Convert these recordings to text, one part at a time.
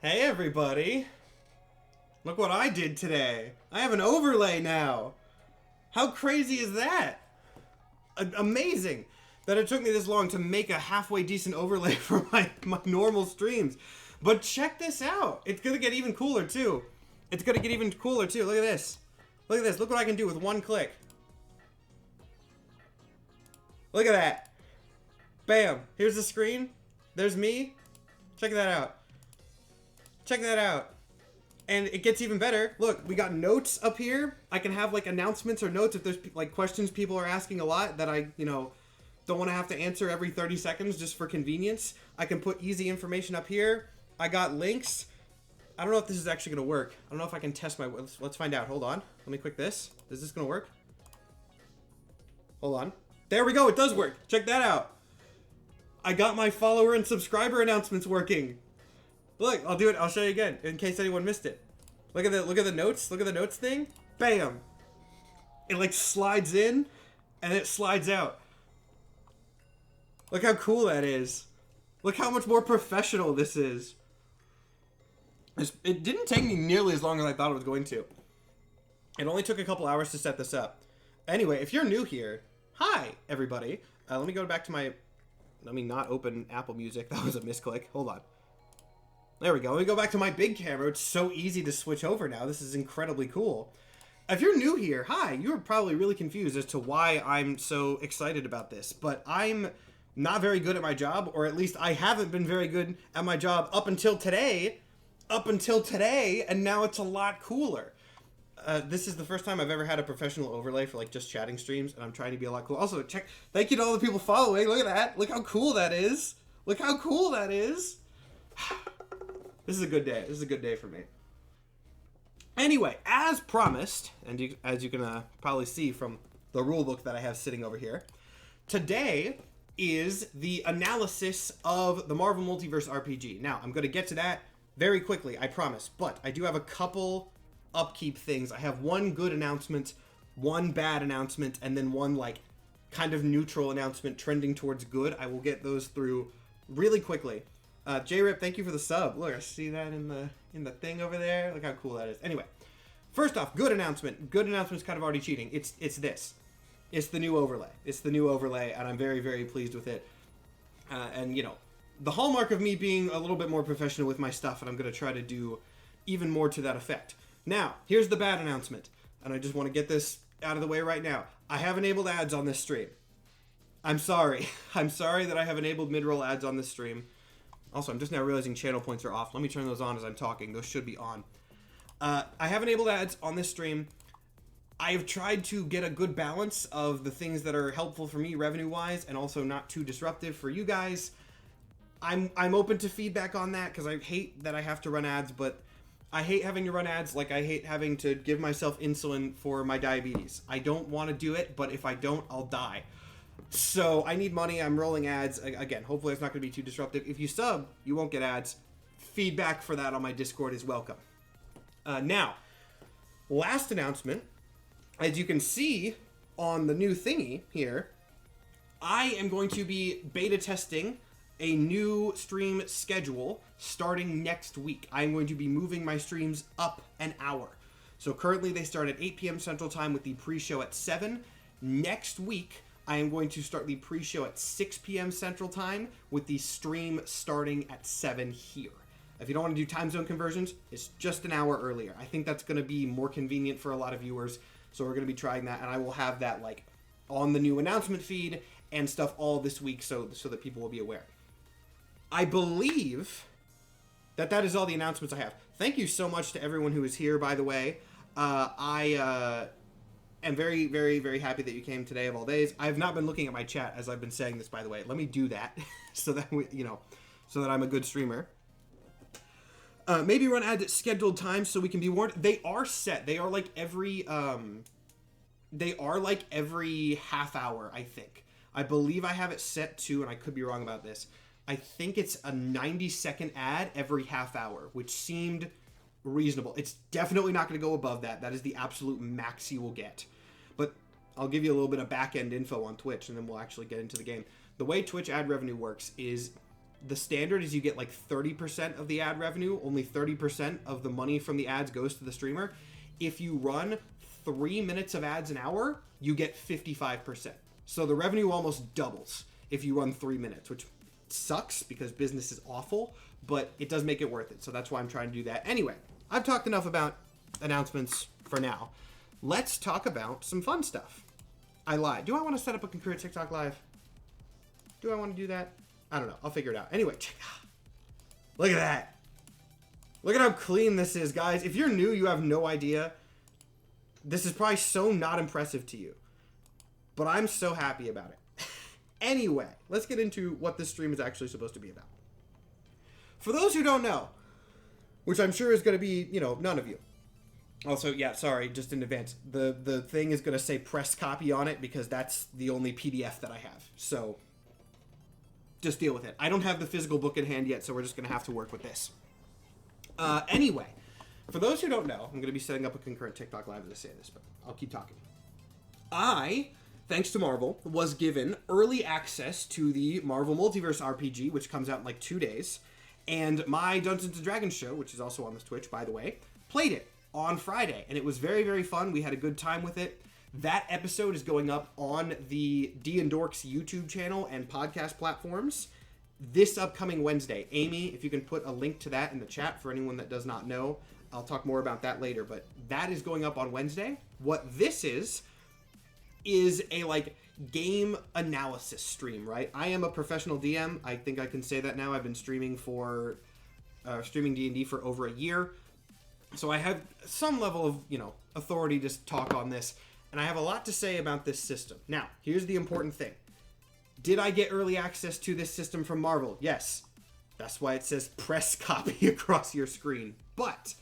Hey everybody! Look what I did today! I have an overlay now! How crazy is that? Amazing that it took me this long to make a halfway decent overlay for my normal streams. But check this out! It's gonna get even cooler too. It's gonna get even cooler too. Look at this. Look at this. Look what I can do with one click. Look at that. Bam. Here's the screen. There's me. Check that out. Check that out. And it gets even better. Look, we got notes up here. I can have like announcements or notes if there's like questions people are asking a lot that I, don't want to have to answer every 30 seconds just for convenience. I can put easy information up here. I got links. I don't know if this is actually going to work. I don't know if I can test my... Let's find out. Hold on. Let me click this. Is this going to work? Hold on. There we go. It does work. Check that out. I got my follower and subscriber announcements working. Look, I'll do it. I'll show you again in case anyone missed it. Look at the notes. Look at the notes thing. Bam. It like slides in and it slides out. Look how cool that is. Look how much more professional this is. It didn't take me nearly as long as I thought it was going to. It only took a couple hours to set this up. Anyway, if you're new here, hi, everybody. Let me go back to my... Let me not open Apple Music. That was a misclick. Hold on. There we go. Let me go back to my big camera. It's so easy to switch over now. This is incredibly cool. If you're new here, hi, you're probably really confused as to why I'm so excited about this. But I'm not very good at my job, or at least I haven't been very good at my job up until today. And now it's a lot cooler. This is the first time I've ever had a professional overlay for like just chatting streams, and I'm trying to be a lot cool. Also, thank you to all the people following. Look at that. Look how cool that is. Look how cool that is. This is a good day. This is a good day for me. Anyway, as promised, and as you can probably see from the rule book that I have sitting over here, today is the analysis of the Marvel Multiverse RPG. Now, I'm going to get to that very quickly, I promise, but I do have a couple upkeep things. I have one good announcement, one bad announcement, and then one like kind of neutral announcement trending towards good. I will get those through really quickly. J-Rip, thank you for the sub. Look, I see that in the thing over there. Look how cool that is. Anyway, first off, good announcement. Good announcement's kind of already cheating. It's this. It's the new overlay. It's the new overlay, and I'm very, very pleased with it. And, the hallmark of me being a little bit more professional with my stuff, and I'm going to try to do even more to that effect. Now, here's the bad announcement, and I just want to get this out of the way right now. I have enabled ads on this stream. I'm sorry. I'm sorry that I have enabled mid-roll ads on this stream. Also, I'm just now realizing channel points are off. Let me turn those on as I'm talking. Those should be on. I have enabled ads on this stream. I have tried to get a good balance of the things that are helpful for me revenue-wise and also not too disruptive for you guys. I'm open to feedback on that because I hate that I have to run ads, but I hate having to run ads like I hate having to give myself insulin for my diabetes. I don't want to do it, but if I don't, I'll die. So I need money. I'm rolling ads. Again, hopefully it's not going to be too disruptive. If you sub, you won't get ads. Feedback for that on my Discord is welcome. Now, last announcement. As you can see on the new thingy here, I am going to be beta testing a new stream schedule starting next week. I'm going to be moving my streams up an hour. So currently they start at 8 p.m. Central Time with the pre-show at 7. Next week, I am going to start the pre-show at 6 p.m. Central Time with the stream starting at 7 here. If you don't want to do time zone conversions, it's just an hour earlier. I think that's going to be more convenient for a lot of viewers, so we're going to be trying that, and I will have that like on the new announcement feed and stuff all this week so that people will be aware. I believe that is all the announcements I have. Thank you so much to everyone who is here, by the way. I am very, very, very happy that you came today of all days. I have not been looking at my chat as I've been saying this, by the way. Let me do that so that so that I'm a good streamer. Maybe run ads at scheduled times so we can be warned. They are set. They are like every half hour, I think. I believe I have it set to, and I could be wrong about this, I think it's a 90-second ad every half hour, which seemed reasonable. It's definitely not going to go above that. That is the absolute max you will get. But I'll give you a little bit of back-end info on Twitch, and then we'll actually get into the game. The way Twitch ad revenue works is the standard is you get like 30% of the ad revenue. Only 30% of the money from the ads goes to the streamer. If you run 3 minutes of ads an hour, you get 55%. So the revenue almost doubles if you run 3 minutes, which sucks because business is awful, but it does make it worth it. So that's why I'm trying to do that. Anyway, I've talked enough about announcements for now. Let's talk about some fun stuff. I lied. Do I want to set up a concurrent TikTok live? Do I want to do that? I don't know. I'll figure it out. Anyway, look at that. Look at how clean this is, guys. If you're new, you have no idea. This is probably so not impressive to you. But I'm so happy about it. Anyway, let's get into what this stream is actually supposed to be about. For those who don't know, which I'm sure is going to be, none of you. Also, yeah, sorry, just in advance. The thing is going to say press copy on it because that's the only PDF that I have. So, just deal with it. I don't have the physical book in hand yet, so we're just going to have to work with this. Anyway, for those who don't know, I'm going to be setting up a concurrent TikTok live as I say this, but I'll keep talking. I, thanks to Marvel, was given early access to the Marvel Multiverse RPG, which comes out in like 2 days. And my Dungeons & Dragons show, which is also on this Twitch, by the way, played it on Friday. And it was very, very fun. We had a good time with it. That episode is going up on the DnDorks YouTube channel and podcast platforms this upcoming Wednesday. Amy, if you can put a link to that in the chat for anyone that does not know, I'll talk more about that later. But that is going up on Wednesday. What this is a like game analysis stream, right? I am a professional DM. I think I can say that now. I've been streaming D&D for over a year. So I have some level of, authority to talk on this. And I have a lot to say about this system. Now, here's the important thing. Did I get early access to this system from Marvel? Yes. That's why it says press copy across your screen. But,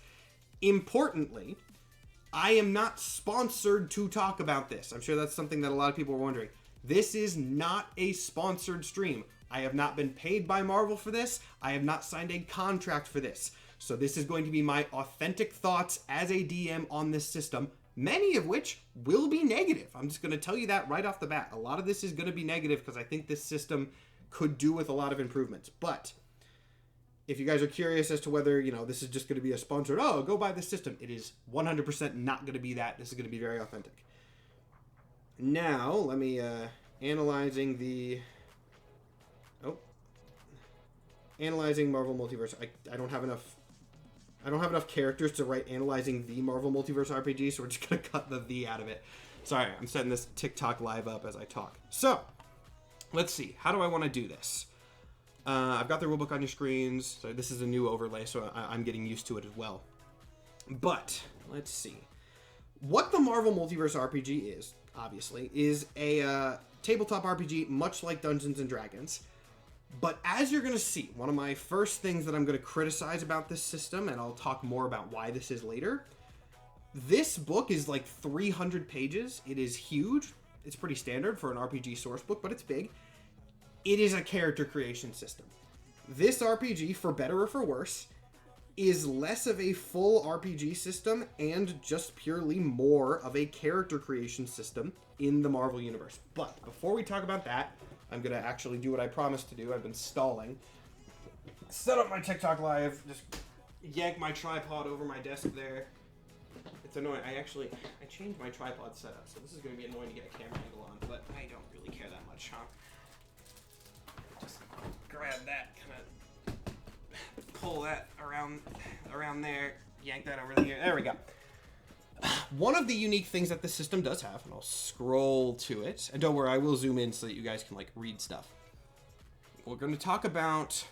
importantly, I am not sponsored to talk about this. I'm sure that's something that a lot of people are wondering. This is not a sponsored stream. I have not been paid by Marvel for this. I have not signed a contract for this. So this is going to be my authentic thoughts as a DM on this system, many of which will be negative. I'm just going to tell you that right off the bat. A lot of this is going to be negative because I think this system could do with a lot of improvements. But if you guys are curious as to whether, this is just going to be a sponsored, go buy this system, it is 100% not going to be that. This is going to be very authentic. Now, let me, analyzing Marvel Multiverse. I don't have enough characters to write analyzing the Marvel Multiverse RPG, so we're just going to cut the "the" out of it. Sorry, I'm setting this TikTok live up as I talk. So, let's see. How do I want to do this? I've got the rulebook on your screens. So this is a new overlay, so I'm getting used to it as well. But, let's see. What the Marvel Multiverse RPG is, obviously, is a tabletop RPG much like Dungeons & Dragons. But as you're going to see, one of my first things that I'm going to criticize about this system, and I'll talk more about why this is later, this book is like 300 pages. It is huge. It's pretty standard for an RPG source book, but it's big. It is a character creation system. This RPG, for better or for worse, is less of a full RPG system and just purely more of a character creation system in the Marvel Universe. But before we talk about that, I'm going to actually do what I promised to do. I've been stalling. Set up my TikTok live. Just yank my tripod over my desk there. It's annoying. I changed my tripod setup, so this is going to be annoying to get a camera angle on, but I don't really care that much, huh? Just grab that, kind of pull that around there, yank that over here. There we go. One of the unique things that this system does have, and I'll scroll to it, and don't worry, I will zoom in so that you guys can read stuff. We're going to talk about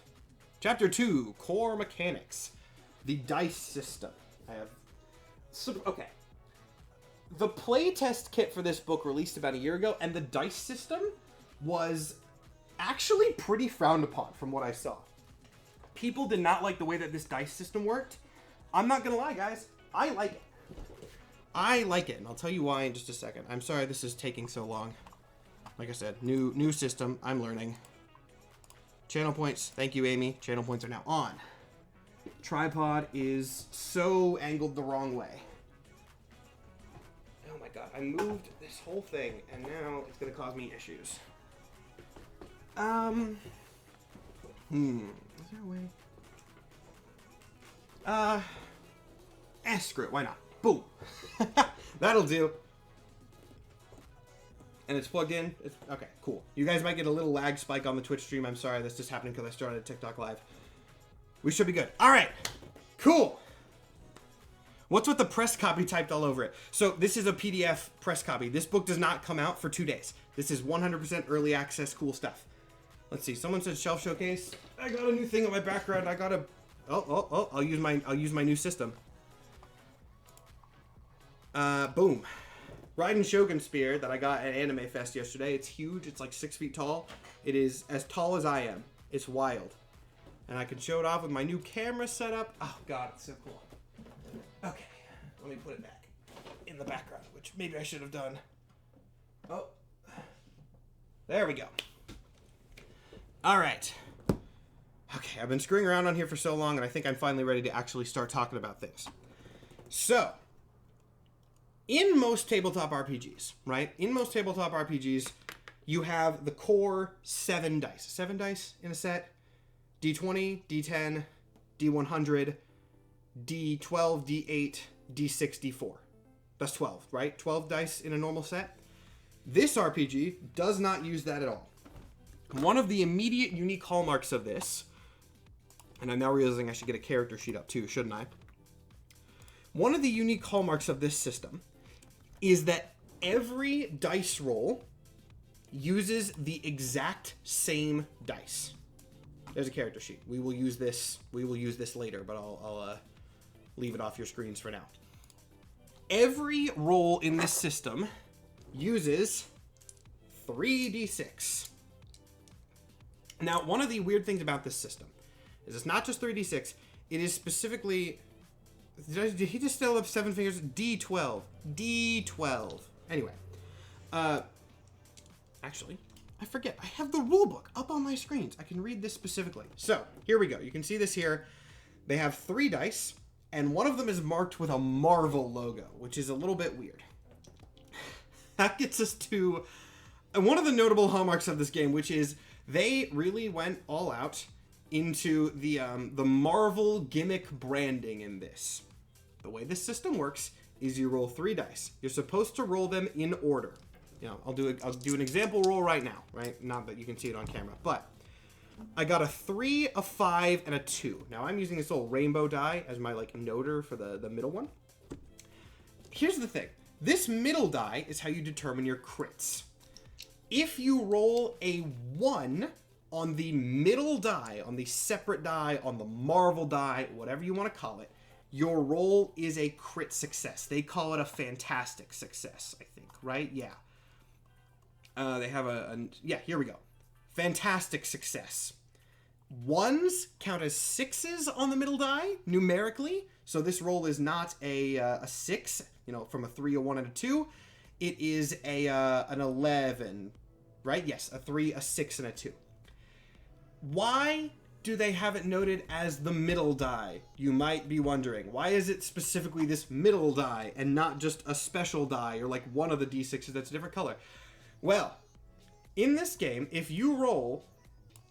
Chapter 2, Core Mechanics, the dice system. Okay. The playtest kit for this book released about a year ago, and the dice system was actually pretty frowned upon from what I saw. People did not like the way that this dice system worked. I'm not going to lie, guys. I like it. I like it, and I'll tell you why in just a second. I'm sorry this is taking so long. Like I said, new system. I'm learning. Channel points. Thank you, Amy. Channel points are now on. Tripod is so angled the wrong way. Oh my god, I moved this whole thing, and now it's going to cause me issues. Is there a way? Screw it. Why not? Boom. That'll do. And it's plugged in. It's okay, cool. You guys might get a little lag spike on the Twitch stream. I'm sorry, that's just happening because I started a TikTok live. We should be good. All right, cool. What's with the press copy typed all over it? So this is a PDF press copy. This book does not come out for 2 days. This is 100% early access, cool stuff. Let's see. Someone said shelf showcase. I got a new thing in my background. I got a. Oh! I'll use my new system. Boom. Raiden Shogun Spear that I got at Anime Fest yesterday. It's huge. It's like 6 feet tall. It is as tall as I am. It's wild. And I can show it off with my new camera setup. Oh, God, it's so cool. Okay, let me put it back in the background, which maybe I should have done. Oh, there we go. All right. Okay, I've been screwing around on here for so long, and I think I'm finally ready to actually start talking about things. So, in most tabletop RPGs, right? In most tabletop RPGs, you have the core 7 dice. 7 dice in a set. D20, D10, D100, D12, D8, D6, D4. That's 12, right? 12 dice in a normal set. This RPG does not use that at all. One of the immediate unique hallmarks of this, and I'm now realizing I should get a character sheet up too, shouldn't I? One of the unique hallmarks of this system is that every dice roll uses the exact same dice. There's a character sheet. We will use this later, but I'll leave it off your screens for now. Every roll in this system uses 3d6. Now, one of the weird things about this system is it's not just 3d6. It is specifically... Did he just still have 7 fingers? D12. D12. Anyway. Actually, I forget. I have the rule book up on my screens. I can read this specifically. So, here we go. You can see this here. They have 3 dice, and one of them is marked with a Marvel logo, which is a little bit weird. That gets us to one of the notable hallmarks of this game, which is they really went all out into the Marvel gimmick branding in this. The way this system works is you roll 3 dice. You're supposed to roll them in order. You know, I'll do an example roll right now, right? Not that you can see it on camera, but I got a 3, a 5, and a 2. Now I'm using this little rainbow die as my like noter for the middle one. Here's the thing. This middle die is how you determine your crits. If you roll a 1 on the middle die, on the separate die, on the Marvel die, whatever you want to call it, your roll is a crit success. They call it a fantastic success, I think, right? Yeah. They have yeah, here we go. Fantastic success. 1s count as 6s on the middle die, numerically. So this roll is not a 6, you know, from a 3, a 1, and a 2. It is an 11, right? Yes, a 3, a 6, and a 2. Why do they have it noted as the middle die? You might be wondering. Why is it specifically this middle die and not just a special die or like one of the d6s that's a different color? Well, in this game, if you roll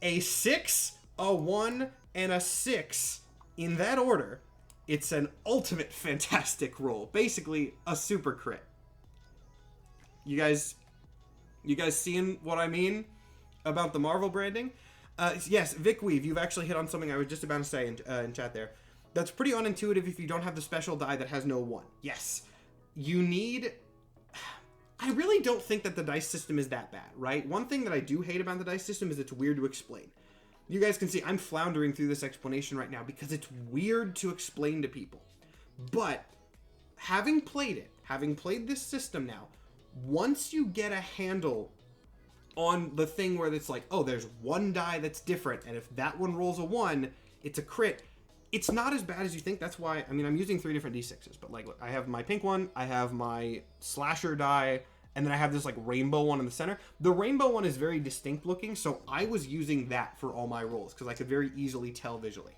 a 6, a 1, and a 6 in that order, it's an ultimate fantastic roll. Basically, a super crit. You guys seeing what I mean about the Marvel branding? Yes, Vic Weave, you've actually hit on something I was just about to say in chat there. That's pretty unintuitive if you don't have the special die that has no 1. Yes, you need... I really don't think that the dice system is that bad, right? One thing that I do hate about the dice system is it's weird to explain. You guys can see I'm floundering through this explanation right now because it's weird to explain to people. But having played this system now, once you get a handle on the thing where it's like, oh, there's one die that's different, and if that one rolls a 1, it's a crit. It's not as bad as you think. That's why, I mean, I'm using 3 different d6s, but like, look, I have my pink one, I have my slasher die, and then I have this like rainbow one in the center. The rainbow one is very distinct looking, so I was using that for all my rolls because I could very easily tell visually.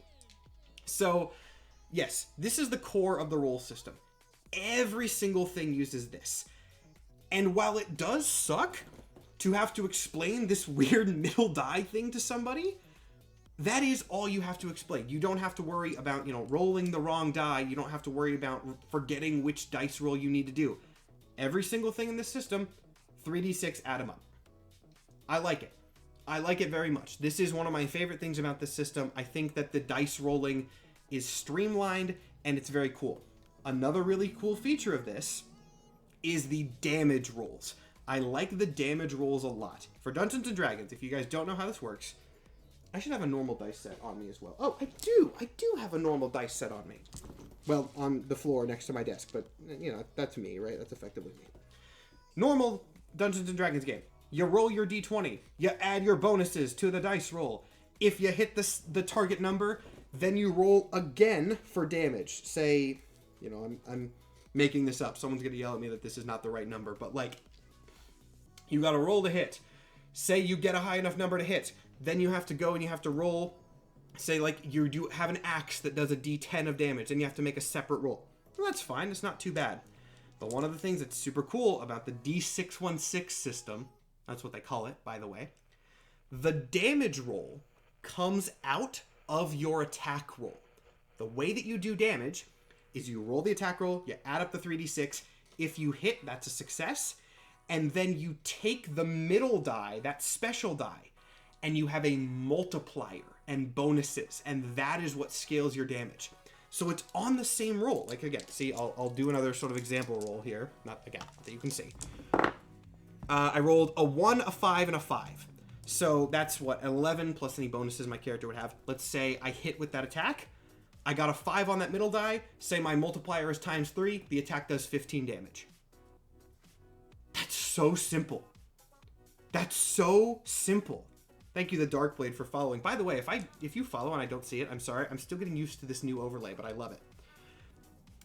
So, yes, this is the core of the roll system. Every single thing uses this. And while it does suck to have to explain this weird middle die thing to somebody, That is all you have to explain. You don't have to worry about, rolling the wrong die. You don't have to worry about forgetting which dice roll you need to do. Every single thing in this system, 3d6, add them up. I like it. I like it very much. This is one of my favorite things about this system. I think that the dice rolling is streamlined and it's very cool. Another really cool feature of this is the damage rolls. I like the damage rolls a lot. For Dungeons & Dragons, if you guys don't know how this works, I should have a normal dice set on me as well. Oh, I do. I do have a normal dice set on me. Well, on the floor next to my desk, but, that's me, right? That's effectively me. Normal Dungeons & Dragons game. You roll your d20. You add your bonuses to the dice roll. If you hit the target number, then you roll again for damage. Say, I'm making this up. Someone's going to yell at me that this is not the right number, but you got to roll to hit. Say you get a high enough number to hit. Then you have to go and you have to roll. Say, you do have an axe that does a d10 of damage, and you have to make a separate roll. Well, that's fine. It's not too bad. But one of the things that's super cool about the D616 system, that's what they call it, by the way, the damage roll comes out of your attack roll. The way that you do damage is you roll the attack roll, you add up the 3d6. If you hit, that's a success. And then you take the middle die, that special die, and you have a multiplier and bonuses. And that is what scales your damage. So it's on the same roll. Again, see, I'll do another sort of example roll here. Not again, that you can see. I rolled a 1, a 5, and a 5. So that's what, 11 plus any bonuses my character would have. Let's say I hit with that attack. I got a 5 on that middle die. Say my multiplier is times 3. The attack does 15 damage. That's so simple. That's so simple. Thank you, the Darkblade, for following. By the way, if you follow and I don't see it, I'm sorry. I'm still getting used to this new overlay, but I love it.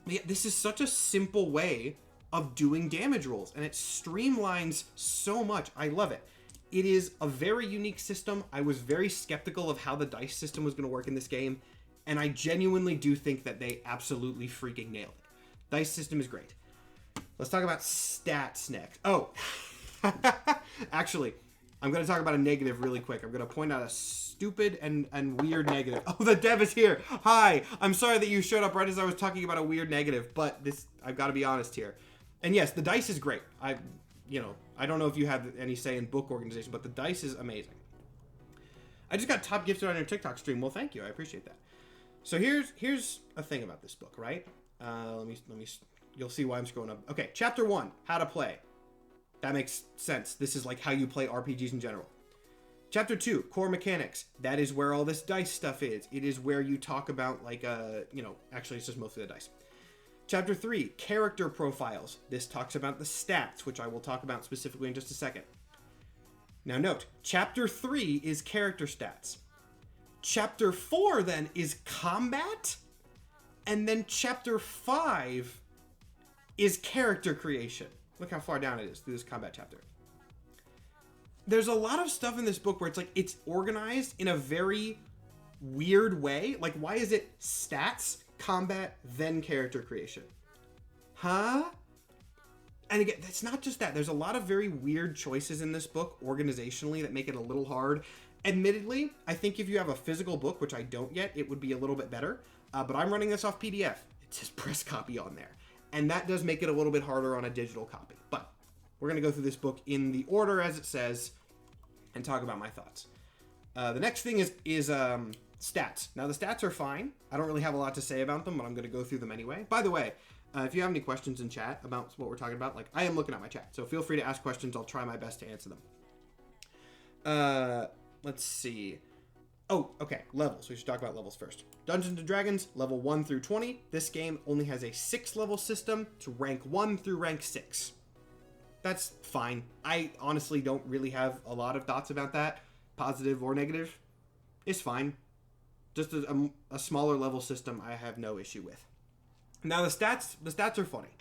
But yeah, this is such a simple way of doing damage rolls, and it streamlines so much. I love it. It is a very unique system. I was very skeptical of how the dice system was going to work in this game, and I genuinely do think that they absolutely freaking nailed it. Dice system is great. Let's talk about stats next. Oh, actually, I'm going to talk about a negative really quick. I'm going to point out a stupid and weird negative. Oh, the dev is here. Hi. I'm sorry that you showed up right as I was talking about a weird negative, but I've got to be honest here. And yes, the dice is great. I don't know if you have any say in book organization, but the dice is amazing. I just got top gifted on your TikTok stream. Well, thank you. I appreciate that. So here's a thing about this book, right? Let me. You'll see why I'm scrolling up. Okay, chapter 1, how to play. That makes sense. This is how you play RPGs in general. Chapter 2, core mechanics. That is where all this dice stuff is. It is where you talk about actually it's just mostly the dice. Chapter 3, character profiles. This talks about the stats, which I will talk about specifically in just a second. Now note, chapter 3 is character stats. Chapter 4 then is combat. And then chapter 5 is character creation. Look how far down it is through this combat chapter. There's a lot of stuff in this book where it's organized in a very weird way. Why is it stats, combat, then character creation? Huh? And again, it's not just that. There's a lot of very weird choices in this book organizationally that make it a little hard. Admittedly, I think if you have a physical book, which I don't yet, it would be a little bit better. But I'm running this off PDF. It says press copy on there. And that does make it a little bit harder on a digital copy. But we're going to go through this book in the order as it says and talk about my thoughts. The next thing is stats. Now, the stats are fine. I don't really have a lot to say about them, but I'm going to go through them anyway. By the way, if you have any questions in chat about what we're talking about, I am looking at my chat. So feel free to ask questions. I'll try my best to answer them. Let's see. Oh, okay, levels. We should talk about levels first. Dungeons & Dragons, level 1 through 20. This game only has a 6-level system to rank 1 through rank 6. That's fine. I honestly don't really have a lot of thoughts about that, positive or negative. It's fine. Just a smaller level system I have no issue with. Now the stats are funny.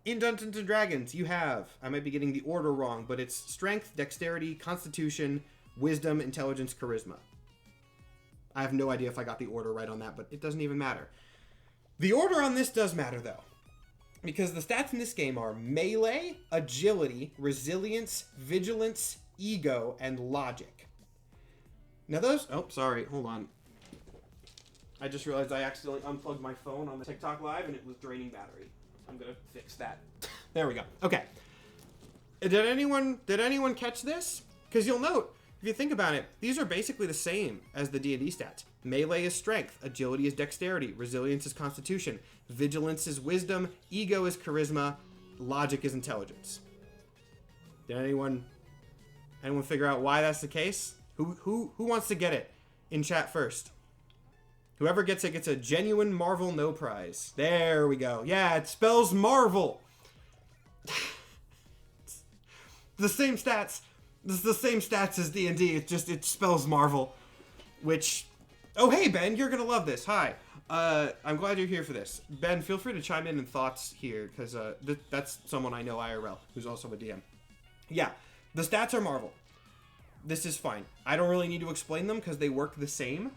In Dungeons & Dragons, you have, I might be getting the order wrong, but it's strength, dexterity, constitution, wisdom, intelligence, charisma. I have no idea if I got the order right on that, but it doesn't even matter. The order on this does matter, though, because the stats in this game are melee, agility, resilience, vigilance, ego, and logic. Now those... Oh, sorry. Hold on. I just realized I accidentally unplugged my phone on the TikTok live and it was draining battery. I'm gonna fix that. There we go. Okay. Did anyone catch this? Because you'll note, if you think about it, these are basically the same as the D&D stats. Melee is strength, agility is dexterity, resilience is constitution, vigilance is wisdom, ego is charisma, logic is intelligence. Did anyone figure out why that's the case? Who wants to get it in chat first? Whoever gets it gets a genuine Marvel no prize. There we go. Yeah, it spells Marvel. The same stats. This is the same stats as D&D. It spells Marvel. Which, oh hey Ben, you're gonna love this. Hi. I'm glad you're here for this. Ben, feel free to chime in thoughts here, because that's someone I know IRL, who's also a DM. Yeah, the stats are Marvel. This is fine. I don't really need to explain them because they work the same.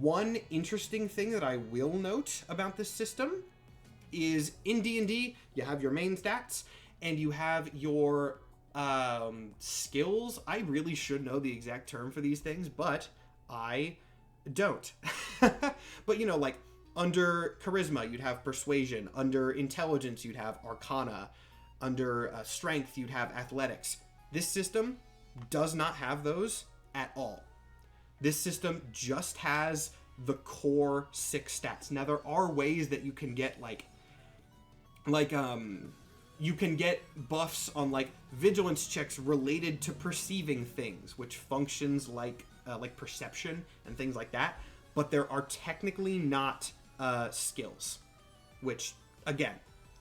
One interesting thing that I will note about this system is in D&D, you have your main stats and you have your skills. I really should know the exact term for these things, but I don't. But you know, like under charisma, you'd have persuasion. Under intelligence, you'd have arcana. Under strength, you'd have athletics. This system does not have those at all. This system just has the core 6 stats. Now there are ways that you can get you can get buffs on like vigilance checks related to perceiving things, which functions like perception and things like that. But there are technically not skills, which again,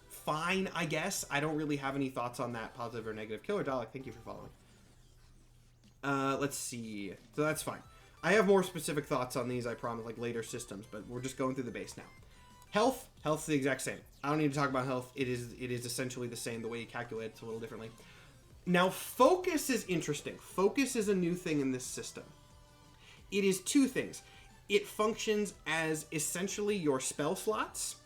fine, I guess. I don't really have any thoughts on that, positive or negative. Killer Dalek, thank you for following. Let's see. So that's fine. I have more specific thoughts on these, I promise, like later systems, but we're just going through the base now. Health's the exact same. I don't need to talk about health. It is essentially the same. The way you calculate it's a little differently. Now, focus is interesting. Focus is a new thing in this system. It is 2 things. It functions as essentially your spell slots,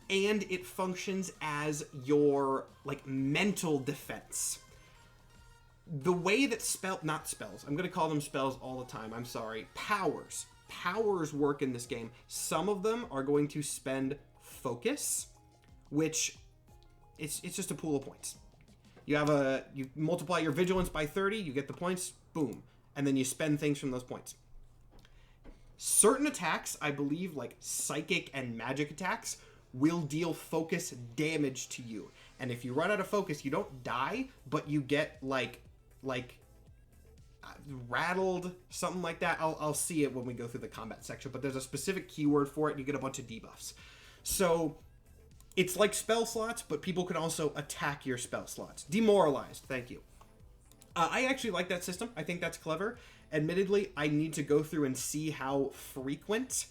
and it functions as your like mental defense. The way that not spells, I'm going to call them spells all the time, I'm sorry, powers work in this game. Some of them are going to spend focus, which it's just a pool of points. You multiply your vigilance by 30, you get the points, boom, and then you spend things from those points. Certain attacks, I believe, like psychic and magic attacks, will deal focus damage to you. And if you run out of focus, you don't die, but you get like rattled, something like that. I'll see it when we go through the combat section, but there's a specific keyword for it and you get a bunch of debuffs. So it's like spell slots, but people can also attack your spell slots. Demoralized, thank you. I actually like that system. I think that's clever. Admittedly, I need to go through and see how frequent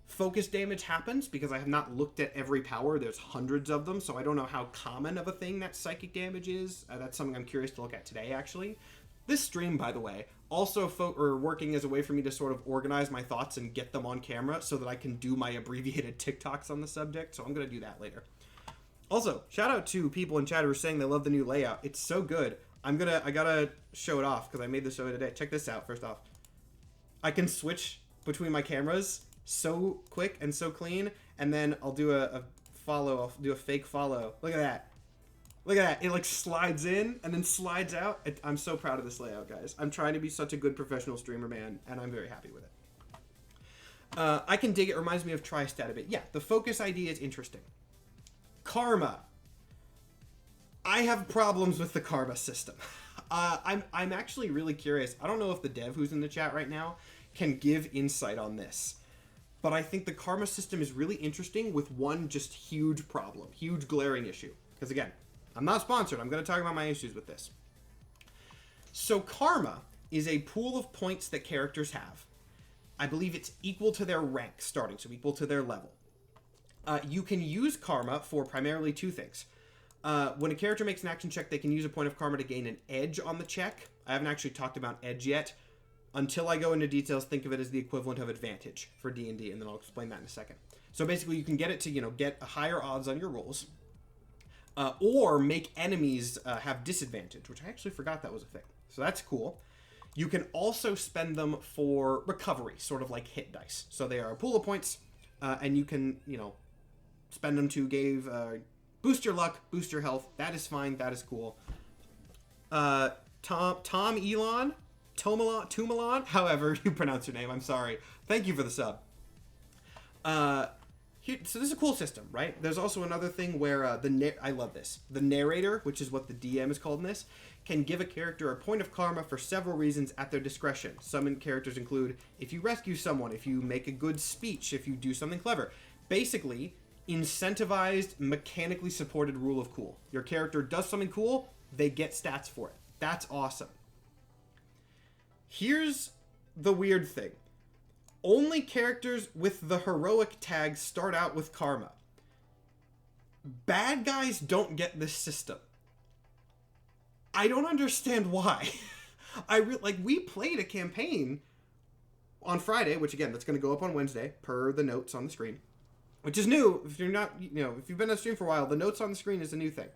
focus damage happens because I have not looked at every power. There's hundreds of them, so I don't know how common of a thing that psychic damage is. That's something I'm curious to look at today, actually. This stream, by the way, also working as a way for me to sort of organize my thoughts and get them on camera so that I can do my abbreviated TikToks on the subject, so I'm going to do that later. Also, shout out to people in chat who are saying they love the new layout. It's so good. I gotta show it off because I made this show today. Check this out, first off. I can switch between my cameras so quick and so clean, and then I'll do a follow. I'll do a fake follow. Look at that. Look at that. It like slides in and then slides out. I'm so proud of this layout, guys. I'm trying to be such a good professional streamer, man, and I'm very happy with it. I can dig it. Reminds me of Tri-Stat a bit. Yeah, the focus idea is interesting. Karma. I have problems with the karma system. I'm actually really curious. I don't know if the dev who's in the chat right now can give insight on this. But I think the karma system is really interesting with one just huge problem, huge glaring issue. Because again, I'm not sponsored. I'm going to talk about my issues with this. So karma is a pool of points that characters have. I believe it's equal to their rank starting, so equal to their level. You can use karma for primarily 2 things. When a character makes an action check, they can use a point of karma to gain an edge on the check. I haven't actually talked about edge yet. Until I go into details, think of it as the equivalent of advantage for D&D, and then I'll explain that in a second. So basically, you can get it to, get a higher odds on your rolls, or make enemies have disadvantage, which I actually forgot that was a thing. So that's cool. You can also spend them for recovery, sort of like hit dice. So they are a pool of points, and you can, spend them to boost your luck, boost your health. That is fine. That is cool. Tomalon, however you pronounce your name. I'm sorry. Thank you for the sub. So this is a cool system, right? There's also another thing where I love this. The narrator, which is what the DM is called in this, can give a character a point of karma for several reasons at their discretion. Some characters include if you rescue someone, if you make a good speech, if you do something clever. Basically, incentivized, mechanically supported rule of cool. Your character does something cool, they get stats for it. That's awesome. Here's the weird thing. Only characters with the heroic tag start out with karma. Bad guys don't get this system. I don't understand why. We played a campaign on Friday, which again, that's going to go up on Wednesday per the notes on the screen, which is new. If you're not, if you've been on the stream for a while, the notes on the screen is a new thing.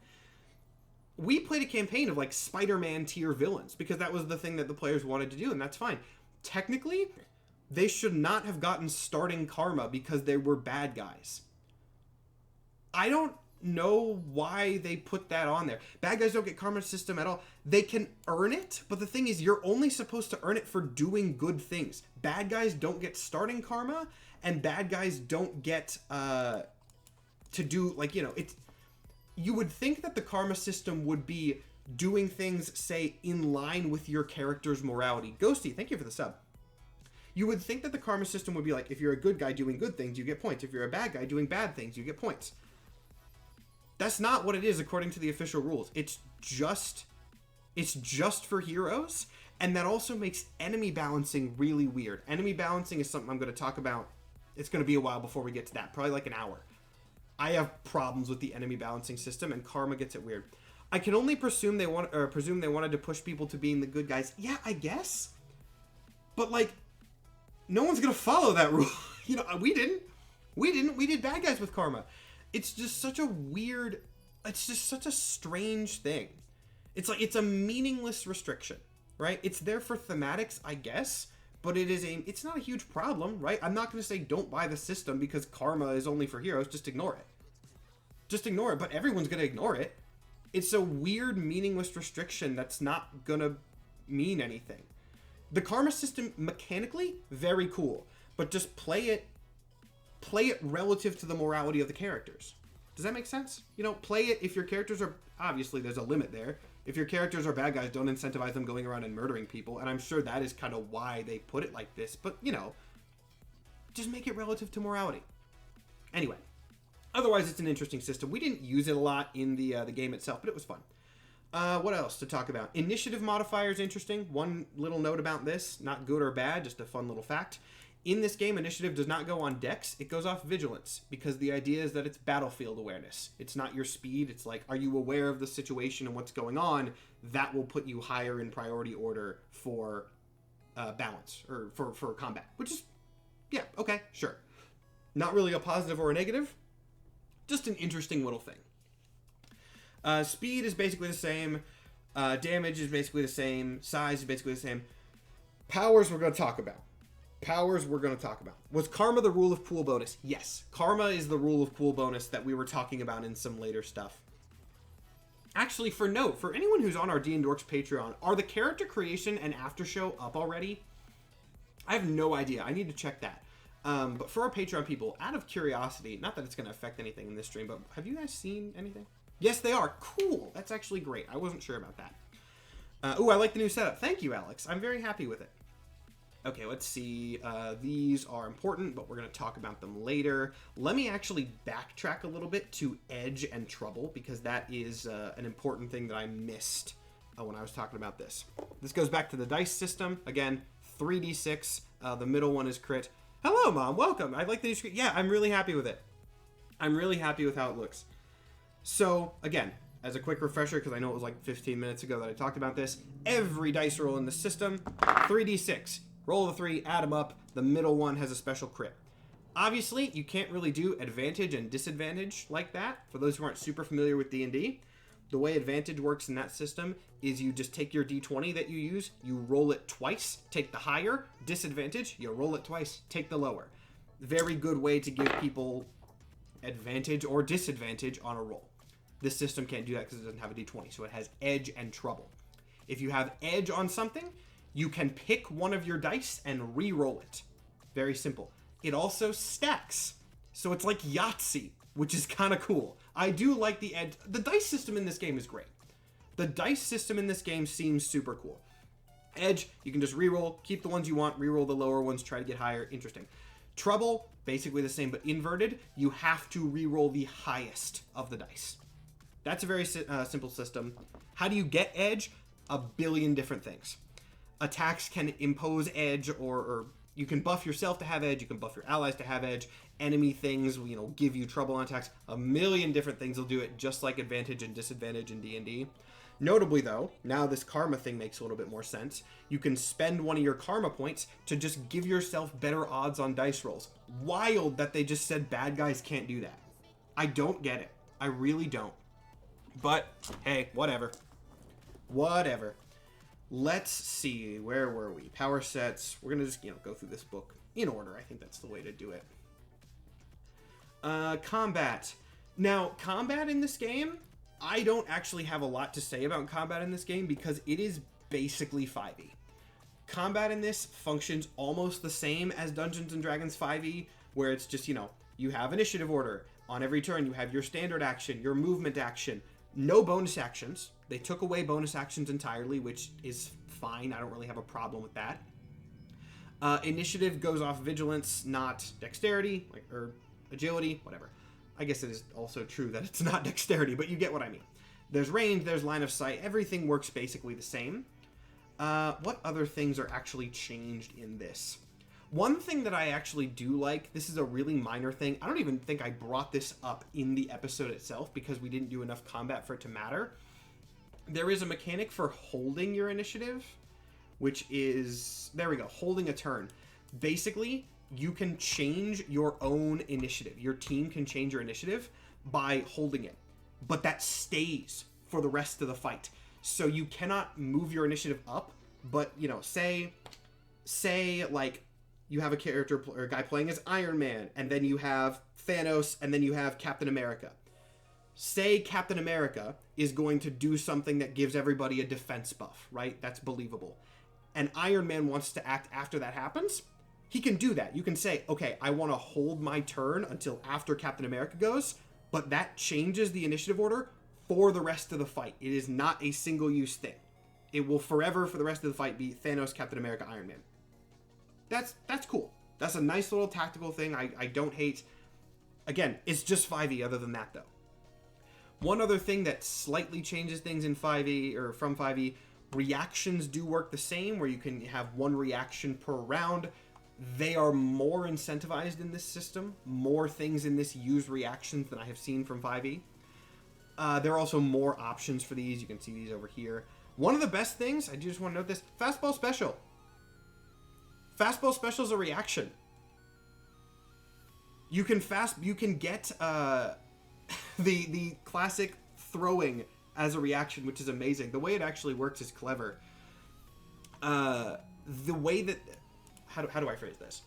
We played a campaign of Spider-Man tier villains because that was the thing that the players wanted to do, and that's fine. Technically, they should not have gotten starting karma because they were bad guys. I don't know why they put that on there. Bad guys don't get karma system at all. They can earn it, but the thing is, you're only supposed to earn it for doing good things. Bad guys don't get starting karma, and bad guys don't get to do it's. You would think that the karma system would be doing things, say, in line with your character's morality. Ghosty, thank you for the sub. You would think that the karma system would be like, if you're a good guy doing good things, you get points. If you're a bad guy doing bad things, you get points. That's not what it is according to the official rules. It's just for heroes, and that also makes enemy balancing really weird. Enemy balancing is something I'm going to talk about. It's going to be a while before we get to that, probably like an hour. I have problems with the enemy balancing system, and karma gets it weird. I can only presume they wanted to push people to being the good guys. Yeah, I guess. But no one's going to follow that rule. We didn't. We did bad guys with karma. It's just such a weird, it's just such a strange thing. It's a meaningless restriction, right? It's there for thematics, I guess, but it's not a huge problem, right? I'm not going to say don't buy the system because karma is only for heroes. Just ignore it. Just ignore it, but everyone's going to ignore it. It's a weird, meaningless restriction that's not going to mean anything. The karma system, mechanically, very cool, but just play it relative to the morality of the characters. Does that make sense? Play it if your characters are, obviously there's a limit there. If your characters are bad guys, don't incentivize them going around and murdering people, and I'm sure that is kind of why they put it like this, but, just make it relative to morality. Anyway, otherwise it's an interesting system. We didn't use it a lot in the game itself, but it was fun. What else to talk about? Initiative modifier is interesting. One little note about this, not good or bad, just a fun little fact. In this game, initiative does not go on dex, it goes off vigilance, because the idea is that it's battlefield awareness. It's not your speed, it's are you aware of the situation and what's going on? That will put you higher in priority order for balance, or for combat, which is, yeah, okay, sure. Not really a positive or a negative, just an interesting little thing. Speed is basically the same, damage is basically the same, size is basically the same. Powers we're going to talk about. Was karma the rule of pool bonus? Yes. Karma is the rule of pool bonus that we were talking about in some later stuff. Actually, for anyone who's on our DnDorks Patreon, are the character creation and after show up already? I have no idea. I need to check that. But for our Patreon people, out of curiosity, not that it's going to affect anything in this stream, but have you guys seen anything? Yes, they are. Cool. That's actually great. I wasn't sure about that. I like the new setup. Thank you, Alex. I'm very happy with it. Okay, let's see. These are important, but we're going to talk about them later. Let me actually backtrack a little bit to Edge and Trouble, because that is an important thing that I missed when I was talking about this. This goes back to the dice system. Again, 3d6. The middle one is crit. Hello, Mom. Welcome. I like the new screen. Yeah, I'm really happy with it. I'm really happy with how it looks. So, again, as a quick refresher, because I know it was like 15 minutes ago that I talked about this, every dice roll in the system, 3d6. Roll the 3, add them up. The middle one has a special crit. Obviously, you can't really do advantage and disadvantage like that, for those who aren't super familiar with D&D. The way advantage works in that system is you just take your d20 that you use, you roll it twice, take the higher. Disadvantage, you roll it twice, take the lower. Very good way to give people advantage or disadvantage on a roll. This system can't do that because it doesn't have a d20, so it has edge and trouble. If you have edge on something, you can pick one of your dice and re-roll it. Very simple. It also stacks, so it's like Yahtzee, which is kind of cool. I do like the edge. The dice system in this game is great. The dice system in this game seems super cool. Edge, you can just re-roll, keep the ones you want, re-roll the lower ones, try to get higher. Interesting. Trouble, basically the same, but inverted. You have to re-roll the highest of the dice. That's a very simple system. How do you get edge? A billion different things. Attacks can impose edge, or you can buff yourself to have edge. You can buff your allies to have edge. Enemy things, give you trouble on attacks. A million different things will do it, just like advantage and disadvantage in D&D. Notably, though, now this karma thing makes a little bit more sense. You can spend one of your karma points to just give yourself better odds on dice rolls. Wild that they just said bad guys can't do that. I don't get it. I really don't. But, hey, whatever. Whatever. Let's see. Where were we? Power sets. We're going to just, go through this book in order. I think that's the way to do it. Combat. Now, combat in this game, I don't actually have a lot to say about combat in this game because it is basically 5e. Combat in this functions almost the same as Dungeons & Dragons 5e, where it's just, you have initiative order. On every turn, you have your standard action, your movement action. No bonus actions. They took away bonus actions entirely, which is fine. I don't really have a problem with that. Initiative goes off vigilance, not dexterity, or agility, whatever. I guess it is also true that it's not dexterity, but you get what I mean. There's range, there's line of sight. Everything works basically the same. What other things are actually changed in this? One thing that I actually do like, this is a really minor thing. I don't even think I brought this up in the episode itself because we didn't do enough combat for it to matter. There is a mechanic for holding your initiative, which is, there we go, holding a turn. Basically, you can change your own initiative. Your team can change your initiative by holding it, but that stays for the rest of the fight. So you cannot move your initiative up, but, say like, you have a character or a guy playing as Iron Man, and then you have Thanos, and then you have Captain America. Say Captain America is going to do something that gives everybody a defense buff, right? That's believable. And Iron Man wants to act after that happens. He can do that. You can say, okay, I want to hold my turn until after Captain America goes, but that changes the initiative order for the rest of the fight. It is not a single-use thing. It will forever, for the rest of the fight, be Thanos, Captain America, Iron Man. That's cool. That's a nice little tactical thing I don't hate. Again, it's just 5e other than that, though. One other thing that slightly changes things in 5e, or from 5e, reactions do work the same, where you can have one reaction per round. They are more incentivized in this system. More things in this use reactions than I have seen from 5e. There are also more options for these. You can see these over here. One of the best things, I do just want to note this, Fastball Special. Fastball Special is a reaction. You can get the classic throwing as a reaction, which is amazing. The way it actually works is clever. The way that... How do I phrase this?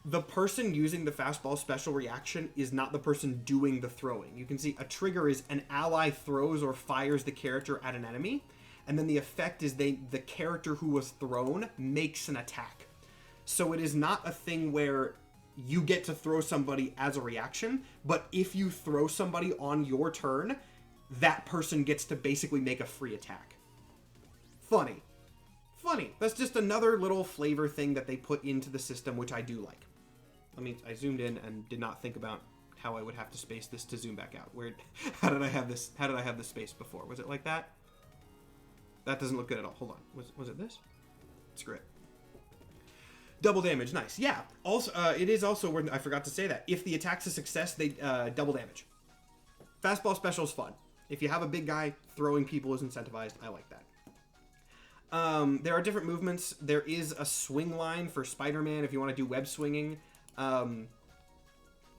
The person using the Fastball Special reaction is not the person doing the throwing. You can see a trigger is an ally throws or fires the character at an enemy. And then the effect is the character who was thrown makes an attack. So it is not a thing where you get to throw somebody as a reaction, but if you throw somebody on your turn, that person gets to basically make a free attack. Funny. That's just another little flavor thing that they put into the system, which I do like. I zoomed in and did not think about how I would have to space this to zoom back out. How did I have this space before? Was it like that? That doesn't look good at all. Hold on. Was it this? Screw it. Double damage. Nice. Yeah. Also, it is also where I forgot to say that. If the attack's a success, they double damage. Fastball Special is fun. If you have a big guy, throwing people is incentivized. I like that. There are different movements. There is a swing line for Spider-Man if you want to do web swinging.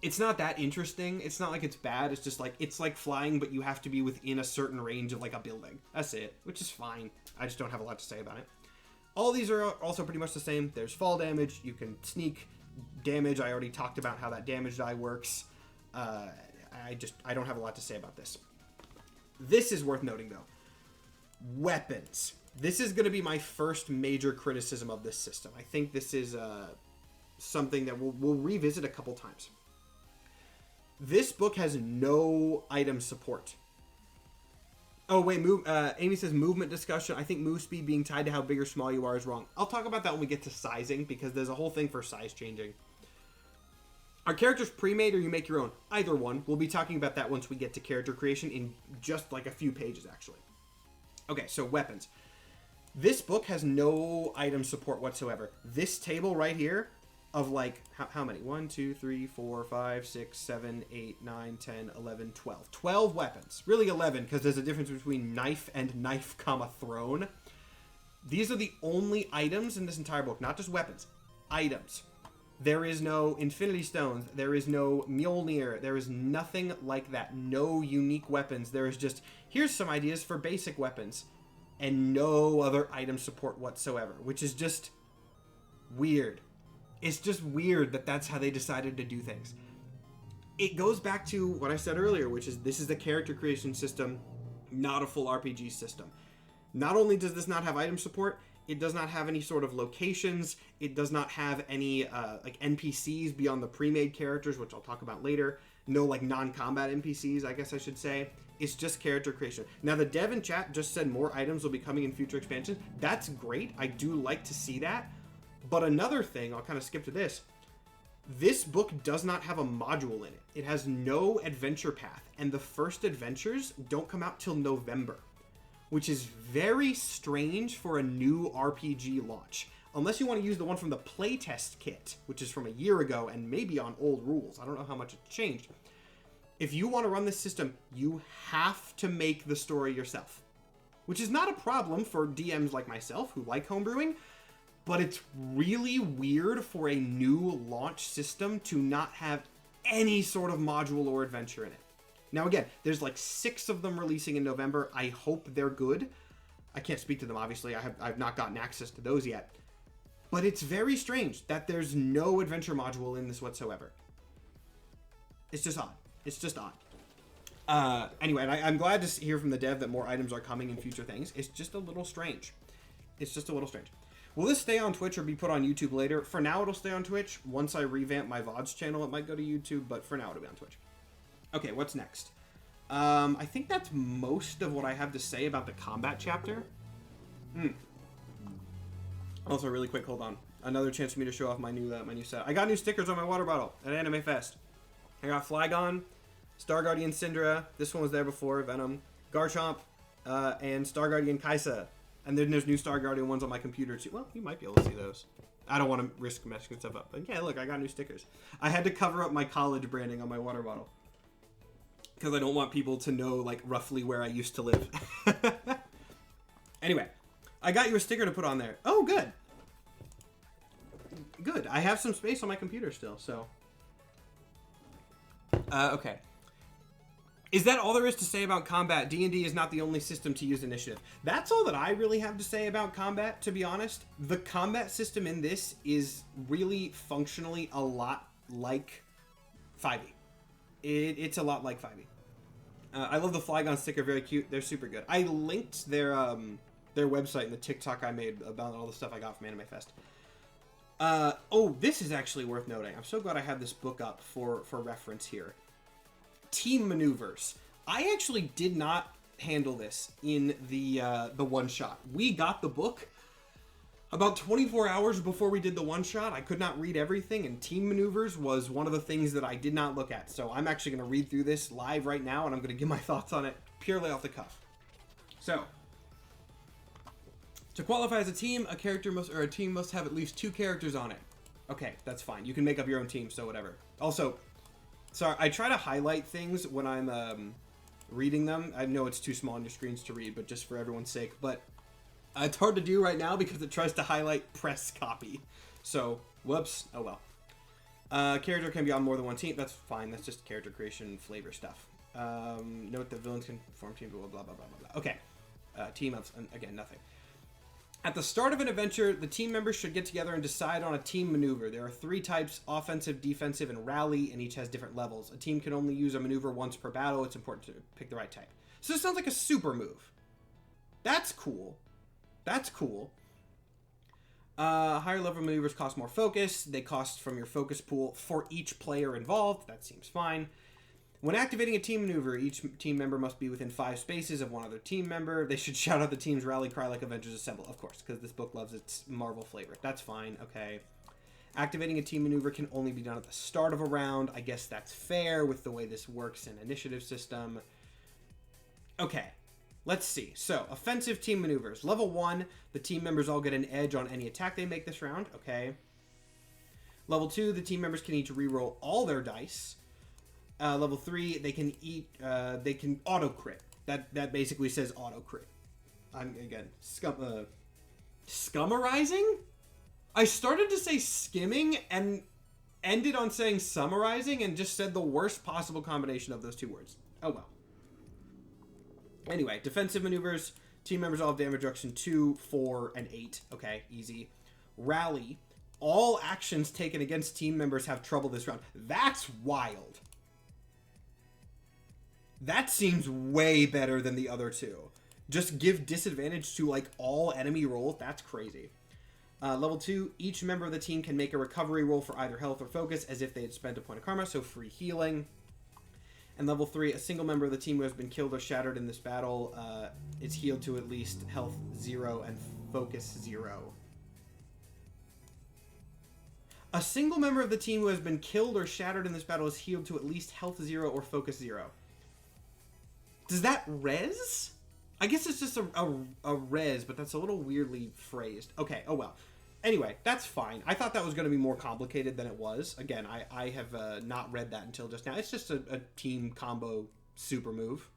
it's not that interesting. It's not like it's bad. It's just like, it's like flying, but you have to be within a certain range of like a building. That's it, which is fine. I just don't have a lot to say about it. All these are also pretty much the same. There's fall damage. You can sneak damage. I already talked about how that damage die works. I don't have a lot to say about this. This is worth noting though. Weapons. This is going to be my first major criticism of this system. I think this is something that we'll revisit a couple times. This book has no item support. Oh, wait, Amy says movement discussion. I think move speed being tied to how big or small you are is wrong. I'll talk about that when we get to sizing, because there's a whole thing for size changing. Are characters pre-made or you make your own? Either one. We'll be talking about that once we get to character creation in just like a few pages, actually. Okay, so weapons. This book has no item support whatsoever. This table right here of like, how many? 1, 2, 3, 4, 5, 6, 7, 8, 9, 10, 11, 12. 12 weapons. Really 11, because there's a difference between knife and knife, throne. These are the only items in this entire book, not just weapons. Items. There is no Infinity Stones. There is no Mjolnir. There is nothing like that. No unique weapons. There is just, here's some ideas for basic weapons. And no other item support whatsoever, which is just weird. It's just weird that that's how they decided to do things. It goes back to what I said earlier, which is this is the character creation system, not a full RPG system. Not only does this not have item support, it does not have any sort of locations. It does not have any like NPCs beyond the pre-made characters, which I'll talk about later. No like non-combat NPCs, I guess I should say. It's just character creation. Now the dev in chat just said more items will be coming in future expansions. That's great. I do like to see that. But another thing, I'll kind of skip to this. This book does not have a module in it. It has no adventure path. And the first adventures don't come out till November, which is very strange for a new RPG launch. Unless you want to use the one from the playtest kit, which is from a year ago and maybe on old rules. I don't know how much it's changed. If you want to run this system, you have to make the story yourself, which is not a problem for DMs like myself who like homebrewing, but it's really weird for a new launch system to not have any sort of module or adventure in it. Now again, there's like 6 of them releasing in November. I hope they're good. I can't speak to them, obviously. I've not gotten access to those yet. But it's very strange that there's no adventure module in this whatsoever. It's just odd. It's just odd. Anyway, and I'm glad to hear from the dev that more items are coming in future things. It's just a little strange. It's just a little strange. Will this stay on Twitch or be put on YouTube later? For now, it'll stay on Twitch. Once I revamp my VODs channel, it might go to YouTube, but for now, it'll be on Twitch. Okay, what's next? I think that's most of what I have to say about the combat chapter. Also, really quick, hold on. Another chance for me to show off my new set. I got new stickers on my water bottle at Anime Fest. I got Flygon, Star Guardian Syndra. This one was there before, Venom, Garchomp, and Star Guardian Kaisa. And then there's new Star Guardian ones on my computer too. Well, you might be able to see those. I don't want to risk messing stuff up. But yeah, look, I got new stickers. I had to cover up my college branding on my water bottle, because I don't want people to know, like, roughly where I used to live. Anyway, I got you a sticker to put on there. Oh, good. Good. I have some space on my computer still, so. Okay. Is that all there is to say about combat? D&D is not the only system to use initiative. That's all that I really have to say about combat, to be honest. The combat system in this is really functionally a lot like 5e. It's a lot like 5e. I love the Flygon sticker, very cute. They're super good. I linked their website in the TikTok I made about all the stuff I got from Anime Fest. Oh, this is actually worth noting. I'm so glad I have this book up for reference here. Team maneuvers. I actually did not handle this in the one shot. We got the book about 24 hours before we did the one shot. I could not read everything, and team maneuvers was one of the things that I did not look at. So I'm actually going to read through this live right now, and I'm going to give my thoughts on it purely off the cuff. So, to qualify as a team, a team must have at least 2 characters on it. Okay, that's fine. You can make up your own team, so whatever. Also, sorry, I try to highlight things when I'm reading them. I know it's too small on your screens to read, but just for everyone's sake. But it's hard to do right now because it tries to highlight press copy. So, whoops. Oh well. Character can be on more than one team. That's fine. That's just character creation flavor stuff. Note that villains can form teams, blah, blah, blah, blah, blah. Okay. Team ups, and again, nothing. At the start of an adventure, the team members should get together and decide on a team maneuver. There are 3 types, offensive, defensive, and rally, and each has different levels. A team can only use a maneuver once per battle. It's important to pick the right type. So this sounds like a super move. That's cool. That's cool. Higher level maneuvers cost more focus. They cost from your focus pool for each player involved. That seems fine. When activating a team maneuver, each team member must be within 5 spaces of one other team member. They should shout out the team's rally cry like Avengers Assemble. Of course, because this book loves its Marvel flavor. That's fine. Okay. Activating a team maneuver can only be done at the start of a round. I guess that's fair with the way this works in initiative system. Okay. Let's see. So, offensive team maneuvers. Level 1, the team members all get an edge on any attack they make this round. Okay. Level 2, the team members can each reroll all their dice. Level 3, they can auto crit. That basically says auto crit. I'm again scummarizing. I started to say skimming and ended on saying summarizing and just said the worst possible combination of those 2 words. Oh well. Anyway, defensive maneuvers. Team members all have damage reduction 2, 4, and 8. Okay, easy. Rally. All actions taken against team members have trouble this round. That's wild. That seems way better than the other 2. Just give disadvantage to, like, all enemy rolls. That's crazy. Level 2, each member of the team can make a recovery roll for either health or focus as if they had spent a point of karma, so free healing. And level 3, a single member of the team who has been killed or shattered in this battle is healed to at least health 0 and focus 0. A single member of the team who has been killed or shattered in this battle is healed to at least health 0 or focus 0. Does that res? I guess it's just a res, but that's a little weirdly phrased. Okay, oh well. Anyway, that's fine. I thought that was going to be more complicated than it was. Again, I have not read that until just now. It's just a team combo super move.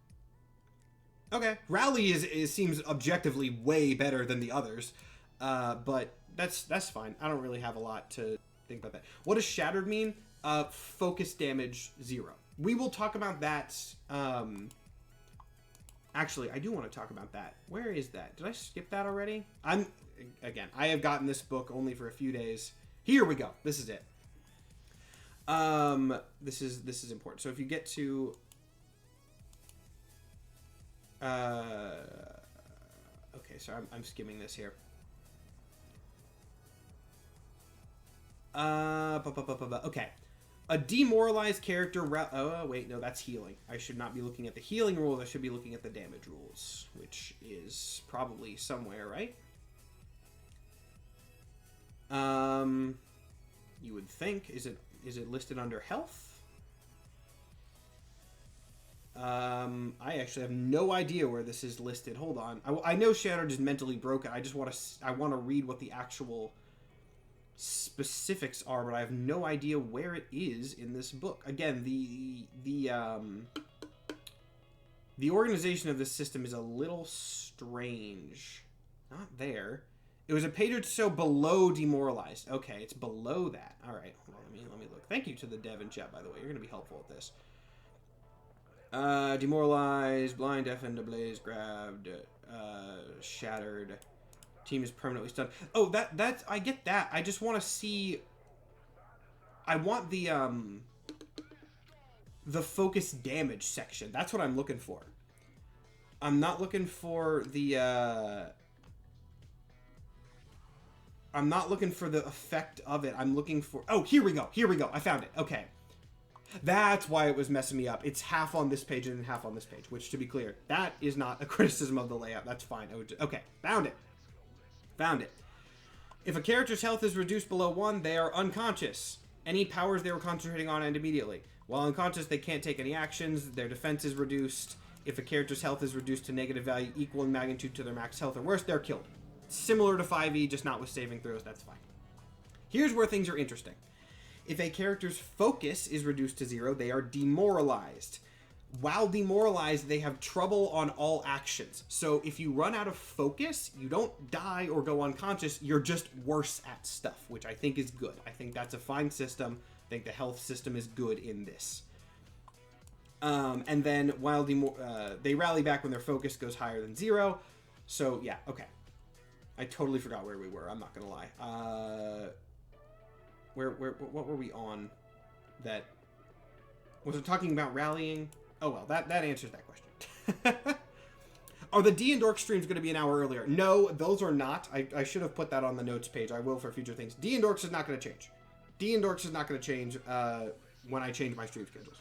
Okay. Rally seems objectively way better than the others, but that's fine. I don't really have a lot to think about that. What does shattered mean? Focus damage 0. We will talk about that... Actually, I do want to talk about that. Where is that? Did I skip that already? Again, I have gotten this book only for a few days. Here we go. This is it. This is important. So if you get to okay, so I'm skimming this here. Okay. A demoralized character... Oh, wait, no, that's healing. I should not be looking at the healing rules. I should be looking at the damage rules, which is probably somewhere, right? You would think. Is it listed under health? I actually have no idea where this is listed. Hold on. I know Shattered is mentally broken. I want to read what the actual... specifics are, but I have no idea where it is in this book. Again, the organization of this system is a little strange. Not there. It was a page or so below demoralized. Okay, it's below that. All right, hold on, let me look. Thank you to the dev and chat, by the way. You're going to be helpful with this. Demoralized, blind, deafened, ablaze, grabbed, shattered. Team is permanently stunned. Oh, that's I get that. I just want to see... I want the focus damage section. That's what I'm looking for. I'm not looking for the I'm not looking for the effect of it. I'm looking for... Oh, here we go. Here we go. I found it. Okay. That's why it was messing me up. It's half on this page and half on this page, which, to be clear, that is not a criticism of the layout. That's fine. Okay. Found it. Found it. If a character's health is reduced below 1, they are unconscious. Any powers they were concentrating on end immediately. While unconscious, they can't take any actions. Their defense is reduced. If a character's health is reduced to negative value equal in magnitude to their max health or worse, they're killed. Similar to 5e, just not with saving throws. That's fine. Here's where things are interesting. If a character's focus is reduced to 0, they are demoralized. While demoralized, they have trouble on all actions. So if you run out of focus, you don't die or go unconscious. You're just worse at stuff, which I think is good. I think that's a fine system. think the health system is good in this. And then while they rally back when their focus goes higher than 0. So yeah, okay. I totally forgot where we were. I'm not gonna lie. What were we on? That was it talking about rallying? Oh well, that answers that question. Are the DnDorks streams going to be an hour earlier? No, those are not. I should have put that on the notes page. I will for future things. DnDorks is not going to change. DnDorks is not going to change when I change my stream schedules.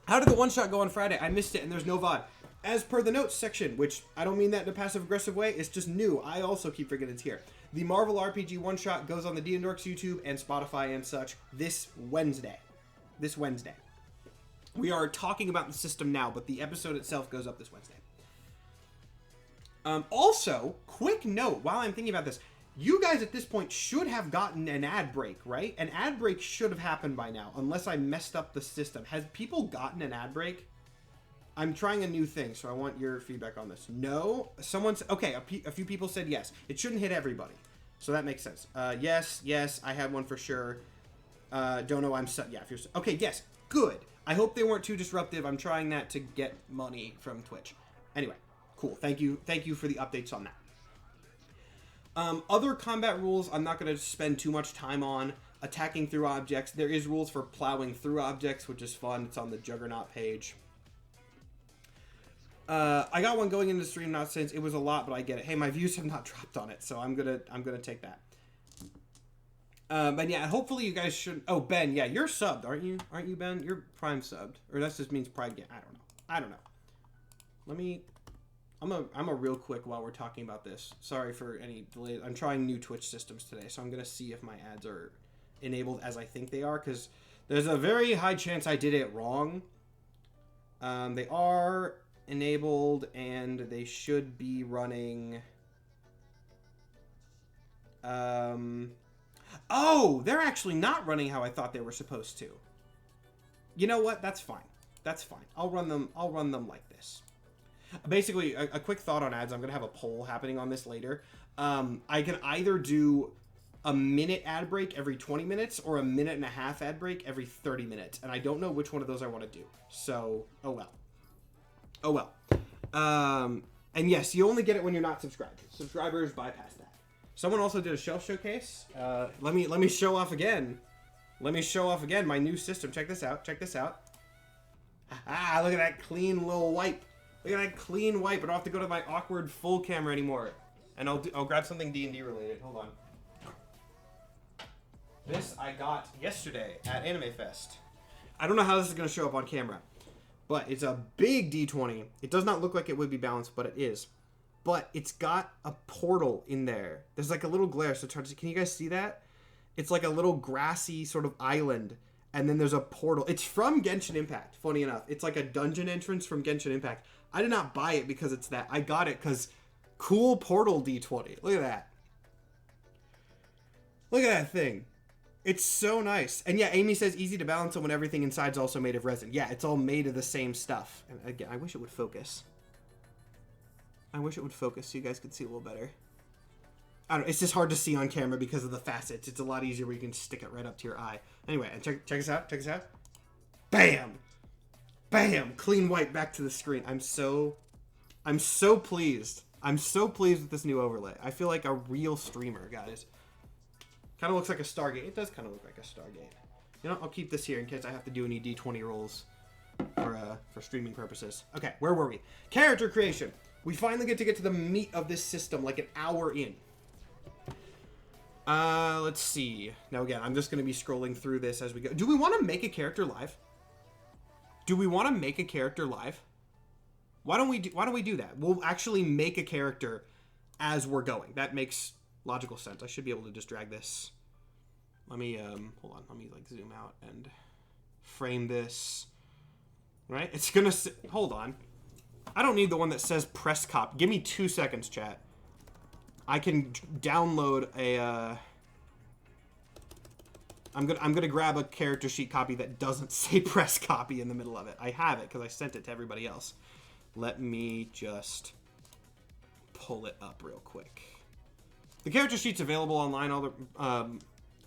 How did the one-shot go on Friday? I missed it, and there's no VOD. As per the notes section, which I don't mean that in a passive-aggressive way. It's just new. I also keep forgetting it's here. The Marvel RPG one-shot goes on the DnDorks YouTube and Spotify and such this Wednesday. This Wednesday. We are talking about the system now, but the episode itself goes up this Wednesday. Also, quick note, while I'm thinking about this, you guys at this point should have gotten an ad break, right? An ad break should have happened by now, unless I messed up the system. Has people gotten an ad break? I'm trying a new thing, so I want your feedback on this. No? Someone's... Okay, a few people said yes. It shouldn't hit everybody, so that makes sense. Yes, I had one for sure. Don't know, yeah, if you're... Okay, yes, good. I hope they weren't too disruptive. I'm trying that to get money from Twitch. Anyway, cool. Thank you for the updates on that. Other combat rules, I'm not going to spend too much time on. Attacking through objects. There is rules for plowing through objects, which is fun. It's on the Juggernaut page. I got one going into the stream now since it was a lot, but I get it. Hey, my views have not dropped on it, so I'm gonna take that. But yeah, hopefully you guys should... Oh, Ben, yeah, you're subbed, aren't you? Aren't you, Ben? You're Prime subbed. Or that just means Prime game. I don't know. Let me... I'm a real quick while we're talking about this. Sorry for any delays. I'm trying new Twitch systems today, so I'm going to see if my ads are enabled as I think they are, because there's a very high chance I did it wrong. They are enabled, and they should be running... Oh, they're actually not running how I thought they were supposed to. You know what? That's fine. That's fine. I'll run them like this. Basically, a quick thought on ads. I'm going to have a poll happening on this later. I can either do a minute ad break every 20 minutes or a minute and a half ad break every 30 minutes. And I don't know which one of those I want to do. So, oh well. Oh well. And yes, you only get it when you're not subscribed. Subscribers bypass that. Someone also did a shelf showcase. Let me show off again. Let me show off again my new system. Check this out. Check this out. Ah, look at that clean little wipe. Look at that clean wipe. I don't have to go to my awkward full camera anymore. And I'll grab something D&D related. Hold on. This I got yesterday at Anime Fest. I don't know how this is going to show up on camera, but it's a big D20. It does not look like it would be balanced, but it is. But it's got a portal in there. There's like a little glare. So can you guys see that? It's like a little grassy sort of island. And then there's a portal. It's from Genshin Impact, funny enough. It's like a dungeon entrance from Genshin Impact. I did not buy it because it's that. I got it because cool portal D20. Look at that. Look at that thing. It's so nice. And yeah, Amy says easy to balance when everything inside's also made of resin. Yeah, it's all made of the same stuff. And again, I wish it would focus. I wish it would focus so you guys could see a little better. I don't know, it's just hard to see on camera because of the facets. It's a lot easier where you can stick it right up to your eye. Anyway, and check this out. Check this out. Bam! Bam! Clean white back to the screen. I'm so pleased. I'm so pleased with this new overlay. I feel like a real streamer, guys. Kind of looks like a Stargate. It does kind of look like a Stargate. You know, I'll keep this here in case I have to do any D20 rolls for streaming purposes. Okay, where were we? Character creation. We finally get to the meat of this system, like an hour in. Let's see. Now again, I'm just going to be scrolling through this as we go. Do we want to make a character live? Do we want to make a character live? Why don't we do that? We'll actually make a character as we're going. That makes logical sense. I should be able to just drag this. Let me hold on. Let me like zoom out and frame this. Right? It's going to hold on. I don't need the one that says press copy. Give me 2 seconds, chat. I can download a I'm gonna grab a character sheet copy that doesn't say press copy in the middle of it. I have it because I sent it to everybody else. Let me just pull it up real quick. The character sheet's available online.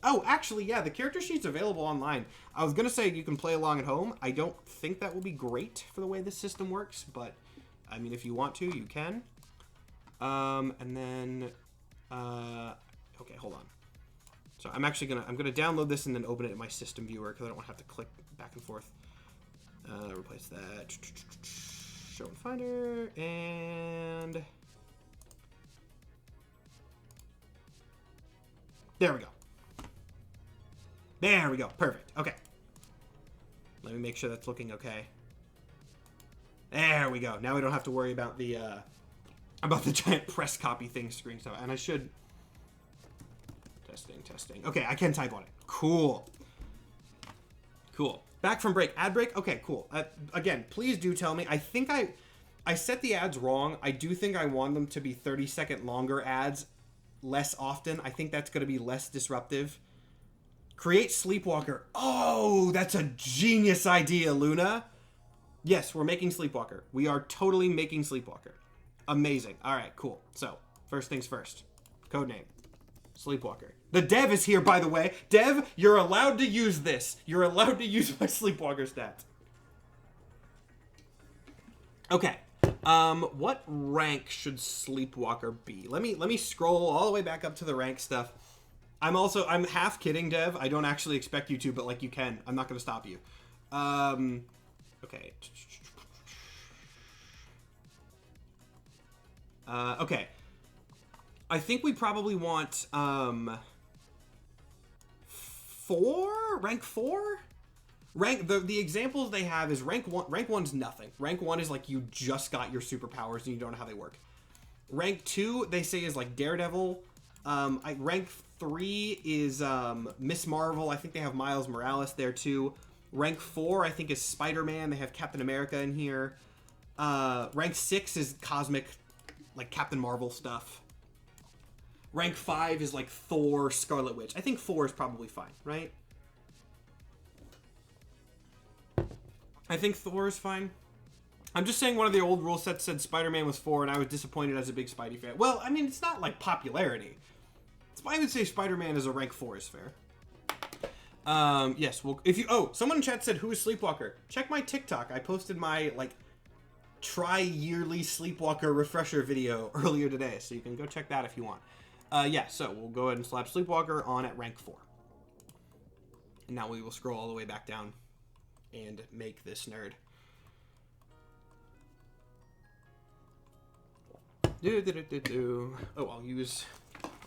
Oh, actually, yeah, the character sheet's available online. I was going to say you can play along at home. I don't think that will be great for the way this system works, but, I mean, if you want to, you can. And then, okay, hold on. So I'm actually I'm gonna download this and then open it in my system viewer because I don't want to have to click back and forth. Replace that. Show and Finder, and there we go. There we go. Perfect. Okay. Let me make sure that's looking okay. There we go. Now we don't have to worry about the giant press copy thing screen stuff. And I should... Testing. Okay, I can type on it. Cool. Back from break. Ad break? Okay, cool. Again, please do tell me. I think I set the ads wrong. I do think I want them to be 30-second longer ads less often. I think that's going to be less disruptive. Create Sleepwalker. Oh, that's a genius idea, Luna. Yes, we're making Sleepwalker. We are totally making Sleepwalker. Amazing. All right, cool. So, first things first. Codename. Sleepwalker. The dev is here, by the way. Dev, you're allowed to use this. You're allowed to use my Sleepwalker stats. Okay. What rank should Sleepwalker be? Let me scroll all the way back up to the rank stuff. I'm half kidding, Dev. I don't actually expect you to, but like you can. I'm not going to stop you. Okay. Okay. I think we probably want, 4? Rank 4? The examples they have is rank 1. Rank 1's nothing. Rank 1 is like you just got your superpowers and you don't know how they work. Rank 2, they say, is like Daredevil. Rank 3 is Miss Marvel. I think they have Miles Morales there too. Rank 4, I think, is Spider-Man. They have Captain America in here. Rank 6 is cosmic, like Captain Marvel stuff. Rank 5 is like Thor, Scarlet Witch. I think 4 is probably fine, right? I think Thor is fine. I'm just saying one of the old rule sets said Spider-Man was 4, and I was disappointed as a big Spidey fan. Well, I mean, it's not like popularity. I would say Spider-Man is a rank 4 is fair. Yes, well, if you... Oh, someone in chat said, who is Sleepwalker? Check my TikTok. I posted my, like, tri-yearly Sleepwalker refresher video earlier today, so you can go check that if you want. Yeah, so we'll go ahead and slap Sleepwalker on at rank 4. And now we will scroll all the way back down and make this nerd. Oh,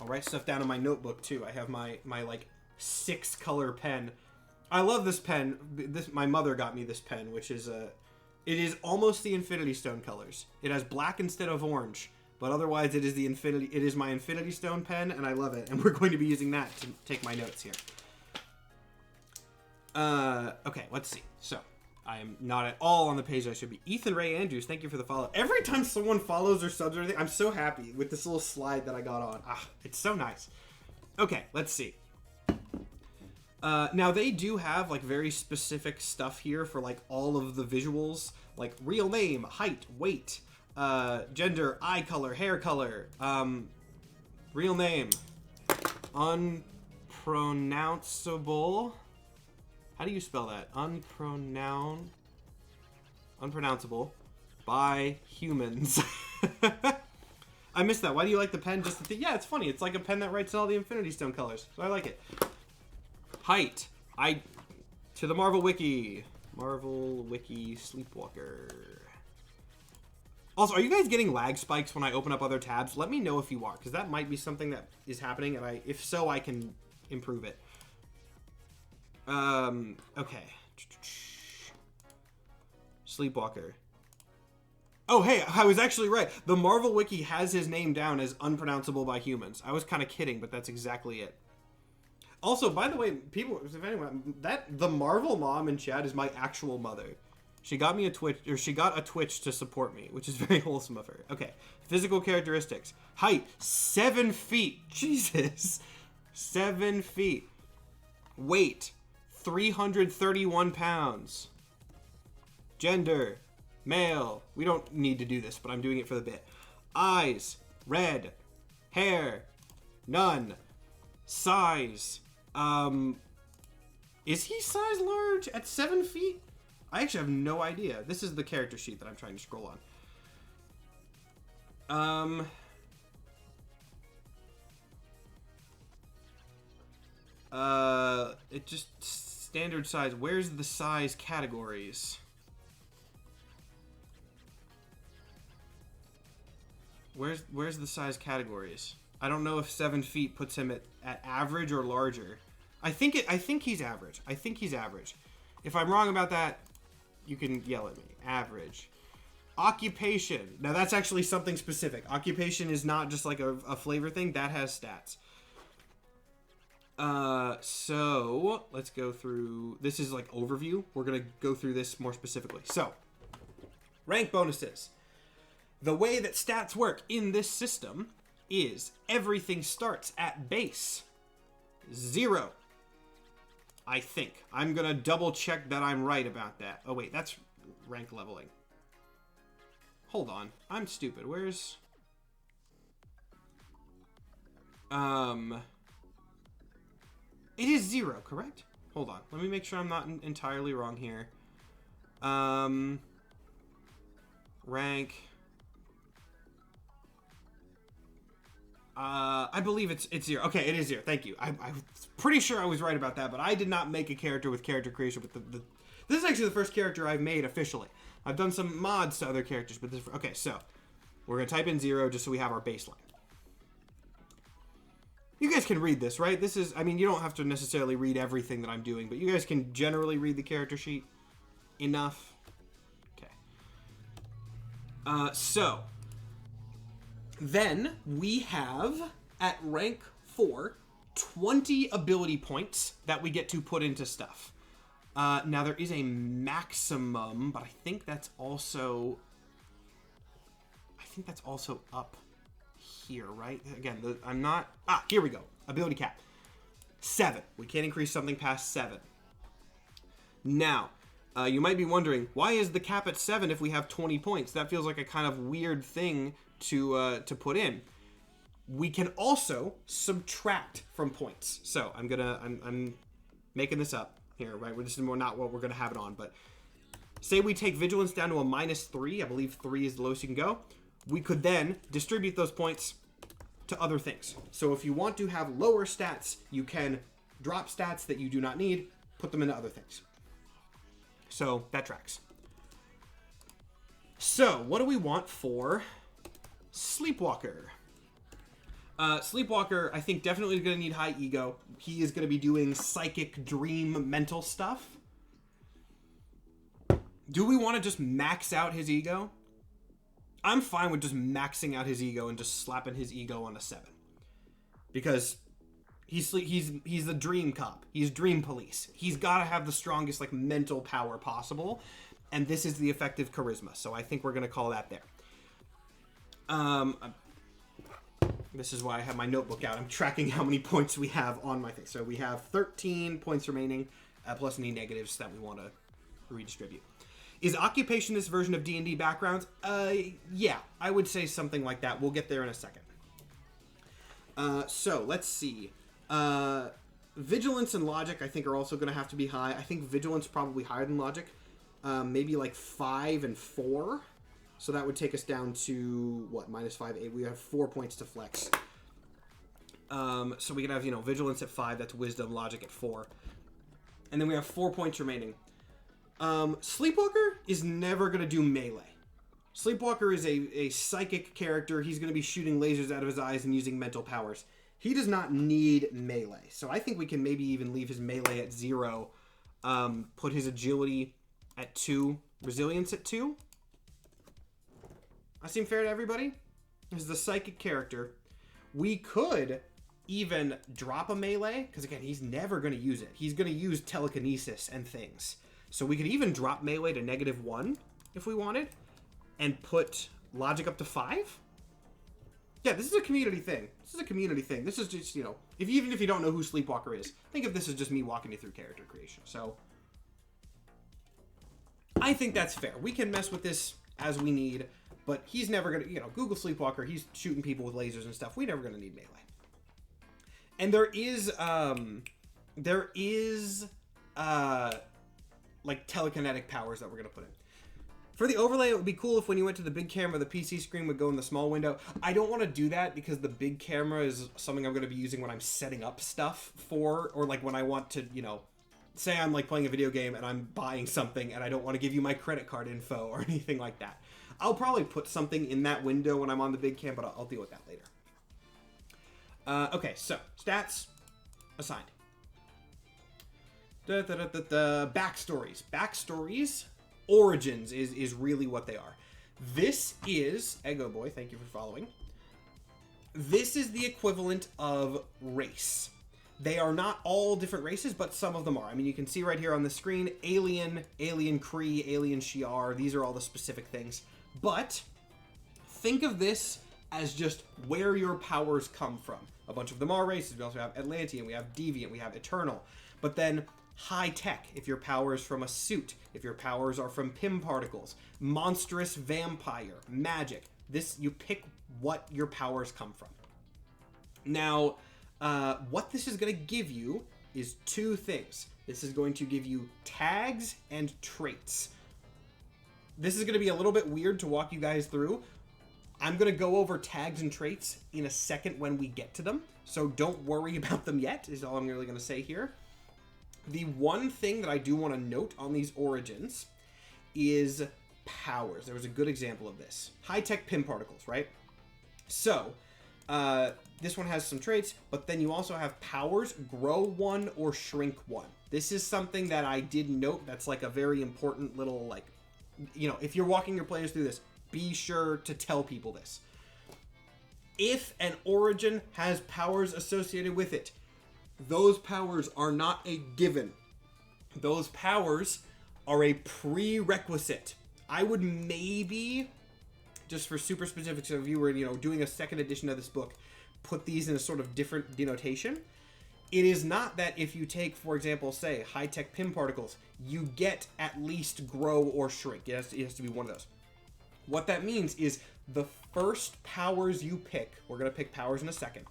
I'll write stuff down in my notebook too. I have my like 6-color pen. I love this pen. My mother got me this pen, which is it is almost the Infinity Stone colors. It has black instead of orange, but otherwise it is my Infinity Stone pen, and I love it. And we're going to be using that to take my notes here. Okay, let's see. So, I am not at all on the page I should be. Ethan Ray Andrews, thank you for the follow. Every time someone follows or subs or anything, I'm so happy with this little slide that I got on. Ah, it's so nice. Okay, let's see. Now they do have like very specific stuff here for like all of the visuals, like real name, height, weight, gender, eye color, hair color, real name, unpronounceable. How do you spell that? Unpronounceable by humans. I missed that. Why do you like the pen? Yeah, it's funny. It's like a pen that writes all the Infinity Stone colors. So I like it. Height. To the Marvel Wiki. Marvel Wiki Sleepwalker. Also, are you guys getting lag spikes when I open up other tabs? Let me know if you are, because that might be something that is happening, and if so, I can improve it. Okay. Sleepwalker. Oh, hey, I was actually right. The Marvel Wiki has his name down as unpronounceable by humans. I was kind of kidding, but that's exactly it. Also, by the way, people, if anyone, the Marvel mom in chat is my actual mother. She got me a Twitch to support me, which is very wholesome of her. Okay. Physical characteristics. Height, 7 feet. Jesus. 7 feet. Weight, 331 pounds. Gender, male. We don't need to do this, but I'm doing it for the bit. Eyes, red. Hair, none. Size, Is he size large at 7 feet? I actually have no idea. This is the character sheet that I'm trying to scroll on. It just standard size. Where's the size categories? Where's the size categories? I don't know if 7 feet puts him at average or larger. I think he's average. I think he's average. If I'm wrong about that, you can yell at me. Average. Occupation. Now that's actually something specific. Occupation is not just like a flavor thing. That has stats. So let's go through. This is like overview. We're gonna go through this more specifically. So, rank bonuses. The way that stats work in this system is everything starts at base 0. I think. I'm gonna double check that I'm right about that. Oh wait, that's rank leveling. Hold on. I'm stupid. Where's... It is 0, correct? Hold on. Let me make sure I'm not entirely wrong here. Rank... I believe it's 0. Okay, it is 0. Thank you. I'm pretty sure I was right about that, but I did not make a character with character creation with the... This is actually the first character I've made officially. I've done some mods to other characters, but this... Okay, so we're going to type in 0 just so we have our baseline. You guys can read this, right? This is... I mean, you don't have to necessarily read everything that I'm doing, but you guys can generally read the character sheet enough. Okay. So... Then we have, at rank 4, 20 ability points that we get to put into stuff. Now there is a maximum, but I think that's also up here, right? Again, I'm not... here we go. Ability cap. 7. We can't increase something past 7. Now, you might be wondering, why is the cap at 7 if we have 20 points? That feels like a kind of weird thing to put in. We can also subtract from points. So I'm making this up here, right? This is more not what we're gonna have it on, but say we take vigilance down to a -3. I believe 3 is the lowest you can go. We could then distribute those points to other things. So if you want to have lower stats, you can drop stats that you do not need, put them into other things. So that tracks. So what do we want for Sleepwalker? Sleepwalker, I think, definitely is going to need high ego. He is going to be doing psychic, dream, mental stuff. Do we want to just max out his ego? I'm fine with just maxing out his ego and just slapping his ego on a 7. Because he's the dream cop. He's dream police. He's got to have the strongest, like, mental power possible. And this is the effective charisma. So I think we're going to call that there. This is why I have my notebook out. I'm tracking how many points we have on my thing. So we have 13 points remaining, plus any negatives that we want to redistribute. Is occupation this version of D&D backgrounds? Yeah, I would say something like that. We'll get there in a second. So let's see. Vigilance and logic, I think, are also going to have to be high. I think vigilance probably higher than logic. Maybe like 5 and 4. So that would take us down to, what, -5, 8. We have 4 points to flex. So we can have, vigilance at 5. That's wisdom, logic at 4. And then we have 4 points remaining. Sleepwalker is never going to do melee. Sleepwalker is a psychic character. He's going to be shooting lasers out of his eyes and using mental powers. He does not need melee. So I think we can maybe even leave his melee at 0. Put his agility at 2. Resilience at 2. That seem fair to everybody? This is the psychic character. We could even drop a melee, because again, he's never going to use it. He's going to use telekinesis and things. So we could even drop melee to -1 if we wanted, and put logic up to 5. Yeah, this is a community thing. This is a community thing. This is just, even if you don't know who Sleepwalker is, think of this as just me walking you through character creation. So I think that's fair. We can mess with this as we need. But he's never going to, Google Sleepwalker, he's shooting people with lasers and stuff. We're never going to need melee. And there is there is like telekinetic powers that we're gonna put in. For the overlay, it would be cool if when you went to the big camera, the PC screen would go in the small window. I don't want to do that because the big camera is something I'm going to be using when I'm setting up stuff for, or like when I want to, you know, say I'm like playing a video game and I'm buying something and I don't want to give you my credit card info or anything like that. I'll probably put something in that window when I'm on the big cam, but I'll deal with that later. Okay, so stats assigned. Backstories. Backstories. Origins is really what they are. This is, Ego Boy, thank you for following. This is the equivalent of race. They are not all different races, but some of them are. I mean, you can see right here on the screen, Alien, Alien Kree, Alien Shi'ar, these are all the specific things. But think of this as just where your powers come from. A bunch of them are races. We also have Atlantean, we have Deviant, we have Eternal. But then high tech, if your power is from a suit, if your powers are from Pym particles, monstrous vampire, magic. This, you pick what your powers come from. Now, what this is going to give you is two things. This is going to give you tags and traits. This is going to be a little bit weird to walk you guys through. I'm going to go over tags and traits in a second when we get to them, so don't worry about them yet, is all I'm really going to say here. The one thing that I do want to note on these origins is powers. There was a good example of this. High-tech Pym particles, right? So, this one has some traits, but then you also have powers, grow 1 or shrink 1. This is something that I did note that's like a very important little, like, you know, if you're walking your players through this, be sure to tell people this. If an origin has powers associated with it, those powers are not a given. Those powers are a prerequisite. I would maybe, just for super specifics, if you were, you know, doing a second edition of this book, put these in a sort of different denotation. It is not that if you take, for example, say, high-tech Pym particles, you get at least grow or shrink. It has to be one of those. What that means is the first powers you pick, we're going to pick powers in a second,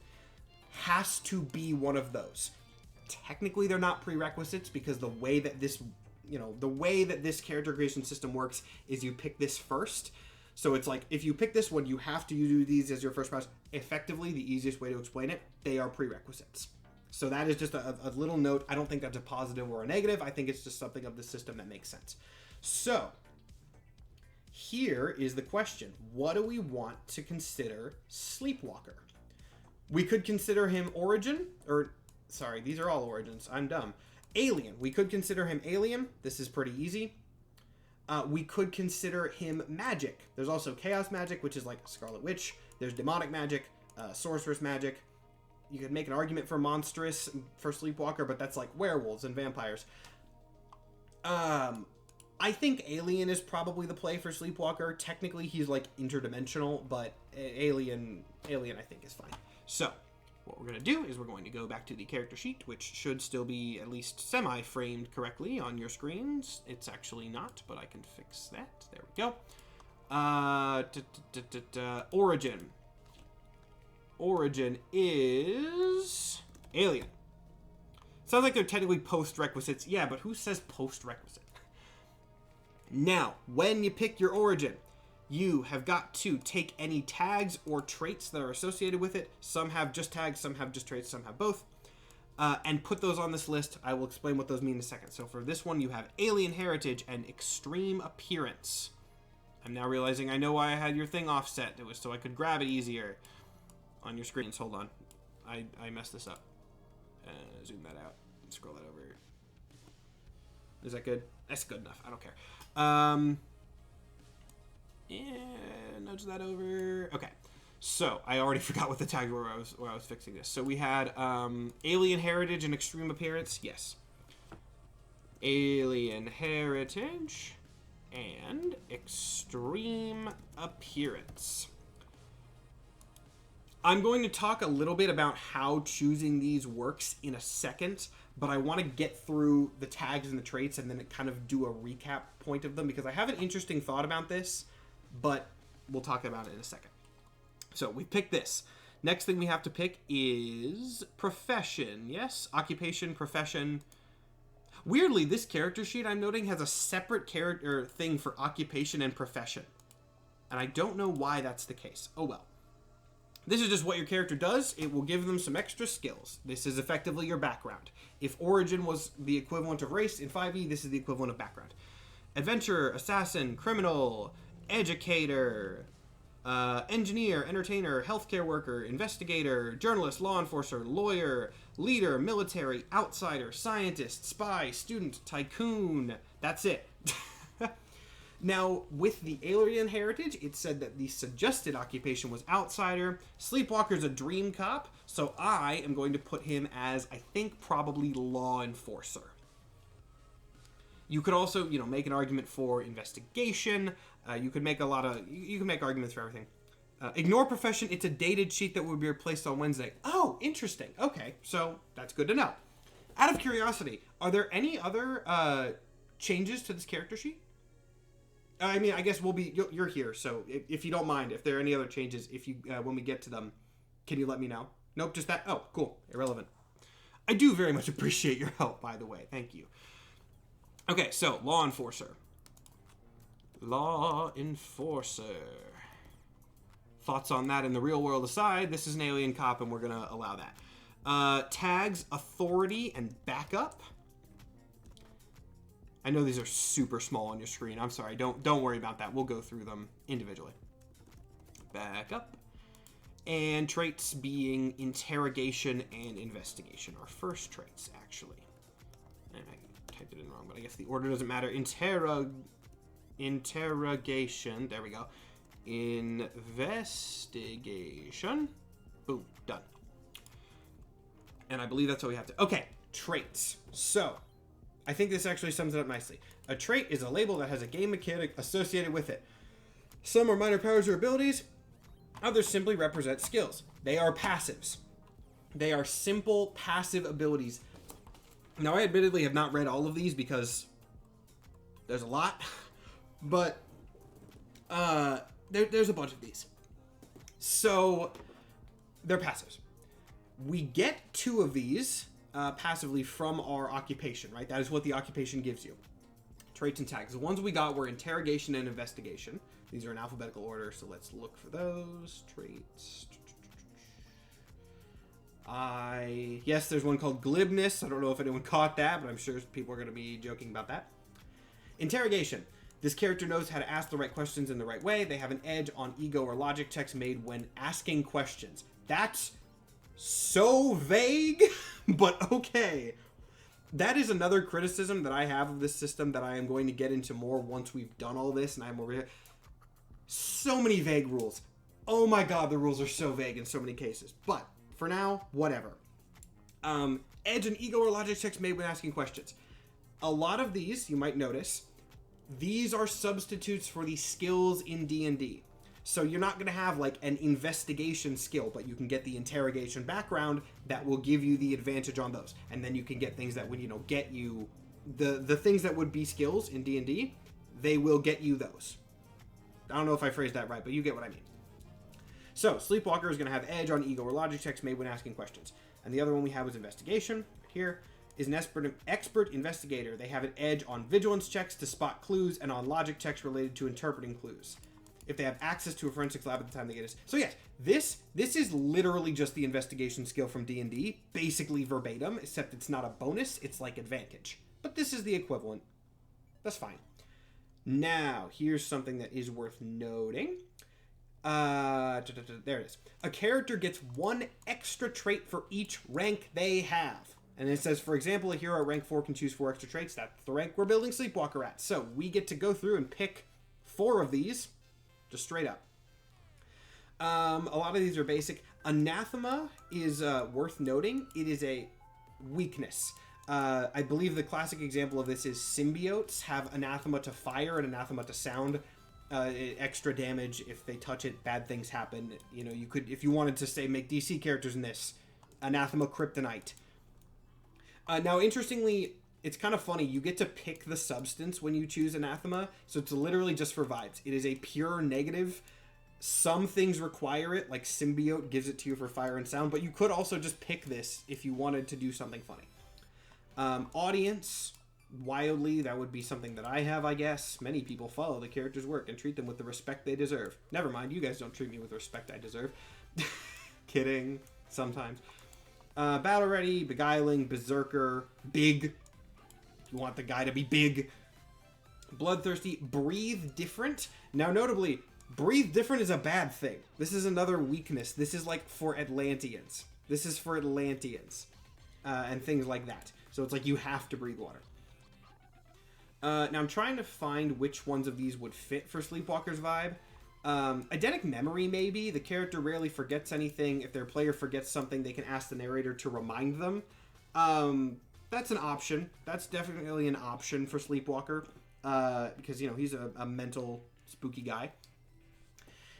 has to be one of those. Technically, they're not prerequisites because the way that this, you know, the way that this character creation system works is you pick this first. So it's like, if you pick this one, you have to do these as your first powers. Effectively, the easiest way to explain it, they are prerequisites. So that is just a little note. I don't think that's a positive or a negative. I think it's just something of the system that makes sense. So here is the question. What do we want to consider Sleepwalker? We could consider him Origin, or, sorry, these are all Origins. I'm dumb. Alien. We could consider him Alien. This is pretty easy. We could consider him Magic. There's also Chaos Magic, which is like Scarlet Witch. There's Demonic Magic, Sorceress Magic. You could make an argument for Monstrous for Sleepwalker, but that's like werewolves and vampires. I think Alien is probably the play for Sleepwalker. Technically, he's like interdimensional, but Alien I think is fine. So, what we're going to do is we're going to go back to the character sheet, which should still be at least semi-framed correctly on your screens. It's actually not, but I can fix that. There we go. Origin. Origin is Alien. Sounds like they're technically post-requisites. Yeah, but who says post-requisite? Now, when you pick your origin, you have got to take any tags or traits that are associated with it. Some have just tags, some have just traits, some have both. And put those on this list. I will explain what those mean in a second. So for this one, you have Alien Heritage and Extreme Appearance. I'm now realizing I know why I had your thing offset. It was so I could grab it easier on your screens. Hold on. I messed this up. Zoom that out. Scroll that over. Is that good? That's good enough. I don't care. Nudge that over. Okay. So, I already forgot what the tags were where I was fixing this. So, we had Alien Heritage and Extreme Appearance. Yes. Alien Heritage and Extreme Appearance. I'm going to talk a little bit about how choosing these works in a second, but I want to get through the tags and the traits and then kind of do a recap point of them because I have an interesting thought about this, but we'll talk about it in a second. So we picked this. Next thing we have to pick is profession. Yes, occupation, profession. Weirdly, this character sheet I'm noting has a separate character thing for occupation and profession. And I don't know why that's the case. Oh well. This is just what your character does. It will give them some extra skills. This is effectively your background. If origin was the equivalent of race in 5e, this is the equivalent of background. Adventurer, assassin, criminal, educator, engineer, entertainer, healthcare worker, investigator, journalist, law enforcer, lawyer, leader, military, outsider, scientist, spy, student, tycoon. That's it. Now, with the alien heritage, it said that the suggested occupation was outsider. Sleepwalker's a dream cop, so I am going to put him as, I think, probably law enforcer. You could also, make an argument for investigation. You could make arguments for everything. Ignore profession. It's a dated sheet that would be replaced on Wednesday. Oh, interesting. Okay, so that's good to know. Out of curiosity, are there any other changes to this character sheet? I mean, I guess you're here, so if you don't mind, if there are any other changes, when we get to them, can you let me know? Nope, just that. Oh, cool. Irrelevant. I do very much appreciate your help, by the way. Thank you. Okay, so, law enforcer. Law enforcer. Thoughts on that in the real world aside, this is an alien cop, and we're going to allow that. Tags, authority, and backup. I know these are super small on your screen. I'm sorry. Don't worry about that. We'll go through them individually. Back up. And traits being interrogation and investigation. Our first traits, actually. And I typed it in wrong, but I guess the order doesn't matter. Interrogation. There we go. Investigation. Boom. Done. And I believe that's all we have to... Okay. Traits. So... I think this actually sums it up nicely. A trait is a label that has a game mechanic associated with it. Some are minor powers or abilities. Others simply represent skills. They are passives. They are simple passive abilities. Now, I admittedly have not read all of these because there's a lot. But there's a bunch of these. So they're passives. We get 2 of these passively from our occupation, right? That is what the occupation gives you. Traits and tags. The ones we got were interrogation and investigation. These are in alphabetical order, so let's look for those. Traits. Yes, there's one called glibness. I don't know if anyone caught that, but I'm sure people are going to be joking about that. Interrogation. This character knows how to ask the right questions in the right way. They have an edge on ego or logic checks made when asking questions. That's so vague, but okay. That is another criticism that I have of this system that I am going to get into more once we've done all this and I'm over here. So many vague rules. Oh my god, the rules are so vague in so many cases. But for now, whatever. Edge and ego or logic checks made when asking questions. A lot of these, you might notice, these are substitutes for the skills in D&D. So you're not going to have like an investigation skill, but you can get the interrogation background that will give you the advantage on those. And then you can get things that would, get you the things that would be skills in D&D, they will get you those. I don't know if I phrased that right, but you get what I mean. So Sleepwalker is going to have edge on ego or logic checks made when asking questions. And the other one we have was investigation. Right here is an expert investigator. They have an edge on vigilance checks to spot clues and on logic checks related to interpreting clues. If they have access to a forensics lab at the time they get it. So yes, this is literally just the investigation skill from D&D, basically verbatim, except it's not a bonus, it's like advantage. But this is the equivalent. That's fine. Now, here's something that is worth noting. There it is. A character gets 1 extra trait for each rank they have. And it says, for example, a hero at rank 4 can choose 4 extra traits. That's the rank we're building Sleepwalker at. So we get to go through and pick 4 of these. Just straight up. A lot of these are basic. Anathema is worth noting. It is a weakness. I believe the classic example of this is symbiotes have anathema to fire and anathema to sound. Extra damage if they touch it, bad things happen. You could, if you wanted to say make DC characters in this, anathema kryptonite. Now, interestingly, it's kind of funny. You get to pick the substance when you choose anathema, so it's literally just for vibes. It is a pure negative. Some things require it, like Symbiote gives it to you for fire and sound, but you could also just pick this if you wanted to do something funny. Audience, wildly, that would be something that I have, I guess. Many people follow the character's work and treat them with the respect they deserve. Never mind, you guys don't treat me with the respect I deserve. Kidding, sometimes. Battle ready, beguiling, berserker, big. You want the guy to be big. Bloodthirsty, breathe different. Now, notably, breathe different is a bad thing. This is another weakness. This is like for Atlanteans. This is for Atlanteans. And things like that. So it's like you have to breathe water. Now I'm trying to find which ones of these would fit for Sleepwalker's vibe. Eidetic memory, maybe. The character rarely forgets anything. If their player forgets something, they can ask the narrator to remind them. That's an option. That's definitely an option for Sleepwalker. Because, you know, he's a mental, spooky guy.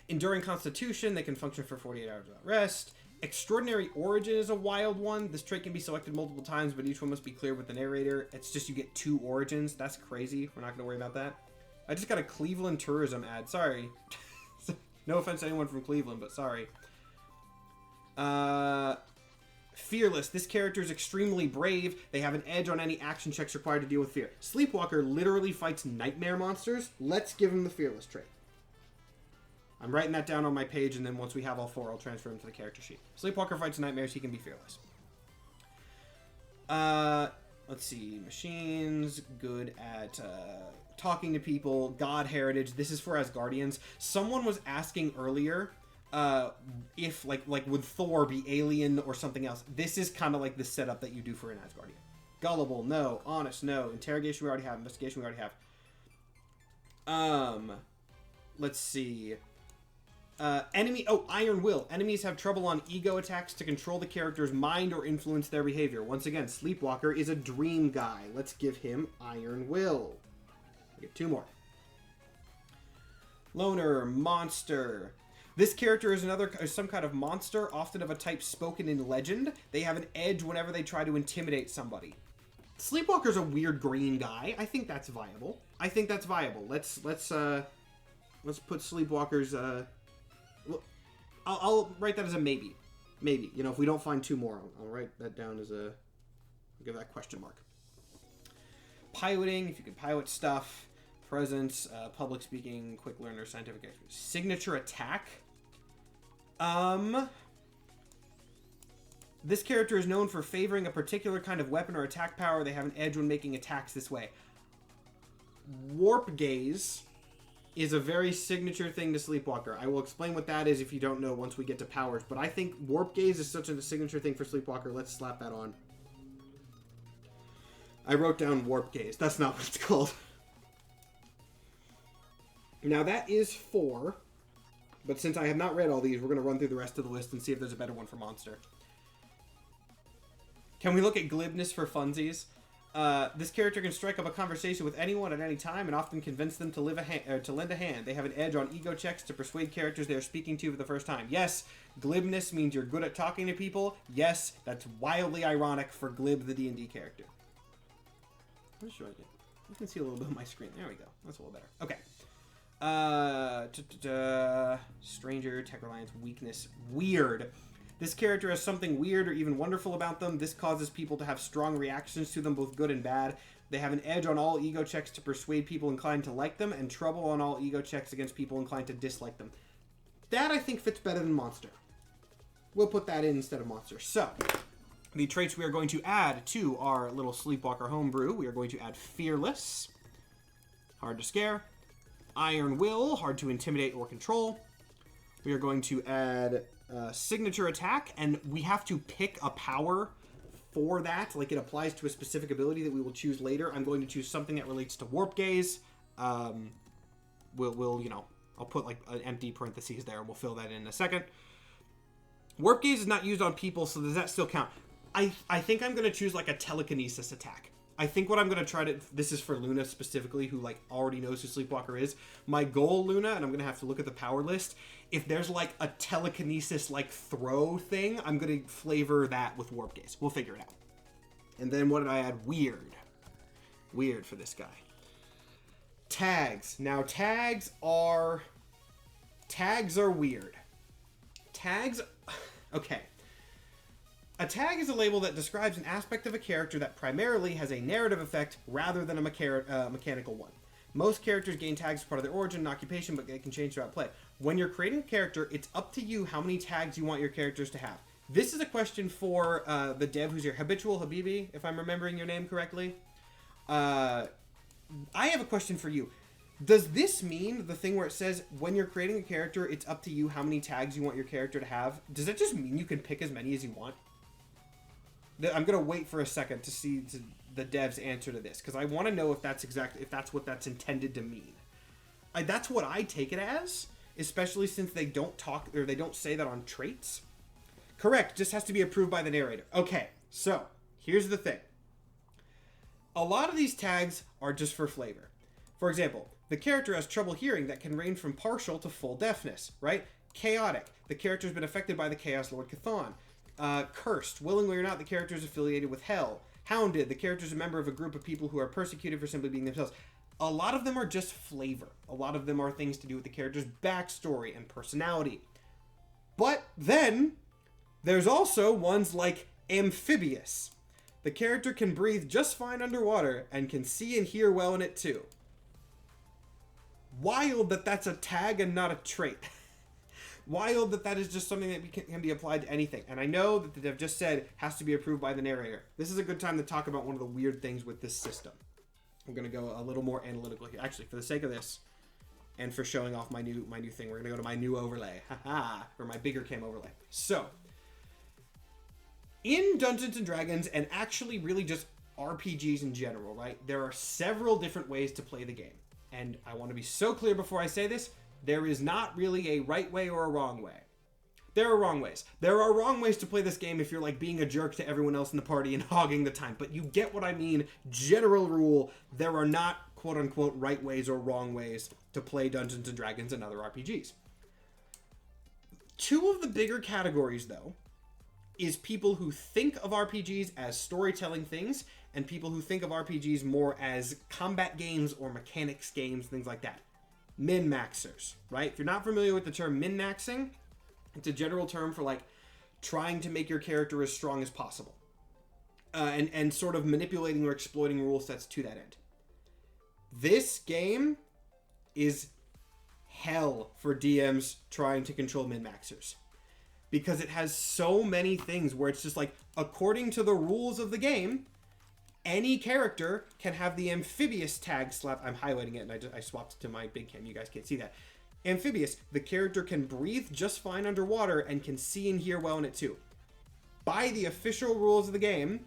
Enduring Constitution, they can function for 48 hours without rest. Extraordinary Origin is a wild one. This trait can be selected multiple times, but each one must be clear with the narrator. It's just you get 2 origins. That's crazy. We're not going to worry about that. I just got a Cleveland tourism ad. Sorry. No offense to anyone from Cleveland, but sorry. Fearless. This character is extremely brave. They have an edge on any action checks required to deal with fear. Sleepwalker literally fights nightmare monsters. Let's give him the Fearless trait. I'm writing that down on my page, and then once we have all 4, I'll transfer them to the character sheet. Sleepwalker fights nightmares. He can be fearless. Let's see. Machines. Good at talking to people. God heritage. This is for Asgardians. Someone was asking earlier if, like would Thor be alien or something else? This is kind of like the setup that you do for an Asgardian. Gullible, no. Honest, no. Interrogation, we already have. Investigation, we already have. Let's see. Iron Will. Enemies have trouble on ego attacks to control the character's mind or influence their behavior. Once again, Sleepwalker is a dream guy. Let's give him Iron Will. I get 2 more. Loner, monster. This character is some kind of monster, often of a type spoken in legend. They have an edge whenever they try to intimidate somebody. Sleepwalker's a weird green guy. I think that's viable. Let's put Sleepwalker's I'll write that as a maybe. Maybe. You know, if we don't find 2 more, I'll write that down as a... I'll give that question mark. Piloting, if you can pilot stuff. Presence, public speaking, quick learner, scientific expertise. Signature attack. This character is known for favoring a particular kind of weapon or attack power. They have an edge when making attacks this way. Warp gaze is a very signature thing to Sleepwalker. I will explain what that is if you don't know once we get to powers, but I think Warp Gaze is such a signature thing for Sleepwalker. Let's slap that on. I wrote down Warp Gaze. That's not what it's called. Now that is 4, but since I have not read all these, we're going to run through the rest of the list and see if there's a better one for Monster. Can we look at glibness for funsies? This character can strike up a conversation with anyone at any time and often convince them to lend a hand. They have an edge on ego checks to persuade characters they are speaking to for the first time. Yes, glibness means you're good at talking to people. Yes, that's wildly ironic for Glib, the D&D character. What should I do? You can see a little bit of my screen. There we go. That's a little better. Okay. Stranger, Tech Reliance, Weakness, Weird. This character has something weird or even wonderful about them. This causes people to have strong reactions to them, both good and bad. They have an edge on all ego checks to persuade people inclined to like them, and trouble on all ego checks against people inclined to dislike them. That, I think, fits better than Monster. We'll put that in instead of Monster. So, the traits we are going to add to our little Sleepwalker homebrew, we are going to add Fearless, hard to scare. Iron Will, hard to intimidate or control. We are going to add Signature Attack, and we have to pick a power for that. Like, it applies to a specific ability that we will choose later. I'm going to choose something that relates to Warp Gaze. We'll you know, I'll put like an empty parentheses there, and we'll fill that in a second. Warp Gaze is not used on people, so does that still count? I think I'm going to choose like a telekinesis attack. I think what I'm going to try to... This is for Luna specifically, who, like, already knows who Sleepwalker is. My goal, Luna, and I'm going to have to look at the power list, if there's, like, a telekinesis, like, throw thing, I'm going to flavor that with Warp Gaze. We'll figure it out. And then what did I add? Weird. Weird for this guy. Tags. Now, tags are... Tags are weird. Tags... Okay. A tag is a label that describes an aspect of a character that primarily has a narrative effect rather than a mechanical one. Most characters gain tags as part of their origin and occupation, but they can change throughout play. When you're creating a character, it's up to you how many tags you want your characters to have. This is a question for the dev who's your Habitual Habibi, if I'm remembering your name correctly. I have a question for you. Does this mean the thing where it says when you're creating a character, it's up to you how many tags you want your character to have? Does that just mean you can pick as many as you want? I'm going to wait for a second to see the dev's answer to this, because I want to know if that's what that's intended to mean. That's what I take it as, especially since they don't talk, or they don't say that on traits. Correct, just has to be approved by the narrator. Okay, so here's the thing. A lot of these tags are just for flavor. For example, the character has trouble hearing that can range from partial to full deafness, right? Chaotic, the character's been affected by the Chaos Lord Cthon. Cursed, willingly or not, the character is affiliated with hell. Hounded, the character is a member of a group of people who are persecuted for simply being themselves. A lot of them are just flavor. A lot of them are things to do with the character's backstory and personality. But then, there's also ones like amphibious. The character can breathe just fine underwater and can see and hear well in it too. Wild that that's a tag and not a trait. Wild that is just something that can be applied to anything. And I know that the dev just said has to be approved by the narrator. This is a good time to talk about one of the weird things with this system. I'm going to go a little more analytical here. Actually, for the sake of this, and for showing off my new thing, we're going to go to my new overlay. Haha, or my bigger cam overlay. So, in Dungeons & Dragons, and actually really just RPGs in general, right? There are several different ways to play the game. And I want to be so clear before I say this, there is not really a right way or a wrong way. There are wrong ways. There are wrong ways to play this game if you're like being a jerk to everyone else in the party and hogging the time. But you get what I mean. General rule, there are not quote unquote right ways or wrong ways to play Dungeons & Dragons and other RPGs. Two of the bigger categories though is people who think of RPGs as storytelling things and people who think of RPGs more as combat games or mechanics games, things like that. Min-maxers, right? If you're not familiar with the term min-maxing, it's a general term for like trying to make your character as strong as possible. And sort of manipulating or exploiting rule sets to that end. This game is hell for DMs trying to control min-maxers. Because it has so many things where it's just like, according to the rules of the game, any character can have the amphibious tag slap. I'm highlighting it and I swapped it to my big cam. You guys can't see that. Amphibious, the character can breathe just fine underwater and can see and hear well in it too. By the official rules of the game,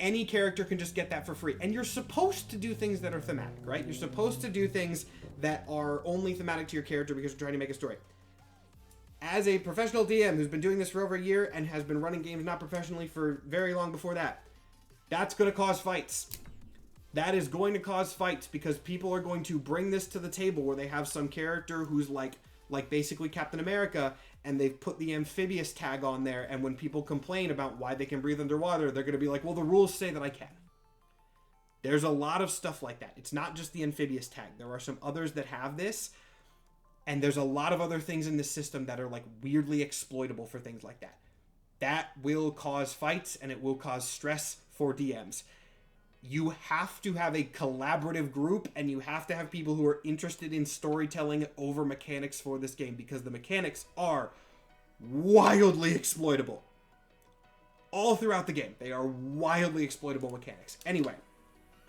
any character can just get that for free. And you're supposed to do things that are thematic, right? You're supposed to do things that are only thematic to your character because you're trying to make a story. As a professional DM who's been doing this for over a year and has been running games not professionally for very long before that, that's going to cause fights. That is going to cause fights because people are going to bring this to the table where they have some character who's like basically Captain America and they've put the amphibious tag on there, and when people complain about why they can breathe underwater, they're going to be like, well, the rules say that I can. There's a lot of stuff like that. It's not just the amphibious tag. There are some others that have this, and there's a lot of other things in this system that are like weirdly exploitable for things like that. That will cause fights and it will cause stress for DMs. You have to have a collaborative group and you have to have people who are interested in storytelling over mechanics for this game because the mechanics are wildly exploitable. All throughout the game, they are wildly exploitable mechanics. Anyway,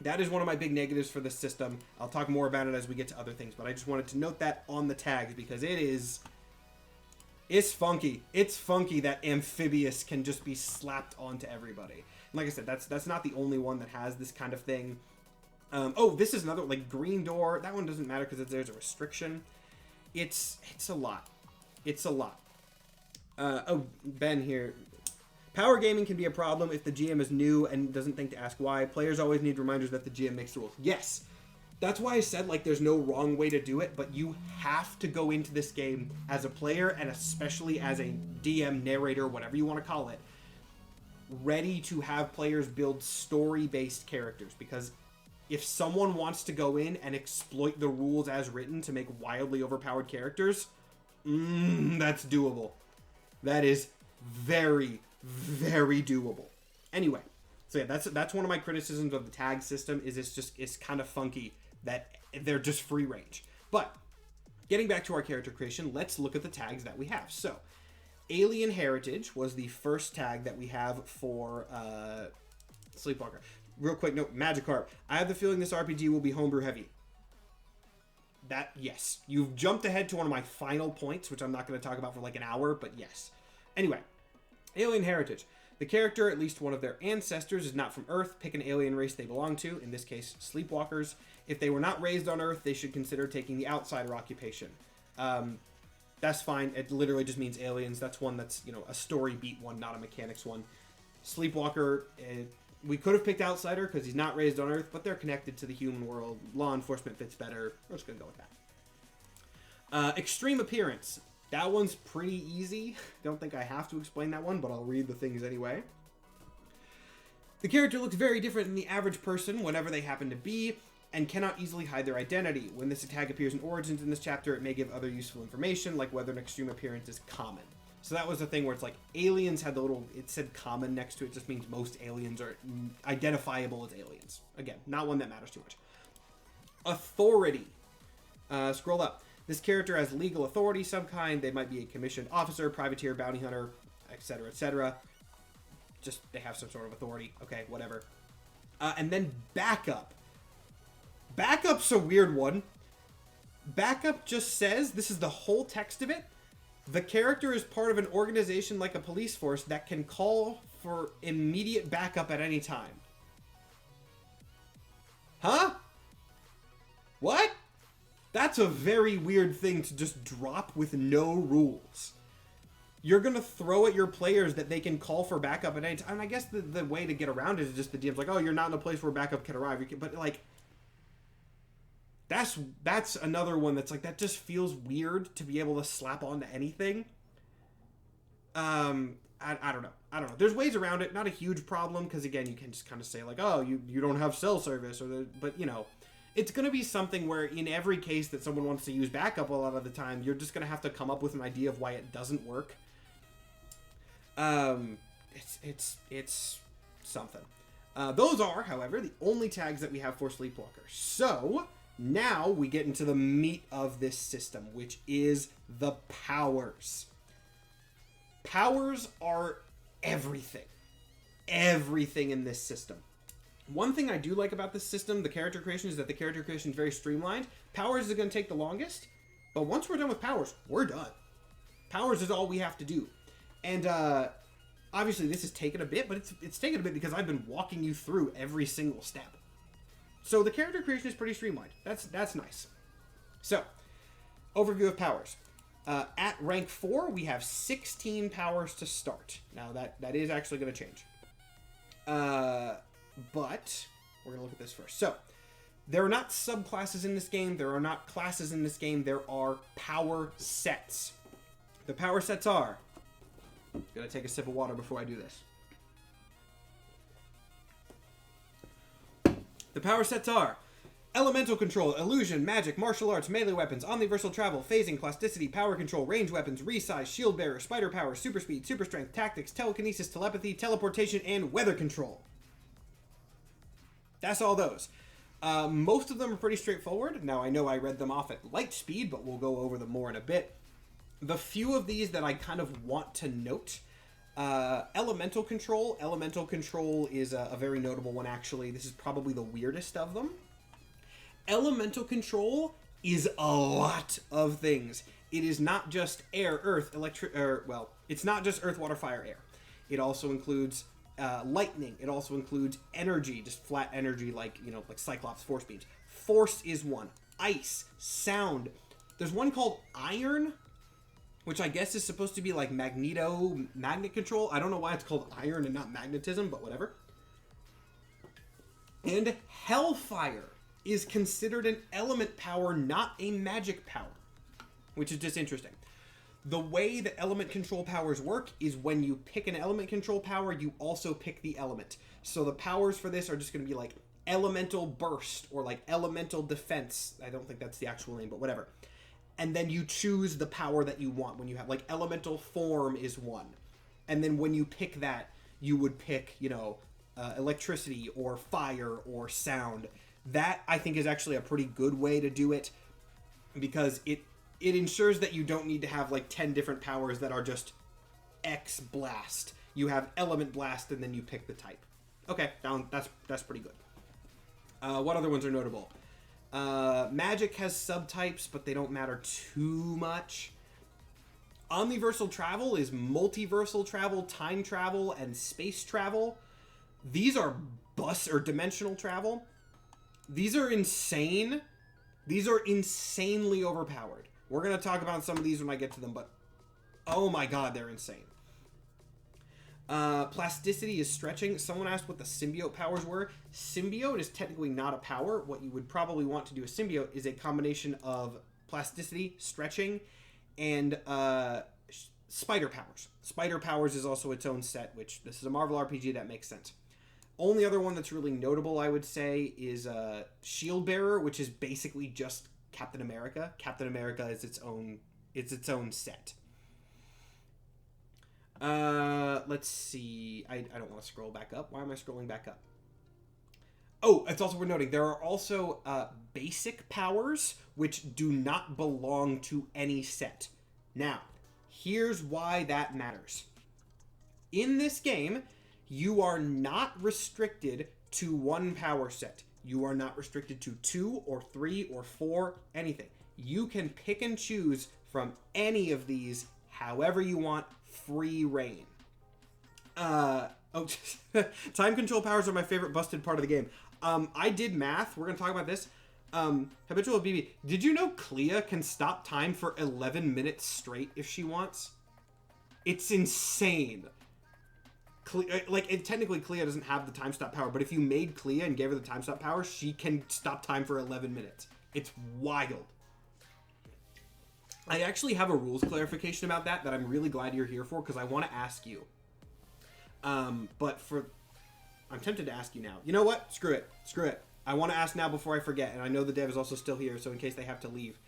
that is one of my big negatives for this system. I'll talk more about it as we get to other things, but I just wanted to note that on the tags because it's funky. It's funky that amphibious can just be slapped onto everybody. And like I said, that's not the only one that has this kind of thing. Oh, this is another, like Green Door. That one doesn't matter because there's a restriction. It's a lot. It's a lot. Oh, Ben here. Power gaming can be a problem if the GM is new and doesn't think to ask why. Players always need reminders that the GM makes the rules. Yes. That's why I said, like, there's no wrong way to do it, but you have to go into this game as a player, and especially as a DM, narrator, whatever you want to call it, ready to have players build story-based characters, because if someone wants to go in and exploit the rules as written to make wildly overpowered characters, That's doable. That is very, very doable. Anyway, so yeah, that's one of my criticisms of the tag system, is it's kind of funky that they're just free range. But getting back to our character creation, let's look at the tags that we have. So, Alien Heritage was the first tag that we have for Sleepwalker. Real quick note, Magikarp. I have the feeling this RPG will be homebrew heavy. Yes. You've jumped ahead to one of my final points, which I'm not going to talk about for like an hour, but yes. Anyway, Alien Heritage. The character, at least one of their ancestors, is not from Earth. Pick an alien race they belong to, in this case, Sleepwalkers. If they were not raised on Earth, they should consider taking the outsider occupation. That's fine. It literally just means aliens. That's one that's, a story beat one, not a mechanics one. Sleepwalker, we could have picked outsider because he's not raised on Earth, but they're connected to the human world. Law enforcement fits better. We're just going to go with that. Extreme appearance. That one's pretty easy. Don't think I have to explain that one, but I'll read the things anyway. The character looks very different than the average person whenever they happen to be, and cannot easily hide their identity. When this tag appears in Origins in this chapter, it may give other useful information, like whether an extreme appearance is common. So that was the thing where it's like, aliens had the little, it said common next to it, just means most aliens are identifiable as aliens. Again, not one that matters too much. Authority. Scroll up. This character has legal authority, some kind. They might be a commissioned officer, privateer, bounty hunter, etc., etc. Just, they have some sort of authority. Okay, whatever. And then backup. Backup's a weird one. Backup just says, this is the whole text of it, the character is part of an organization like a police force that can call for immediate backup at any time. Huh? What? That's a very weird thing to just drop with no rules. You're going to throw at your players that they can call for backup at any time. And I guess the way to get around it is just the DM's like, oh, you're not in a place where backup can arrive. But, like, that's another one that's like, that just feels weird to be able to slap onto anything. I don't know. There's ways around it. Not a huge problem, because, again, you can just kind of say, like, oh, you don't have cell service. But, it's going to be something where in every case that someone wants to use backup a lot of the time, you're just going to have to come up with an idea of why it doesn't work. It's something. Those are, however, the only tags that we have for Sleepwalker. So now we get into the meat of this system, which is the powers. Powers are everything. Everything in this system. One thing I do like about this system, the character creation, is that the character creation is very streamlined. Powers is going to take the longest, but once we're done with powers, we're done. Powers is all we have to do. And obviously this has taken a bit, but it's taken a bit because I've been walking you through every single step. So the character creation is pretty streamlined. That's nice. So, overview of powers. At rank 4, we have 16 powers to start. Now that is actually going to change. But we're going to look at this first. So, there are not subclasses in this game. There are not classes in this game. There are power sets. The power sets are... I'm going to take a sip of water before I do this. The power sets are... Elemental control, illusion, magic, martial arts, melee weapons, omniversal travel, phasing, plasticity, power control, range weapons, resize, shield bearer, spider power, super speed, super strength, tactics, telekinesis, telepathy, teleportation, and weather control. That's all those. Most of them are pretty straightforward. Now, I know I read them off at light speed, but we'll go over them more in a bit. The few of these that I kind of want to note, elemental control. Elemental control is a very notable one, actually. This is probably the weirdest of them. Elemental control is a lot of things. It is not just air, earth, it's not just earth, water, fire, air. It also includes lightning. It also includes energy, just flat energy, like Cyclops force beams. Force is one. Ice, sound. There's one called iron, which I guess is supposed to be like magnet control. I don't know why it's called iron and not magnetism, but whatever. And hellfire is considered an element power, not a magic power, which is just interesting. The way that element control powers work is when you pick an element control power, you also pick the element. So the powers for this are just going to be like elemental burst or like elemental defense. I don't think that's the actual name, but whatever. and then you choose the power that you want when you have, like, elemental form is one. And then when you pick that, you would pick, you know, electricity or fire or sound. That, I think, is actually a pretty good way to do it, because it ensures that you don't need to have, like, 10 different powers that are just X blast. You have element blast, and then you pick the type. Okay, that's pretty good. What other ones are notable? Magic has subtypes, but they don't matter too much. Omniversal travel is multiversal travel, time travel, and space travel. These are bus or dimensional travel. These are insane. These are insanely overpowered. We're going to talk about some of these when I get to them, but oh my god, they're insane. Plasticity is stretching. Someone asked what the symbiote powers were. Symbiote is technically not a power. What you would probably want to do a symbiote is a combination of plasticity, stretching, and spider powers. Spider powers is also its own set, which this is a Marvel RPG, that makes sense. Only other one that's really notable, I would say, is Shield Bearer, which is basically just Captain America. Captain America is its own set. Let's see. I don't want to scroll back up. Why am I scrolling back up? Oh, it's also worth noting, there are also basic powers which do not belong to any set. Now, here's why that matters. In this game, you are not restricted to one power set. You are not restricted to 2 or 3 or 4, anything. You can pick and choose from any of these however you want, free reign. Time control powers are my favorite busted part of the game. I did math. We're going to talk about this. Habitual BB. Did you know Clea can stop time for 11 minutes straight if she wants? It's insane. Technically Clea doesn't have the time stop power, but if you made Clea and gave her the time stop power, she can stop time for 11 minutes. It's wild. I actually have a rules clarification about that I'm really glad you're here for, because I want to ask you. I'm tempted to ask you now. You know what? Screw it. I want to ask now before I forget, and I know the dev is also still here, so in case they have to leave.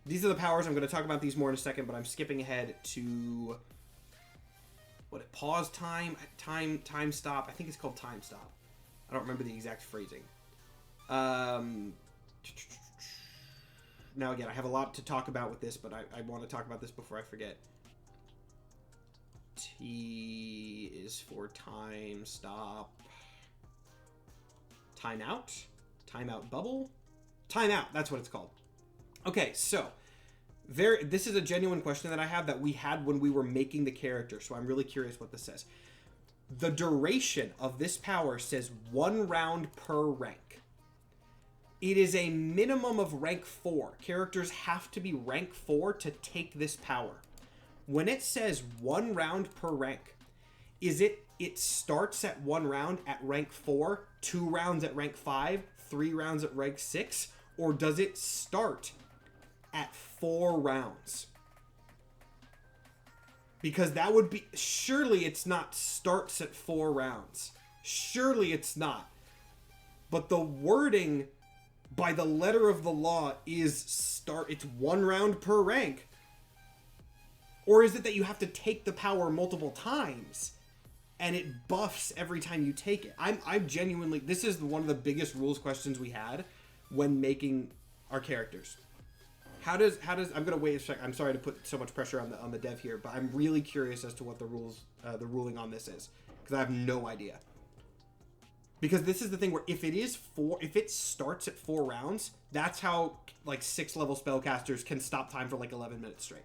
These are the powers. I'm going to talk about these more in a second, but I'm skipping ahead to... pause time stop. I think it's called time stop. I don't remember the exact phrasing. Now again, I have a lot to talk about with this, but I want to talk about this before I forget. T is for time stop. Timeout? Timeout bubble? Timeout, that's what it's called. Okay, so this is a genuine question that I have that we had when we were making the character, so I'm really curious what this says. The duration of this power says 1 round per rank. It is a minimum of rank 4. Characters have to be rank 4 to take this power. When it says 1 round per rank, is it starts at 1 round at rank 4, 2 rounds at rank 5, 3 rounds at rank 6, or does it start at 4 rounds? Because that would be... Surely it's not starts at 4 rounds. Surely it's not. But the wording by the letter of the law is it's 1 round per rank. Or is it that you have to take the power multiple times and it buffs every time you take it? I'm genuinely... This is one of the biggest rules questions we had when making our characters. How does I'm gonna wait a sec. I'm sorry to put so much pressure on the dev here, but I'm really curious as to what the ruling on this is, because I have no idea. Because this is the thing where if it starts at 4 rounds, that's how like 6 level spellcasters can stop time for like 11 minutes straight.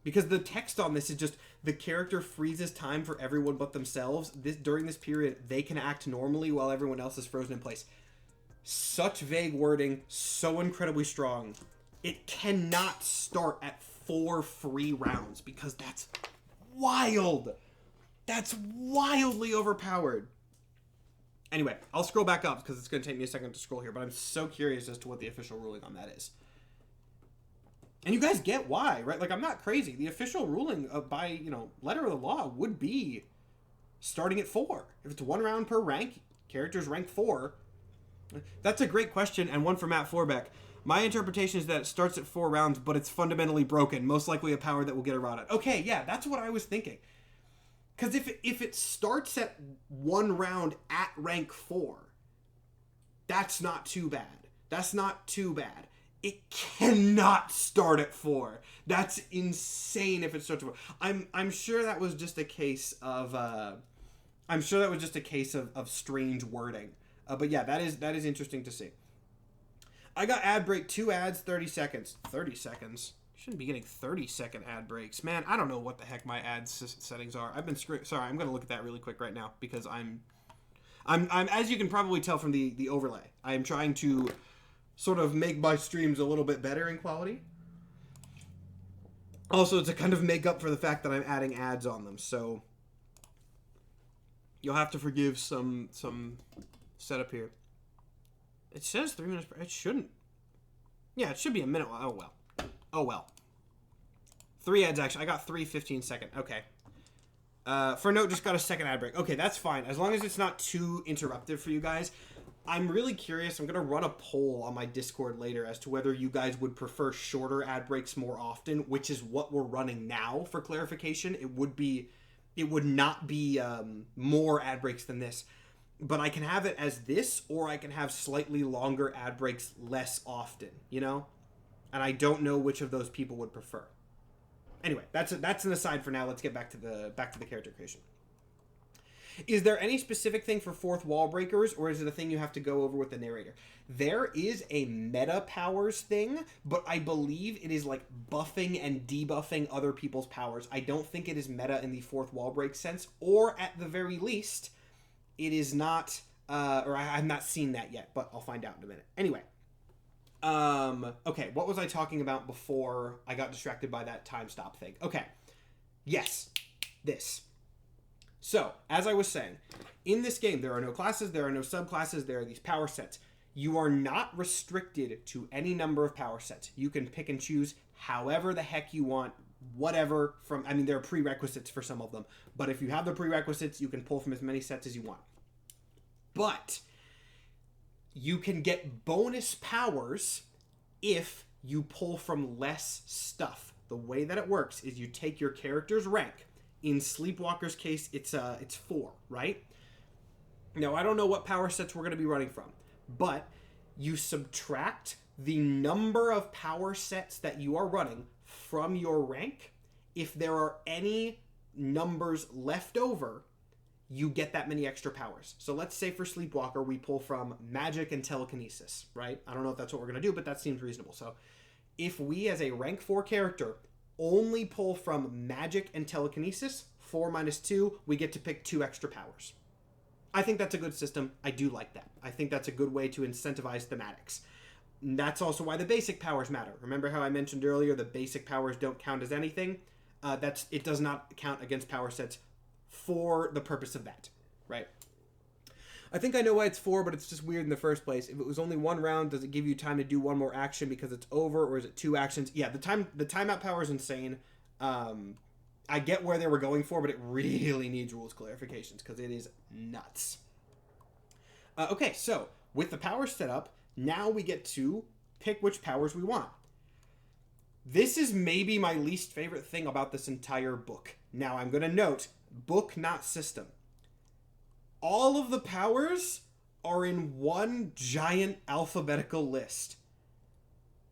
Because the text on this is just the character freezes time for everyone but themselves. During this period, they can act normally while everyone else is frozen in place. Such vague wording, so incredibly strong. It cannot start at 4 free rounds, because that's wild. That's wildly overpowered. Anyway, I'll scroll back up because it's going to take me a second to scroll here, but I'm so curious as to what the official ruling on that is. And you guys get why, right? Like, I'm not crazy. The official ruling by, letter of the law would be starting at 4. If it's 1 round per rank, characters rank 4. That's a great question, and one for Matt Forbeck. My interpretation is that it starts at 4 rounds, but it's fundamentally broken. Most likely a power that will get around it. Okay, yeah, that's what I was thinking. Because if it starts at 1 round at rank 4, that's not too bad. That's not too bad. It cannot start at 4. That's insane if it starts at 4. I'm sure that was just a case of strange wording. But yeah, that is interesting to see. I got ad break, 2 ads, 30 seconds. 30 seconds? Shouldn't be getting 30-second ad breaks. Man, I don't know what the heck my ad settings are. I've been sorry, I'm going to look at that really quick right now because I'm as you can probably tell from the overlay, I am trying to sort of make my streams a little bit better in quality. Also, to kind of make up for the fact that I'm adding ads on them, so you'll have to forgive some setup here. It says 3 minutes. It shouldn't. Yeah, it should be a minute. Oh well. Oh well. 3 ads actually. I got 3 15-second. Okay. For note, just got a second ad break. Okay, that's fine. As long as it's not too interruptive for you guys. I'm really curious. I'm going to run a poll on my Discord later as to whether you guys would prefer shorter ad breaks more often, which is what we're running now for clarification. It would not be more ad breaks than this. But I can have it as this, or I can have slightly longer ad breaks less often, you know? And I don't know which of those people would prefer. Anyway, that's an aside for now. Let's get back to the character creation. Is there any specific thing for fourth wall breakers, or is it a thing you have to go over with the narrator? There is a meta powers thing, but I believe it is like buffing and debuffing other people's powers. I don't think it is meta in the fourth wall break sense, or at the very least, it is not, or I've not seen that yet, but I'll find out in a minute. Anyway. Okay, what was I talking about before I got distracted by that time stop thing? Okay. Yes. This. So, as I was saying, in this game, there are no classes, there are no subclasses, there are these power sets. You are not restricted to any number of power sets. You can pick and choose however the heck you want, whatever from, I mean, there are prerequisites for some of them, but if you have the prerequisites, you can pull from as many sets as you want. But you can get bonus powers if you pull from less stuff. The way that it works is you take your character's rank. In Sleepwalker's case, it's 4, right? Now, I don't know what power sets we're going to be running from, but you subtract the number of power sets that you are running from your rank. If there are any numbers left over, you get that many extra powers. So let's say for Sleepwalker, we pull from magic and telekinesis, right? I don't know if that's what we're going to do, but that seems reasonable. So if we, as a rank 4 character, only pull from magic and telekinesis, 4 minus 2, we get to pick 2 extra powers. I think that's a good system. I do like that. I think that's a good way to incentivize thematics. And that's also why the basic powers matter. Remember how I mentioned earlier the basic powers don't count as anything? It does not count against power sets for the purpose of that, right? I think I know why it's 4, but it's just weird in the first place. If it was only 1 round, does it give you time to do 1 more action because it's over, or is it 2 actions? Yeah, the timeout power is insane. I get where they were going for, but it really needs rules clarifications because it is nuts. Okay, so with the powers set up, now we get to pick which powers we want. This is maybe my least favorite thing about this entire book. Now, I'm going to note, book, not system. All of the powers are in one giant alphabetical list.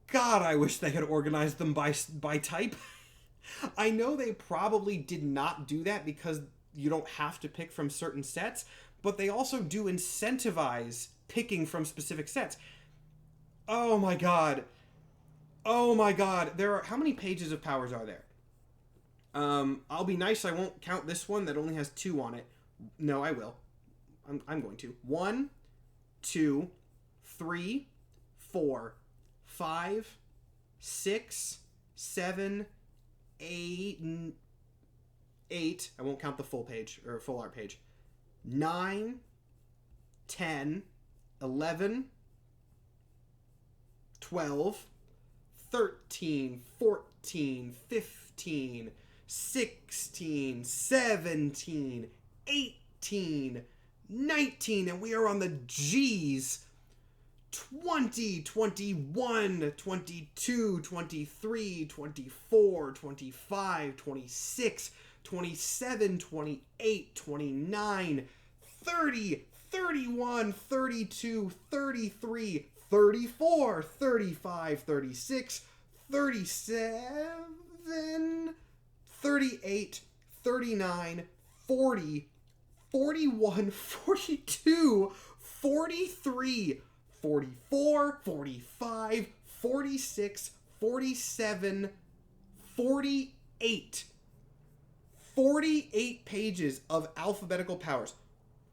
God, I wish they had organized them by type. I know they probably did not do that because you don't have to pick from certain sets, but they also do incentivize picking from specific sets. Oh my god. Oh my god. How many pages of powers are there? I'll be nice, I won't count this one that only has 2 on it. No, I will. I'm going to. 1, 2, 3, 4, 5, 6, 7, 8. I won't count the full page, or full art page. 9, 10, 11, 12, 13, 14, 15, 16, 17, 18, 19, and we are on the G's. 20, 21, 22, 23, 24, 25, 26, 27, 28, 29, 30, 31, 32, 33, 34, 35, 36, 37, 38, 39, 40, 41, 42, 43, 44, 45, 46, 47, 48. 48 pages of alphabetical powers.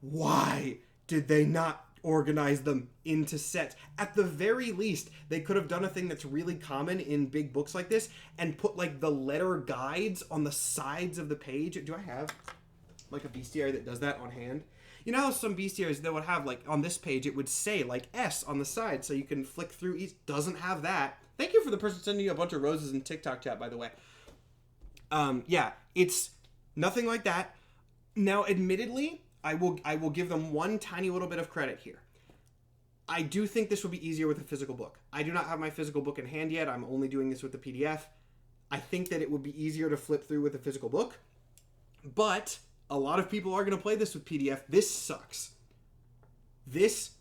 Why did they not organize them into sets? At the very least, they could have done a thing that's really common in big books like this and put like the letter guides on the sides of the page. Do I have like a bestiary that does that on hand? You know how some bestiaries, they would have, like, on this page, it would say, like, S on the side, so you can flick through each. Doesn't have that. Thank you for the person sending you a bunch of roses in TikTok chat, by the way. Yeah, it's nothing like that. Now, admittedly, I will give them one tiny little bit of credit here. I do think this would be easier with a physical book. I do not have my physical book in hand yet. I'm only doing this with the PDF. I think that it would be easier to flip through with a physical book, but a lot of people are going to play this with PDF. This sucks. This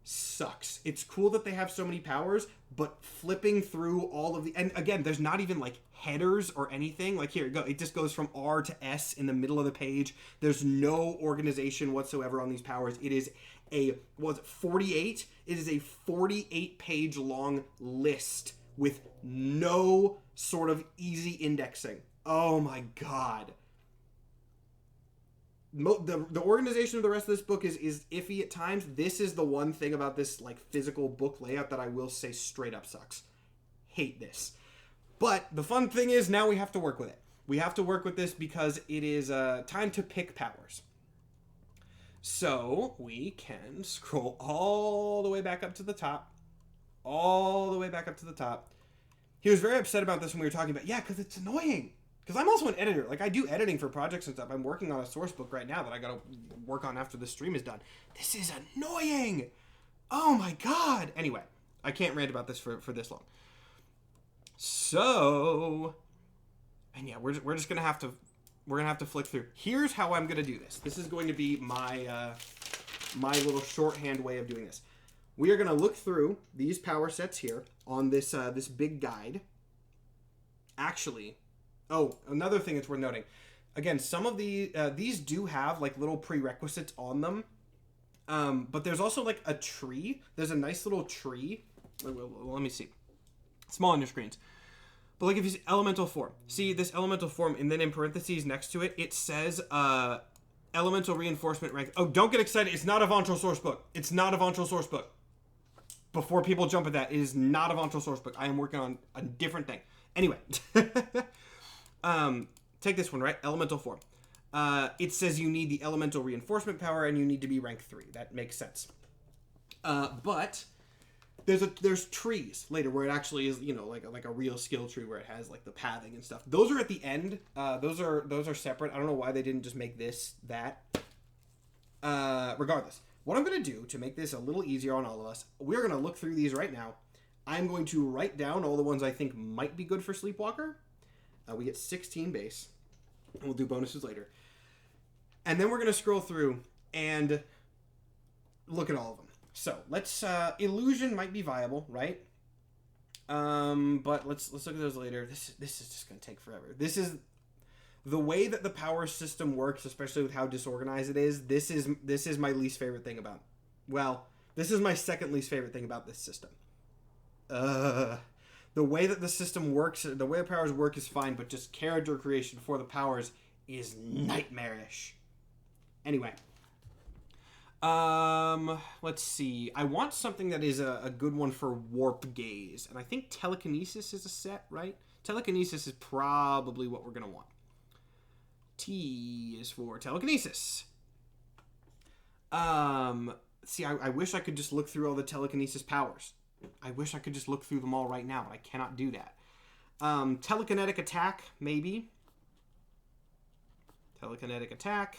sucks. It's cool that they have so many powers, but flipping through all of the... And again, there's not even, like, headers or anything. Like, here you go. It just goes from R to S in the middle of the page. There's no organization whatsoever on these powers. It is a... Was it 48? It is a 48-page long list with no sort of easy indexing. Oh, my God. The organization of the rest of this book is iffy at times. This is the one thing about this like physical book layout that I will say straight up sucks. Hate this. But the fun thing is now we have to work with it. We have to work with this because it is time to pick powers. So we can scroll all the way back up to the top. All the way back up to the top. He was very upset about this when we were talking about, yeah, because it's annoying. Because I'm also an editor. Like, I do editing for projects and stuff. I'm working on a source book right now that I gotta work on after the stream is done. This is annoying! Oh my god! Anyway, I can't rant about this for this long. So... And yeah, we're just gonna have to... We're gonna have to flick through. Here's how I'm gonna do this. This is going to be my, my little shorthand way of doing this. We are gonna look through these power sets here on this, this big guide. Actually... Oh, another thing that's worth noting. Again, some of these do have like little prerequisites on them. But there's also like a tree. There's a nice little tree. Let me see. Small on your screens. But like if you see elemental form. See this elemental form and then in parentheses next to it, it says elemental reinforcement rank. Oh, don't get excited. It's not a Ventral source book. It's not a Ventral source book. Before people jump at that, it is not a Ventral source book. I am working on a different thing. Anyway. Take this one, right? Elemental form. It says you need the elemental reinforcement power and you need to be rank 3. That makes sense. But there's trees later where it actually is, you know, like a real skill tree where it has like the pathing and stuff. Those are at the end. Those are separate. I don't know why they didn't just make this that. Regardless, what I'm going to do to make this a little easier on all of us, we're going to look through these right now. I'm going to write down all the ones I think might be good for Sleepwalker. We get 16 base. And we'll do bonuses later. And then we're going to scroll through and look at all of them. So, let's... Illusion might be viable, right? But let's look at those later. This is just going to take forever. This is... The way that the power system works, especially with how disorganized it is, this is my least favorite thing about... Well, this is my second least favorite thing about this system. The way that the system works, the way the powers work is fine, but just character creation for the powers is nightmarish. Anyway. Let's see. I want something that is a good one for Warp Gaze. And I think Telekinesis is a set, right? Telekinesis is probably what we're going to want. T is for Telekinesis. See, I wish I could just look through all the Telekinesis powers. I wish I could just look through them all right now, but I cannot do that. Telekinetic Attack, maybe. Telekinetic Attack.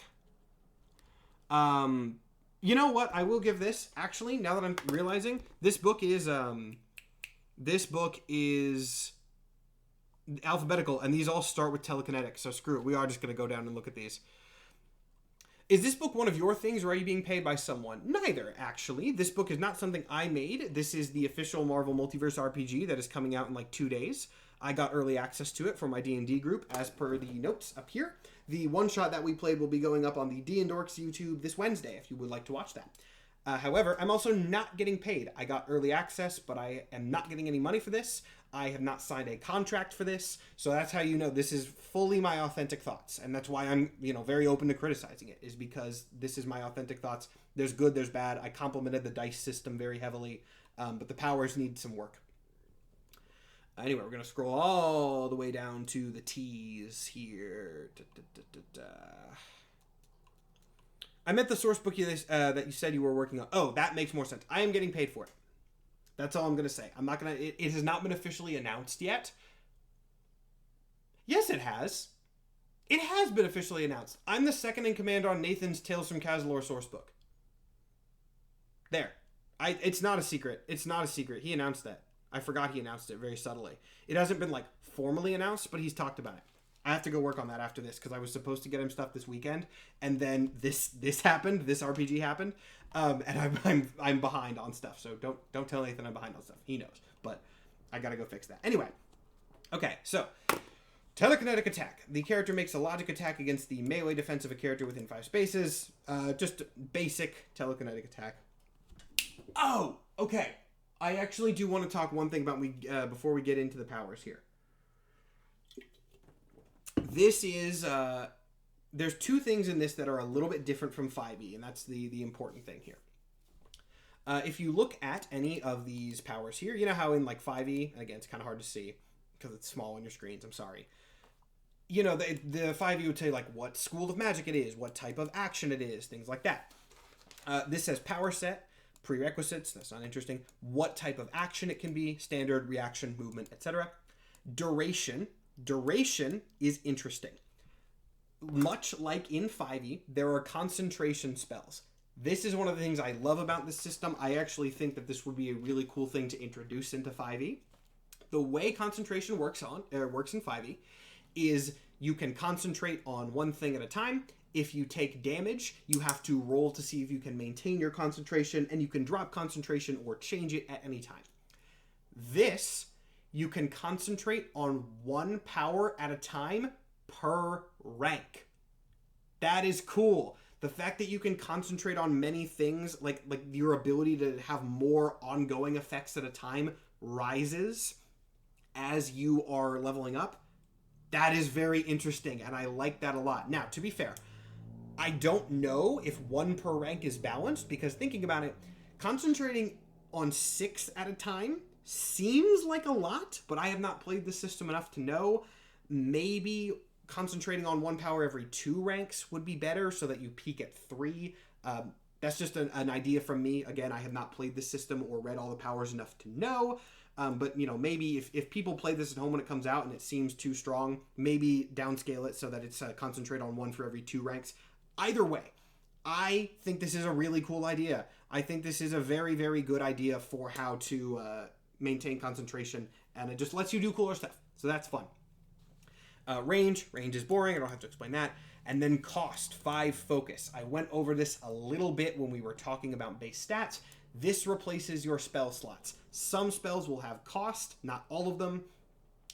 You know what? I will give this, actually, now that I'm realizing, this book is alphabetical, and these all start with telekinetic, so screw it. We are just going to go down and look at these. Is this book one of your things, or are you being paid by someone? Neither, actually. This book is not something I made. This is the official Marvel Multiverse RPG that is coming out in like 2 days. I got early access to it for my D&D group, as per the notes up here. The one-shot that we played will be going up on the DnDorks YouTube this Wednesday, if you would like to watch that. However, I'm also not getting paid. I got early access, but I am not getting any money for this. I have not signed a contract for this, so that's how you know this is fully my authentic thoughts, and that's why I'm, very open to criticizing it, is because this is my authentic thoughts. There's good, there's bad. I complimented the dice system very heavily, but the powers need some work. Anyway, we're going to scroll all the way down to the T's here. I meant the source book that you said you were working on. Oh, that makes more sense. I am getting paid for it. That's all I'm going to say. I'm not going to... It has not been officially announced yet. Yes, it has. It has been officially announced. I'm the second in command on Nathan's Tales from Kazalor source book. There. It's not a secret. It's not a secret. He announced that. I forgot he announced it very subtly. It hasn't been, formally announced, but he's talked about it. I have to go work on that after this, because I was supposed to get him stuff this weekend, and then this happened, this RPG happened, and I'm behind on stuff, so don't tell Nathan I'm behind on stuff. He knows, but I gotta go fix that. Anyway, okay, so, telekinetic attack. The character makes a logic attack against the melee defense of a character within 5 spaces. Just basic telekinetic attack. Oh, okay. I actually do want to talk one thing about before we get into the powers here. This is, there's 2 things in this that are a little bit different from 5e, and that's the important thing here. If you look at any of these powers here, you know how in 5e, and again, it's kind of hard to see because it's small on your screens, I'm sorry. The 5e would tell you what school of magic it is, what type of action it is, things like that. This says power set, prerequisites, that's not interesting, what type of action it can be, standard, reaction, movement, etc. Duration is interesting. Much like in 5e, there are concentration spells. This is one of the things I love about this system. I actually think that this would be a really cool thing to introduce into 5e. The way concentration works in 5e is you can concentrate on one thing at a time. If you take damage, you have to roll to see if you can maintain your concentration, and you can drop concentration or change it at any time. This, you can concentrate on one power at a time per rank. That is cool. The fact that you can concentrate on many things, like your ability to have more ongoing effects at a time rises as you are leveling up. That is very interesting, and I like that a lot. Now, to be fair, I don't know if 1 per rank is balanced, because thinking about it, concentrating on 6 at a time seems like a lot, but I have not played the system enough to know. Maybe concentrating on 1 power every 2 ranks would be better, so that you peak at 3. That's just an idea from me. Again, I have not played the system or read all the powers enough to know. But, maybe if people play this at home when it comes out and it seems too strong, maybe downscale it so that it's concentrate on 1 for every 2 ranks. Either way, I think this is a really cool idea. I think this is a very, very good idea for how to maintain concentration, and it just lets you do cooler stuff. So that's fun. Range is boring. I don't have to explain that. And then cost, 5 focus. I went over this a little bit when we were talking about base stats. This replaces your spell slots. Some spells will have cost, not all of them,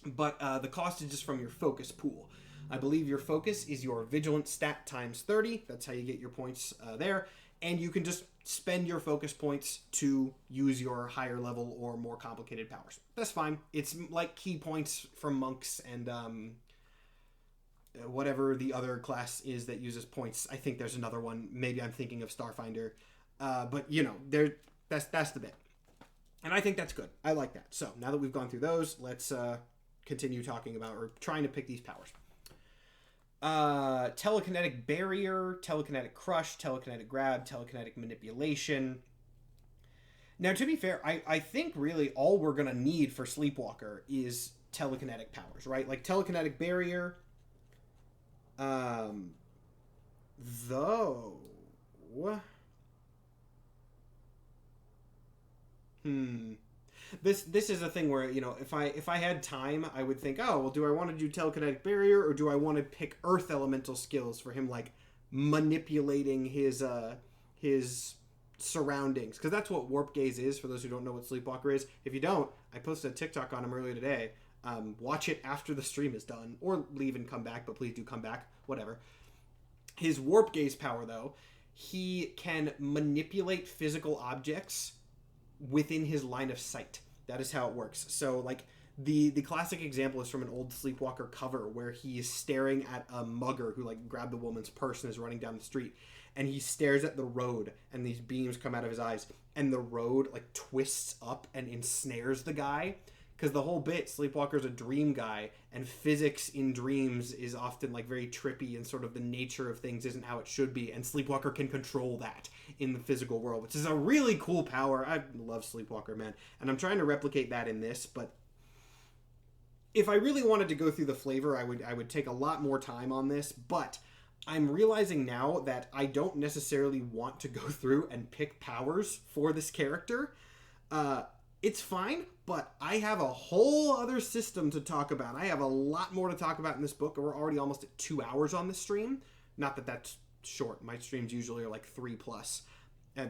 but the cost is just from your focus pool. I believe your focus is your vigilant stat times 30. That's how you get your points there. And you can just spend your focus points to use your higher level or more complicated powers. That's fine. It's like key points from monks and whatever the other class is that uses points. I think there's another one. Maybe I'm thinking of Starfinder. But, that's the bit. And I think that's good. I like that. So now that we've gone through those, let's continue talking about, or trying to pick these powers. Telekinetic barrier, telekinetic crush, telekinetic grab, telekinetic manipulation. Now, to be fair, I think really all we're going to need for Sleepwalker is telekinetic powers, right? Like telekinetic barrier. Though, This is a thing where, you know, if I had time, I would think, oh, well, do I want to do telekinetic barrier, or do I want to pick earth elemental skills for him, like manipulating his surroundings? Because that's what warp gaze is, for those who don't know what Sleepwalker is. If you don't, I posted a TikTok on him earlier today. Watch it after the stream is done, or leave and come back, but please do come back, whatever. His warp gaze power, though, he can manipulate physical objects within his line of sight. That is how it works. So, like, the classic example is from an old Sleepwalker cover where he is staring at a mugger who, like, grabbed the woman's purse and is running down the street. And he stares at the road, and these beams come out of his eyes. And the road, like, twists up and ensnares the guy. Because the whole bit, Sleepwalker's a dream guy, and physics in dreams is often, like, very trippy, and sort of the nature of things isn't how it should be, and Sleepwalker can control that in the physical world, which is a really cool power. I love Sleepwalker, man, and I'm trying to replicate that in this, but if I really wanted to go through the flavor, I would take a lot more time on this, but I'm realizing now that I don't necessarily want to go through and pick powers for this character. It's fine, but I have a whole other system to talk about. I have a lot more to talk about in this book. We're already almost at 2 hours on this stream. Not that that's short. My streams usually are like 3+.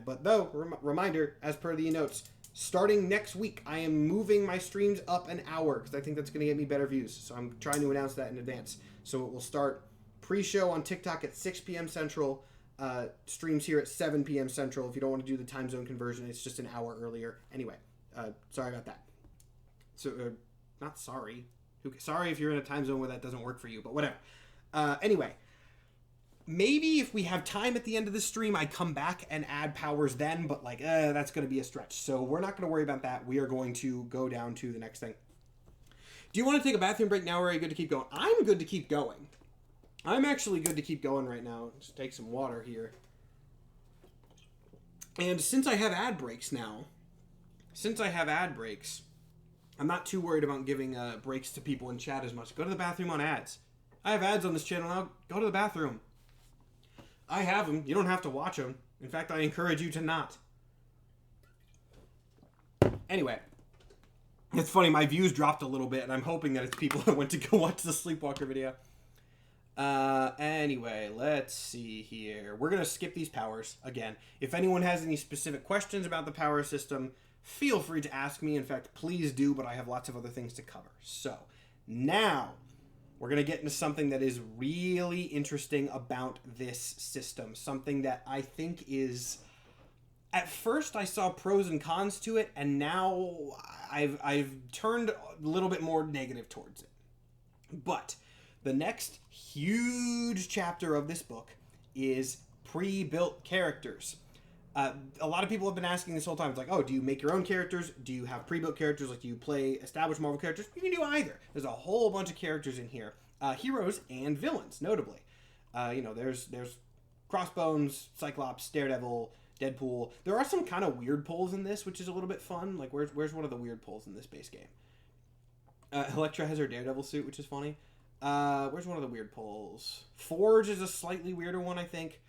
But though, reminder, as per the notes, starting next week, I am moving my streams up an hour because I think that's going to get me better views. So I'm trying to announce that in advance. So it will start pre-show on TikTok at 6 p.m. Central. Streams here at 7 p.m. Central. If you don't want to do the time zone conversion, it's just an hour earlier. Anyway. Sorry about that. So, not sorry. Sorry if you're in a time zone where that doesn't work for you, but whatever. Anyway, maybe if we have time at the end of the stream, I come back and add powers then, but like, that's going to be a stretch. So we're not going to worry about that. We are going to go down to the next thing. Do you want to take a bathroom break now, or are you good to keep going? I'm good to keep going. I'm actually good to keep going right now. Just take some water here. And since I have ad breaks now, I'm not too worried about giving breaks to people in chat as much. Go to the bathroom on ads. I have ads on this channel now. Go to the bathroom. I have them. You don't have to watch them. In fact, I encourage you to not. Anyway, it's funny. My views dropped a little bit, and I'm hoping that it's people that went to go watch the Sleepwalker video. Anyway, let's see here. We're going to skip these powers again. If anyone has any specific questions about the power system, feel free to ask me. In fact, please do, but I have lots of other things to cover. So, now, we're going to get into something that is really interesting about this system. Something that I think is... At first, I saw pros and cons to it, and now I've turned a little bit more negative towards it. But the next huge chapter of this book is pre-built characters. A lot of people have been asking this whole time. It's like, oh, do you make your own characters? Do you have pre-built characters? Like, do you play established Marvel characters? You can do either. There's a whole bunch of characters in here. Heroes and villains, notably. There's Crossbones, Cyclops, Daredevil, Deadpool. There are some kind of weird pulls in this, which is a little bit fun. Like, where's one of the weird pulls in this base game? Elektra has her Daredevil suit, which is funny. Where's one of the weird pulls? Forge is a slightly weirder one, I think.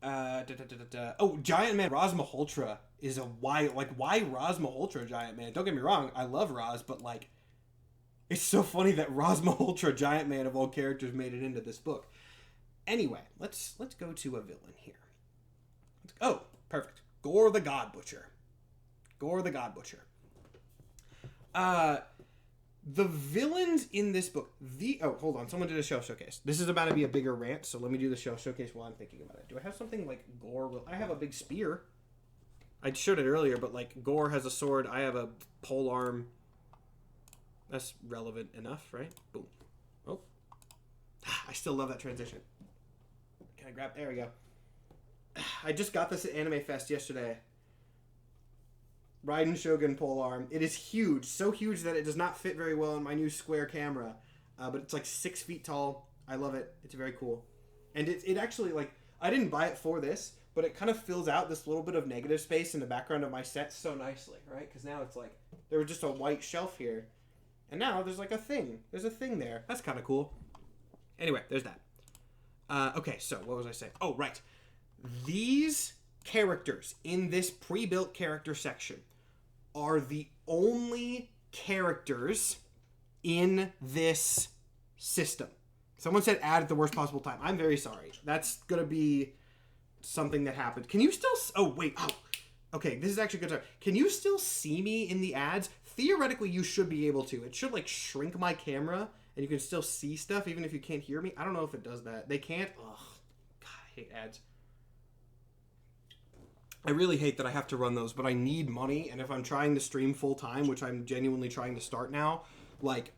Oh, Giant Man Raz Malhotra is why Raz Malhotra Giant Man? Don't get me wrong, I love Raz, but like, it's so funny that Raz Malhotra Giant Man of all characters made it into this book. Anyway, let's go to a villain here. Oh, perfect. Gore the God Butcher. Gore the God Butcher. The villains in this book, hold on, someone did a shelf showcase. This is about to be a bigger rant, so let me do the shelf showcase while I'm thinking about it. Do I have something like Gore will... I have a big spear. I showed it earlier, but like Gore has a sword, I have a pole arm. That's relevant enough, right? Boom. Oh. I still love that transition. Can I grab... There we go. I just got this at Anime Fest yesterday. Raiden Shogun polearm. It is huge. So huge that it does not fit very well in my new square camera. But it's like 6 feet tall. I love it. It's very cool. And it actually, like, I didn't buy it for this, but it kind of fills out this little bit of negative space in the background of my set so nicely, right? Because now it's like, there was just a white shelf here. And now there's like a thing. There's a thing there. That's kind of cool. Anyway, there's that. Okay, so what was I saying? Oh, right. These characters in this pre-built character section are the only characters in this system. Someone said add at the worst possible time. I'm very sorry. That's going to be something that happened. Can you still... Oh, wait. Oh, okay. This is actually good. Can you still see me in the ads? Theoretically, you should be able to. It should, like, shrink my camera, and you can still see stuff even if you can't hear me. I don't know if it does that. They can't? Ugh. God, I hate ads. I really hate that I have to run those, but I need money, and if I'm trying to stream full-time, which I'm genuinely trying to start now, like...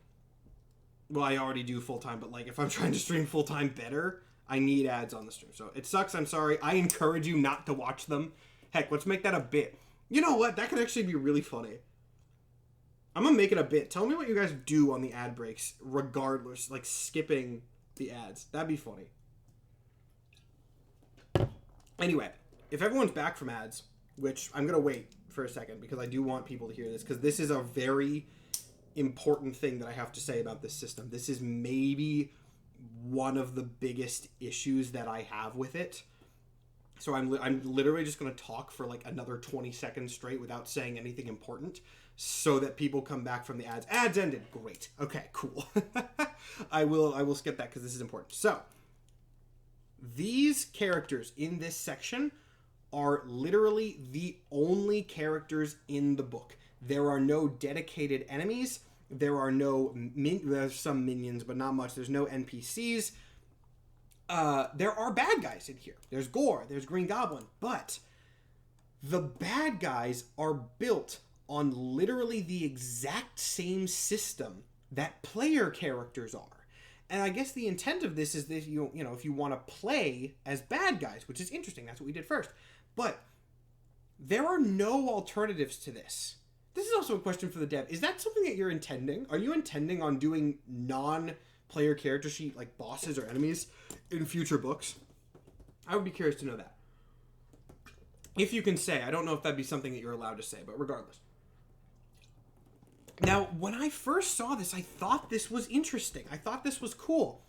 Well, I already do full-time, but, like, if I'm trying to stream full-time better, I need ads on the stream. So, it sucks. I'm sorry. I encourage you not to watch them. Heck, let's make that a bit. You know what? That could actually be really funny. I'm gonna make it a bit. Tell me what you guys do on the ad breaks, regardless. Like, skipping the ads. That'd be funny. Anyway, if everyone's back from ads, which I'm gonna wait for a second, because I do want people to hear this, because this is a very... important thing that I have to say about this system. This is maybe one of the biggest issues that I have with it. So I'm literally just going to talk for like another 20 seconds straight without saying anything important so that people come back from the ads. Ads ended. Great. Okay, cool. I will skip that because this is important. So these characters in this section are literally the only characters in the book. There are no dedicated enemies. There are no... there's some minions, but not much. There's no NPCs. There are bad guys in here. There's Gore. There's Green Goblin. But the bad guys are built on literally the exact same system that player characters are. And I guess the intent of this is that, you know, if you want to play as bad guys, which is interesting. That's what we did first. But there are no alternatives to this. This is also a question for the dev. Is that something that you're intending? Are you intending on doing non-player character sheet, like bosses or enemies, in future books? I would be curious to know that. If you can say. I don't know if that'd be something that you're allowed to say, but regardless. Now, when I first saw this, I thought this was interesting. I thought this was cool.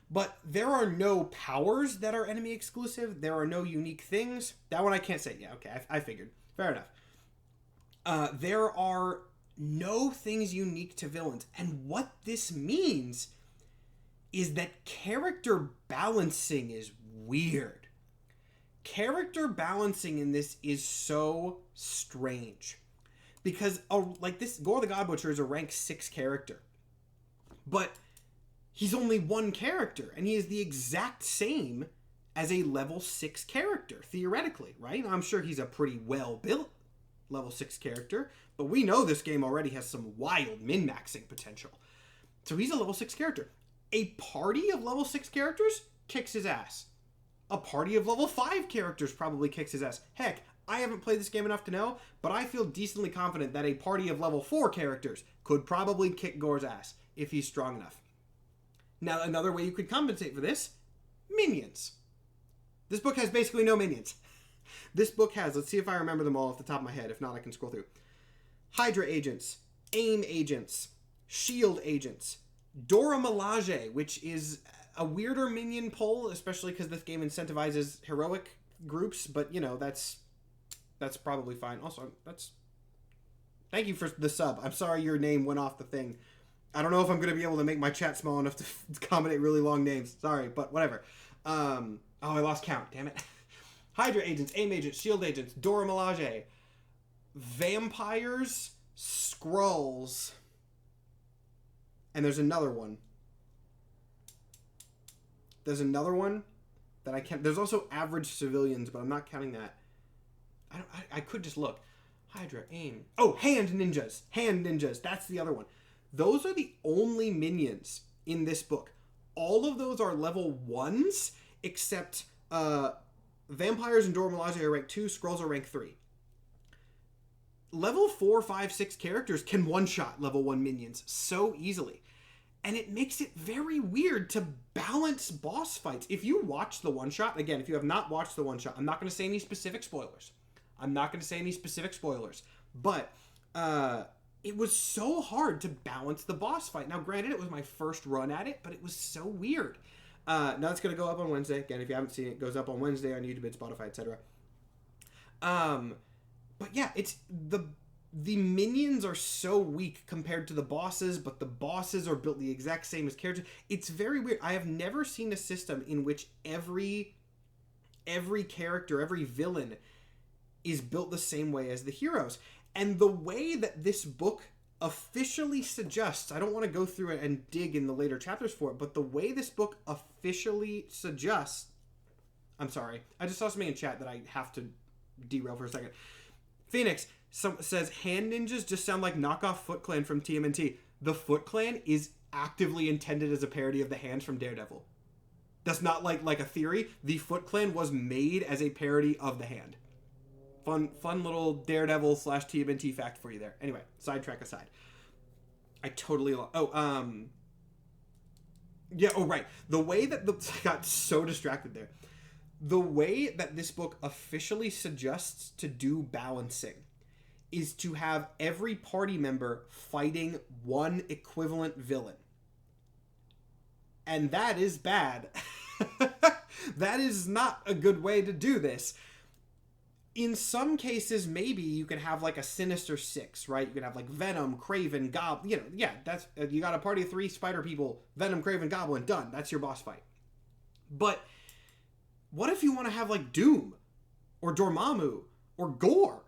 But there are no powers that are enemy exclusive. There are no unique things. That one I can't say. Yeah, okay, I figured. Fair enough. There are no things unique to villains. And what this means is that character balancing is weird. Character balancing in this is so strange. Because, like this, Gore the God Butcher is a rank 6 character. But he's only one character, and he is the exact same as a level 6 character, theoretically, right? I'm sure he's a pretty well-built level 6 character, but we know this game already has some wild min-maxing potential. So he's a level 6 character. A party of level 6 characters kicks his ass. A party of level 5 characters probably kicks his ass. Heck, I haven't played this game enough to know, but I feel decently confident that a party of level 4 characters could probably kick Gore's ass if he's strong enough. Now, another way you could compensate for this, minions. This book has basically no minions. This book has, let's see if I remember them all off the top of my head. If not, I can scroll through. Hydra agents, AIM agents, SHIELD agents, Dora Milaje, which is a weirder minion pull, especially because this game incentivizes heroic groups, but, you know, that's probably fine. Also, thank you for the sub. I'm sorry your name went off the thing. I don't know if I'm going to be able to make my chat small enough to accommodate really long names. Sorry, but whatever. Oh, I lost count. Damn it. Hydra agents, AIM agents, SHIELD agents, Dora Milaje, vampires, Skrulls, and there's another one. There's another one that I can't... There's also average civilians, but I'm not counting that. I could just look. Hydra, AIM... Oh, hand ninjas. Hand ninjas. That's the other one. Those are the only minions in this book. All of those are level 1s, except vampires and Dora Milaje are rank 2, Skrulls are rank 3. Level 4, 5, 6 characters can one-shot level 1 minions so easily. And it makes it very weird to balance boss fights. If you watch the one-shot, again, if you have not watched the one-shot, I'm not going to say any specific spoilers. But it was so hard to balance the boss fight. Now, granted, it was my first run at it, but it was so weird. Now it's going to go up on Wednesday. Again, if you haven't seen it, it goes up on Wednesday on YouTube, Spotify, etc. But yeah, it's the minions are so weak compared to the bosses, but the bosses are built the exact same as characters. It's very weird. I have never seen a system in which every character, every villain is built the same way as the heroes. And the way that this book officially suggests, I don't want to go through it and dig in the later chapters for it, but the way this book officially suggests, I'm sorry, I just saw something in chat that I have to derail for a second. Phoenix says, hand ninjas just sound like knockoff Foot Clan from TMNT. The Foot Clan is actively intended as a parody of the Hands from Daredevil. That's not like a theory. The Foot Clan was made as a parody of the Hand. Fun little Daredevil / TMNT fact for you there. Anyway, sidetrack aside. I totally yeah, oh right. The way that I got so distracted there. The way that this book officially suggests to do balancing is to have every party member fighting one equivalent villain. And that is bad. That is not a good way to do this. In some cases, maybe you can have like a Sinister Six, right? You can have like Venom, Kraven, Goblin. You know, yeah, that's you got a party of 3 spider people, Venom, Kraven, Goblin, done. That's your boss fight. But what if you want to have like Doom or Dormammu or Gore?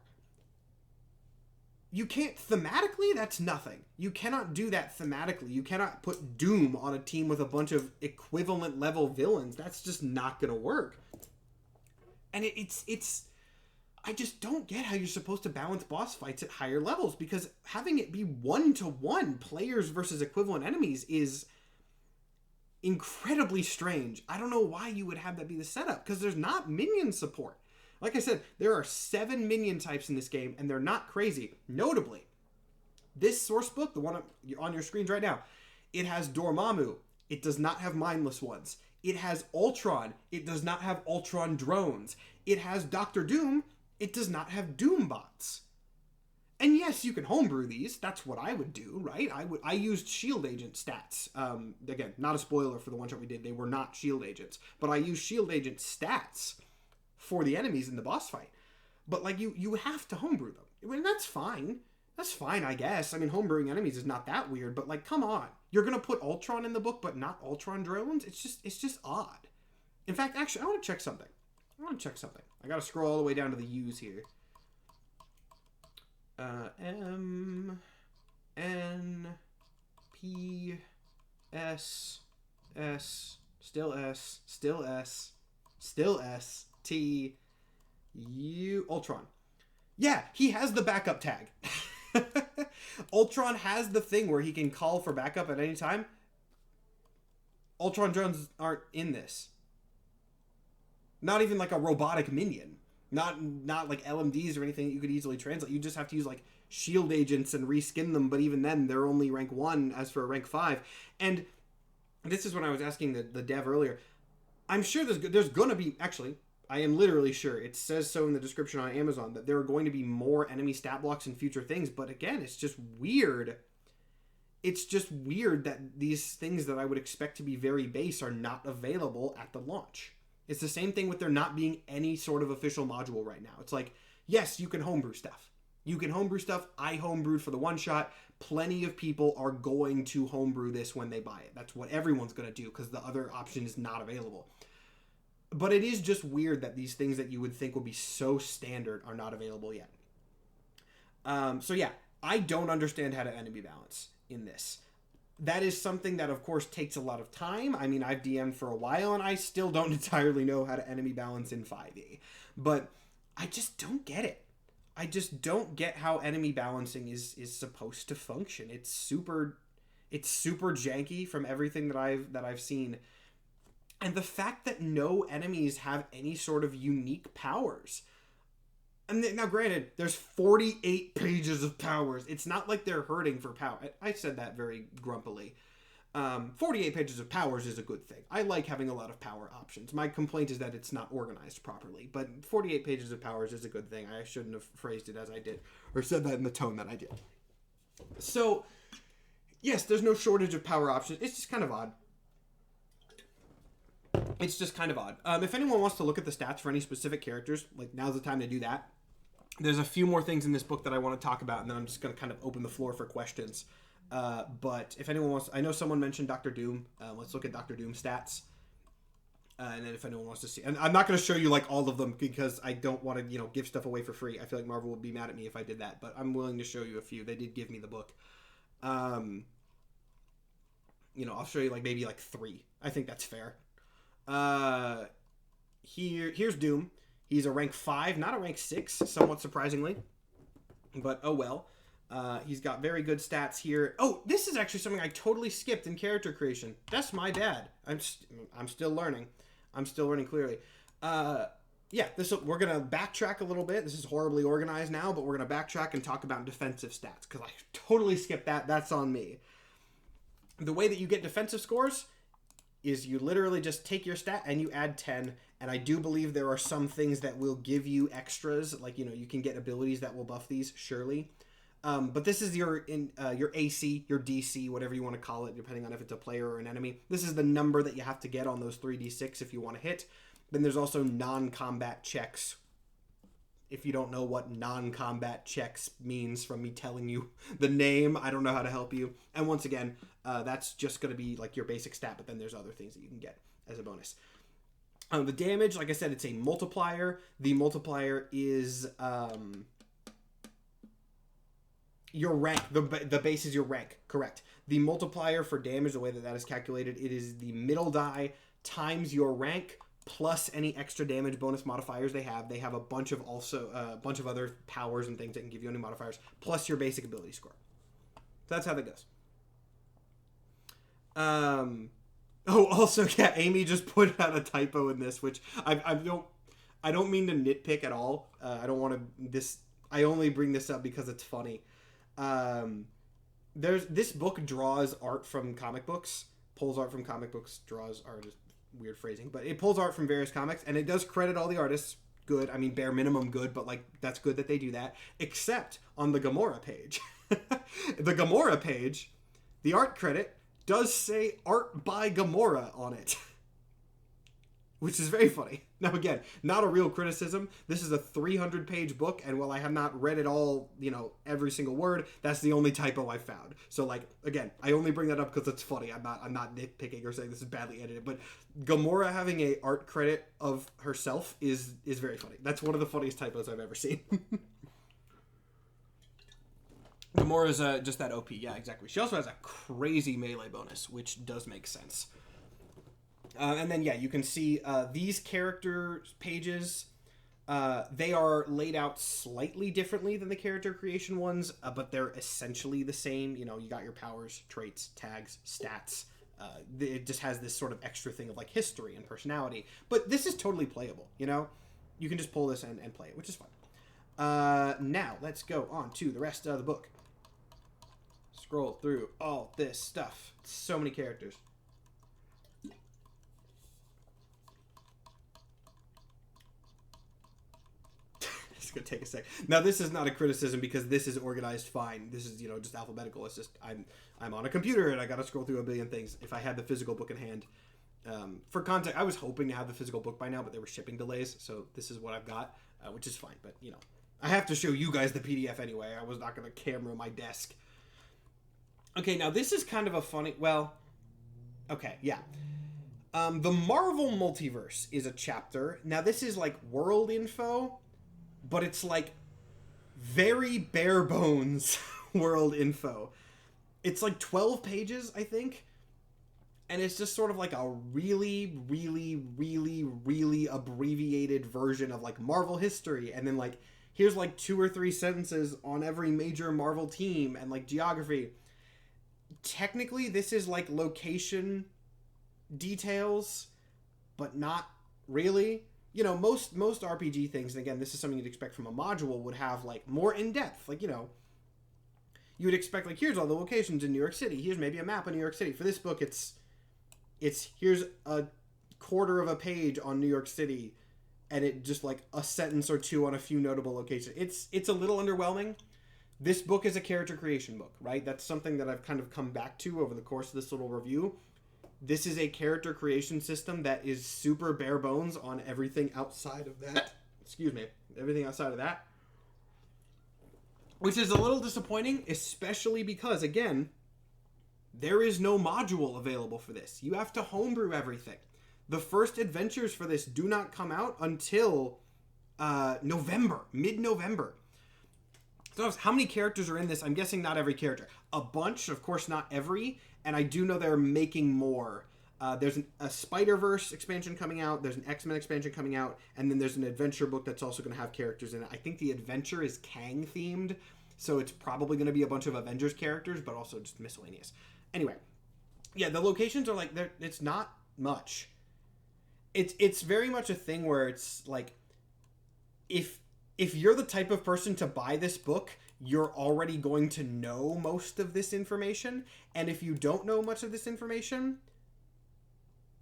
You can't thematically, that's nothing. You cannot do that thematically. You cannot put Doom on a team with a bunch of equivalent level villains. That's just not going to work. And it's I just don't get how you're supposed to balance boss fights at higher levels, because having it be 1-to-1 players versus equivalent enemies is incredibly strange. I don't know why you would have that be the setup, because there's not minion support. Like I said, there are 7 minion types in this game, and they're not crazy. Notably, this source book, the one on your screens right now, it has Dormammu. It does not have mindless ones. It has Ultron. It does not have Ultron drones. It has Doctor Doom. It does not have Doom bots. And yes, you can homebrew these. That's what I would do, right? I used shield agent stats. Again, not a spoiler for the one shot we did. They were not shield agents. But I used shield agent stats for the enemies in the boss fight. But like you have to homebrew them. I mean, that's fine. That's fine, I guess. I mean, homebrewing enemies is not that weird, but like, come on. You're gonna put Ultron in the book, but not Ultron drones? It's just odd. In fact, actually, I want to check something. I gotta scroll all the way down to the U's here. M N P S S still S still S still S T U Ultron. Yeah, he has the backup tag. Ultron has the thing where he can call for backup at any time. Ultron drones aren't in this. Not even like a robotic minion. Not like LMDs or anything that you could easily translate. You just have to use like shield agents and reskin them, but even then they're only rank 1 as for a rank 5. And this is when I was asking the dev earlier. I'm sure there's gonna be, actually, I am literally sure, it says so in the description on Amazon, that there are going to be more enemy stat blocks in future things, but again, it's just weird. It's just weird that these things that I would expect to be very base are not available at the launch. It's the same thing with there not being any sort of official module right now. It's like, yes, you can homebrew stuff. You can homebrew stuff. I homebrewed for the one-shot. Plenty of people are going to homebrew this when they buy it. That's what everyone's going to do, because the other option is not available. But it is just weird that these things that you would think would be so standard are not available yet. So yeah, I don't understand how to enemy balance in this. That is something that, of course, takes a lot of time. I mean, I've DM'd for a while, and I still don't entirely know how to enemy balance in 5e. But I just don't get it. I just don't get how enemy balancing is supposed to function. It's super janky from everything that I've seen. And the fact that no enemies have any sort of unique powers. And now, granted, there's 48 pages of powers. It's not like they're hurting for power. I said that very grumpily. 48 pages of powers is a good thing. I like having a lot of power options. My complaint is that it's not organized properly. But 48 pages of powers is a good thing. I shouldn't have phrased it as I did, or said that in the tone that I did. So, yes, there's no shortage of power options. It's just kind of odd. If anyone wants to look at the stats for any specific characters, like, now's the time to do that. There's a few more things in this book that I want to talk about, and then I'm just going to kind of open the floor for questions. But if anyone wants... I know someone mentioned Dr. Doom. Let's look at Dr. Doom stats. And then if anyone wants to see... And I'm not going to show you, like, all of them because I don't want to, give stuff away for free. I feel like Marvel would be mad at me if I did that. But I'm willing to show you a few. They did give me the book. I'll show you, like, maybe, like, 3. I think that's fair. Here's Doom. He's a rank 5, not a rank 6, somewhat surprisingly. But, oh well. He's got very good stats here. Oh, this is actually something I totally skipped in character creation. That's my bad. I'm still learning. I'm still learning clearly. Yeah, we're going to backtrack a little bit. This is horribly organized now, but we're going to backtrack and talk about defensive stats, because I totally skipped that. That's on me. The way that you get defensive scores is you literally just take your stat and you add 10, and I do believe there are some things that will give you extras, like, you can get abilities that will buff these, surely. But this is your AC, your DC, whatever you want to call it, depending on if it's a player or an enemy. This is the number that you have to get on those 3d6 if you want to hit. Then there's also non-combat checks. If you don't know what non-combat checks means from me telling you the name, I don't know how to help you. And once again, that's just going to be like your basic stat, but then there's other things that you can get as a bonus. The damage, like I said, it's a multiplier. The multiplier is your rank. The base is your rank, correct. The multiplier for damage, the way that is calculated, it is the middle die times your rank plus any extra damage bonus modifiers they have. They have a bunch of other powers and things that can give you any modifiers, plus your basic ability score. So that's how that goes. Oh, also, yeah, Amy just put out a typo in this, which I don't mean to nitpick at all. I don't want to I only bring this up because it's funny. This book draws art from comic books, pulls art from comic books, draws art is weird phrasing, but it pulls art from various comics, and it does credit all the artists. Good. I mean, bare minimum good, but like that's good that they do that, except on the Gamora page. The Gamora page, the art credit does say art by Gamora on it, which is very funny. Now, again, not a real criticism. This is a 300-page book, and while I have not read it all, every single word, that's the only typo I found. So, like, again, I only bring that up because it's funny. I'm not nitpicking or saying this is badly edited, but Gamora having a art credit of herself is very funny. That's one of the funniest typos I've ever seen. Gamora's just that OP. Yeah, exactly. She also has a crazy melee bonus, which does make sense. And then, yeah, you can see these character pages. They are laid out slightly differently than the character creation ones, but they're essentially the same. You got your powers, traits, tags, stats. It just has this sort of extra thing of, like, history and personality. But this is totally playable, You can just pull this and play it, which is fun. Now, let's go on to the rest of the book. Scroll through all this stuff. So many characters. It's gonna take a sec. Now, this is not a criticism because this is organized fine. This is, just alphabetical. It's just I'm on a computer and I gotta scroll through a billion things. If I had the physical book in hand, for context, I was hoping to have the physical book by now, but there were shipping delays, so this is what I've got, which is fine. But I have to show you guys the PDF anyway. I was not gonna camera my desk. Okay, now this is kind of a funny... Well, okay, yeah. The Marvel Multiverse is a chapter. Now, this is, like, world info, but it's, like, very bare bones world info. It's, like, 12 pages, I think. And it's just sort of, like, a really, really, really, really abbreviated version of, like, Marvel history. And then, like, here's, like, 2 or 3 sentences on every major Marvel team and, like, geography. Technically, this is like location details, but not really. Most RPG things, and again, this is something you'd expect from a module, would have like more in-depth. Like, you would expect like, here's all the locations in New York City. Here's maybe a map of New York City. For this book, it's here's a quarter of a page on New York City, and it just like a sentence or two on a few notable locations. It's a little underwhelming. This book is a character creation book, right? That's something that I've kind of come back to over the course of this little review. This is a character creation system that is super bare bones on everything outside of that. Excuse me. Everything outside of that. which is a little disappointing, especially because, again, there is no module available for this. You have to homebrew everything. The first adventures for this do not come out until November, mid-November. So how many characters are in this? I'm guessing not every character. A bunch, of course not every, and I do know they're making more. There's a Spider-Verse expansion coming out, there's an X-Men expansion coming out, and then there's an adventure book that's also going to have characters in it. I think the adventure is Kang themed, so it's probably going to be a bunch of Avengers characters, but also just miscellaneous. Anyway, yeah, the locations are like, it's not much. It's very much a thing where it's like, if you're the type of person to buy this book, you're already going to know most of this information. And if you don't know much of this information,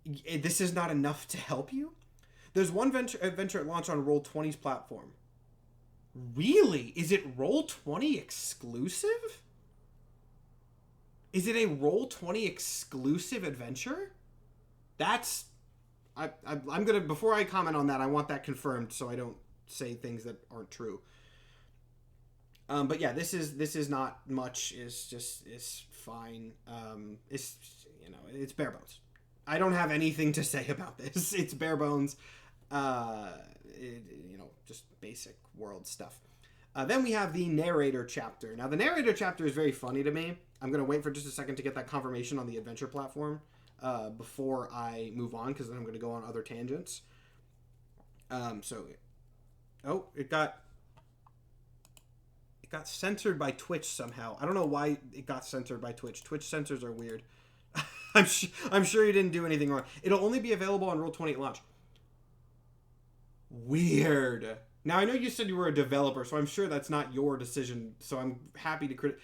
this is not enough to help you. There's one adventure at launch on Roll20's platform. Really? Is it Roll20 exclusive? Is it a Roll20 exclusive adventure? That's... I'm gonna... Before I comment on that, I want that confirmed so I don't say things that aren't true. But yeah, this is not much. It's fine. It's, you know, it's bare bones. I don't have anything to say about this. It's bare bones. You know, just basic world stuff. Then we have the narrator chapter. Now, the narrator chapter is very funny to me. I'm going to wait for just a second to get that confirmation on the adventure platform before I move on, because then I'm going to go on other tangents. Oh, it got censored by Twitch somehow. I don't know why it got censored by Twitch. Twitch censors are weird. I'm sure you didn't do anything wrong. It'll only be available on Roll20 at launch. Weird. Now, I know you said you were a developer, so I'm sure that's not your decision, so I'm happy to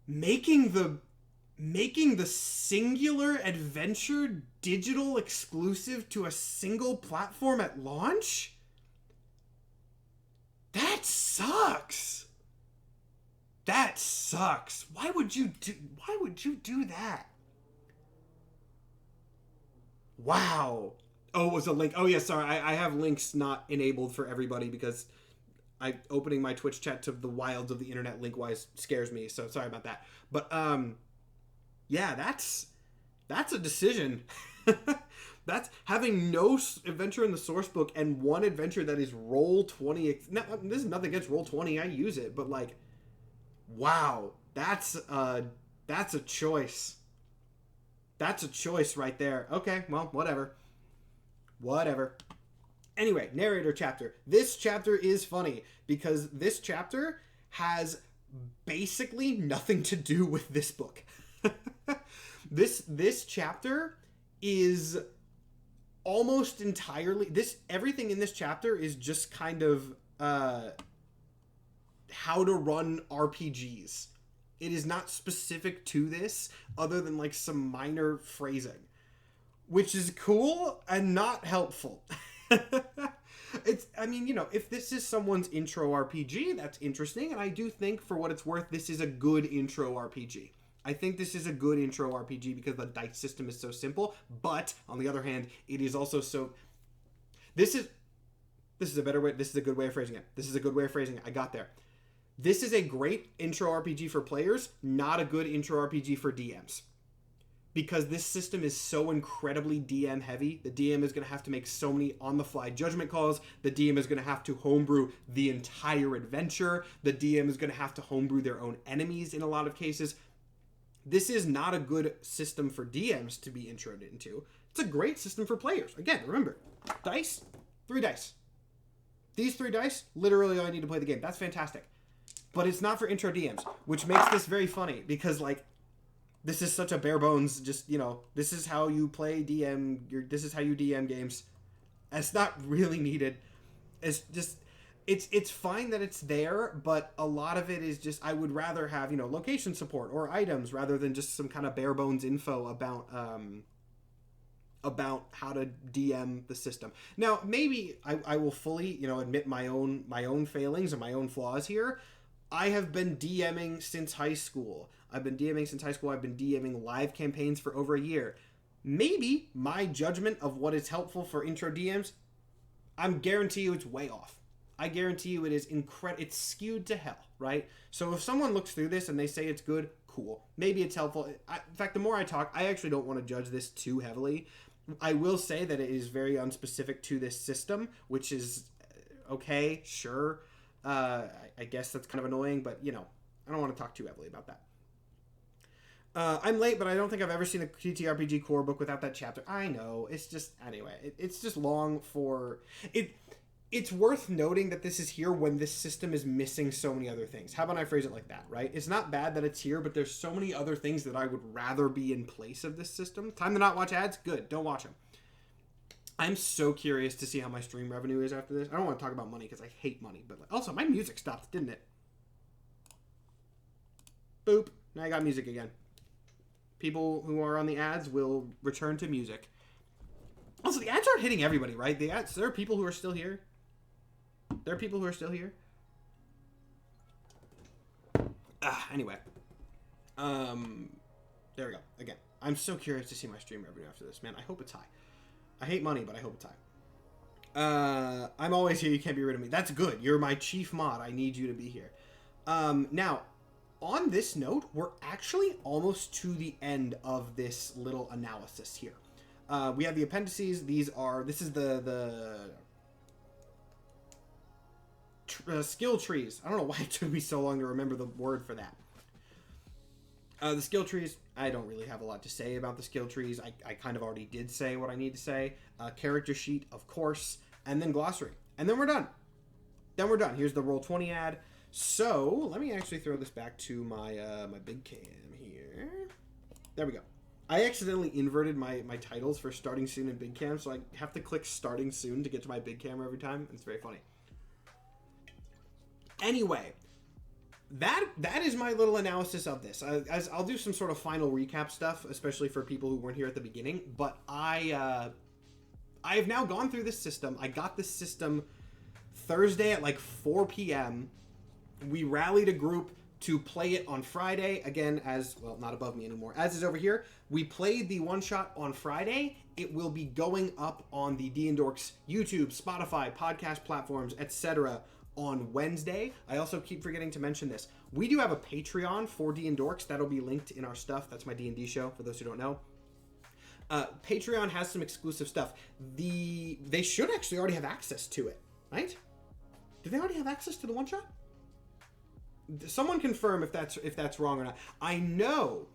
making the singular adventure digital exclusive to a single platform at launch? That sucks. That sucks. Why would you do that? Wow. Oh, it was a link. Oh, yeah, sorry. I have links not enabled for everybody because opening my Twitch chat to the wilds of the internet link-wise scares me, so sorry about that. But, yeah, that's a decision. That's having no adventure in the source book and one adventure that is Roll20. No, this is nothing against Roll20. I use it, but, like, wow, that's a choice. That's a choice right there. Okay, well, whatever. Anyway, narrator chapter. This chapter is funny because this chapter has basically nothing to do with this book. This chapter is almost entirely... Everything in this chapter is just kind of how to run RPGs. It is not specific to this other than like some minor phrasing, which is cool and not helpful. I mean, you know, if this is someone's intro RPG, that's interesting. And I do think, for what it's worth, this is a good intro RPG. I think this is a good intro RPG because the dice system is so simple. But, on the other hand, it is also so... This is a better way... This is a good way of phrasing it. I got there. This is a great intro RPG for players, not a good intro RPG for DMs. Because this system is so incredibly DM heavy, the DM is going to have to make so many on-the-fly judgment calls. The DM is going to have to homebrew the entire adventure. The DM is going to have to homebrew their own enemies in a lot of cases. This is not a good system for DMs to be introed into. It's a great system for players. Again, remember, dice, 3 dice. These 3 dice, literally all I need to play the game. That's fantastic. But it's not for intro DMs, which makes this very funny because, like, this is such a bare bones, just, you know, this is how you play DM, this is how you DM games. It's not really needed. It's just, it's fine that it's there, but a lot of it is just, I would rather have, you know, location support or items rather than just some kind of bare bones info about how to DM the system. Now, maybe I will fully, you know, admit my own failings and my own flaws here. I have been DMing since high school. I've been DMing live campaigns for over a year. Maybe my judgment of what is helpful for intro DMs, I'm guarantee you it's way off. I guarantee you it is it's skewed to hell, right? So if someone looks through this and they say it's good, cool. Maybe it's helpful. In fact, the more I talk, I actually don't want to judge this too heavily. I will say that it is very unspecific to this system, which is okay, sure. I guess that's kind of annoying, but, you know, I don't want to talk too heavily about that. I'm late, but I don't think I've ever seen a TTRPG core book without that chapter. I know. It's just, anyway, it's just long for... It's worth noting that this is here when this system is missing so many other things. How about I phrase it like that, right? It's not bad that it's here, but there's so many other things that I would rather be in place of this system. Time to not watch ads? Good. Don't watch them. I'm so curious to see how my stream revenue is after this. I don't want to talk about money because I hate money, but also my music stopped, didn't it? Boop. Now I got music again. People who are on the ads will return to music. Also, the ads aren't hitting everybody, right? The ads, there are people who are still here. There are people who are still here. Anyway. There we go. Again, I'm so curious to see my stream revenue after this, man. I hope it's high. I hate money, but I hope it's high. I'm always here. You can't be rid of me. That's good. You're my chief mod. I need you to be here. Now, on this note, we're actually almost to the end of this little analysis here. We have the appendices. This is the skill trees. I don't know why it took me so long to remember the word for that. The skill trees, I don't really have a lot to say about the skill trees. I kind of already did say what I need to say. Character sheet, of course, and then glossary. And then we're done. Here's the Roll20 ad. So, let me actually throw this back to my my big cam here. There we go. I accidentally inverted my titles for starting soon and big cam, so I have to click starting soon to get to my big camera every time. It's very funny. Anyway, that is my little analysis of this. I'll do some sort of final recap stuff, especially for people who weren't here at the beginning. But I have now gone through this system. I got this system Thursday at like 4 p.m. We rallied a group to play it on Friday. Again, not above me anymore. As is over here. We played the one-shot on Friday. It will be going up on the DnDorks YouTube, Spotify, podcast platforms, etc. on Wednesday. I also keep forgetting to mention this. We do have a Patreon for DnDorks. That'll be linked in our stuff. That's my D&D show, for those who don't know. Patreon has some exclusive stuff. They should actually already have access to it, right? Do they already have access to the one-shot? Someone confirm if that's wrong or not. I know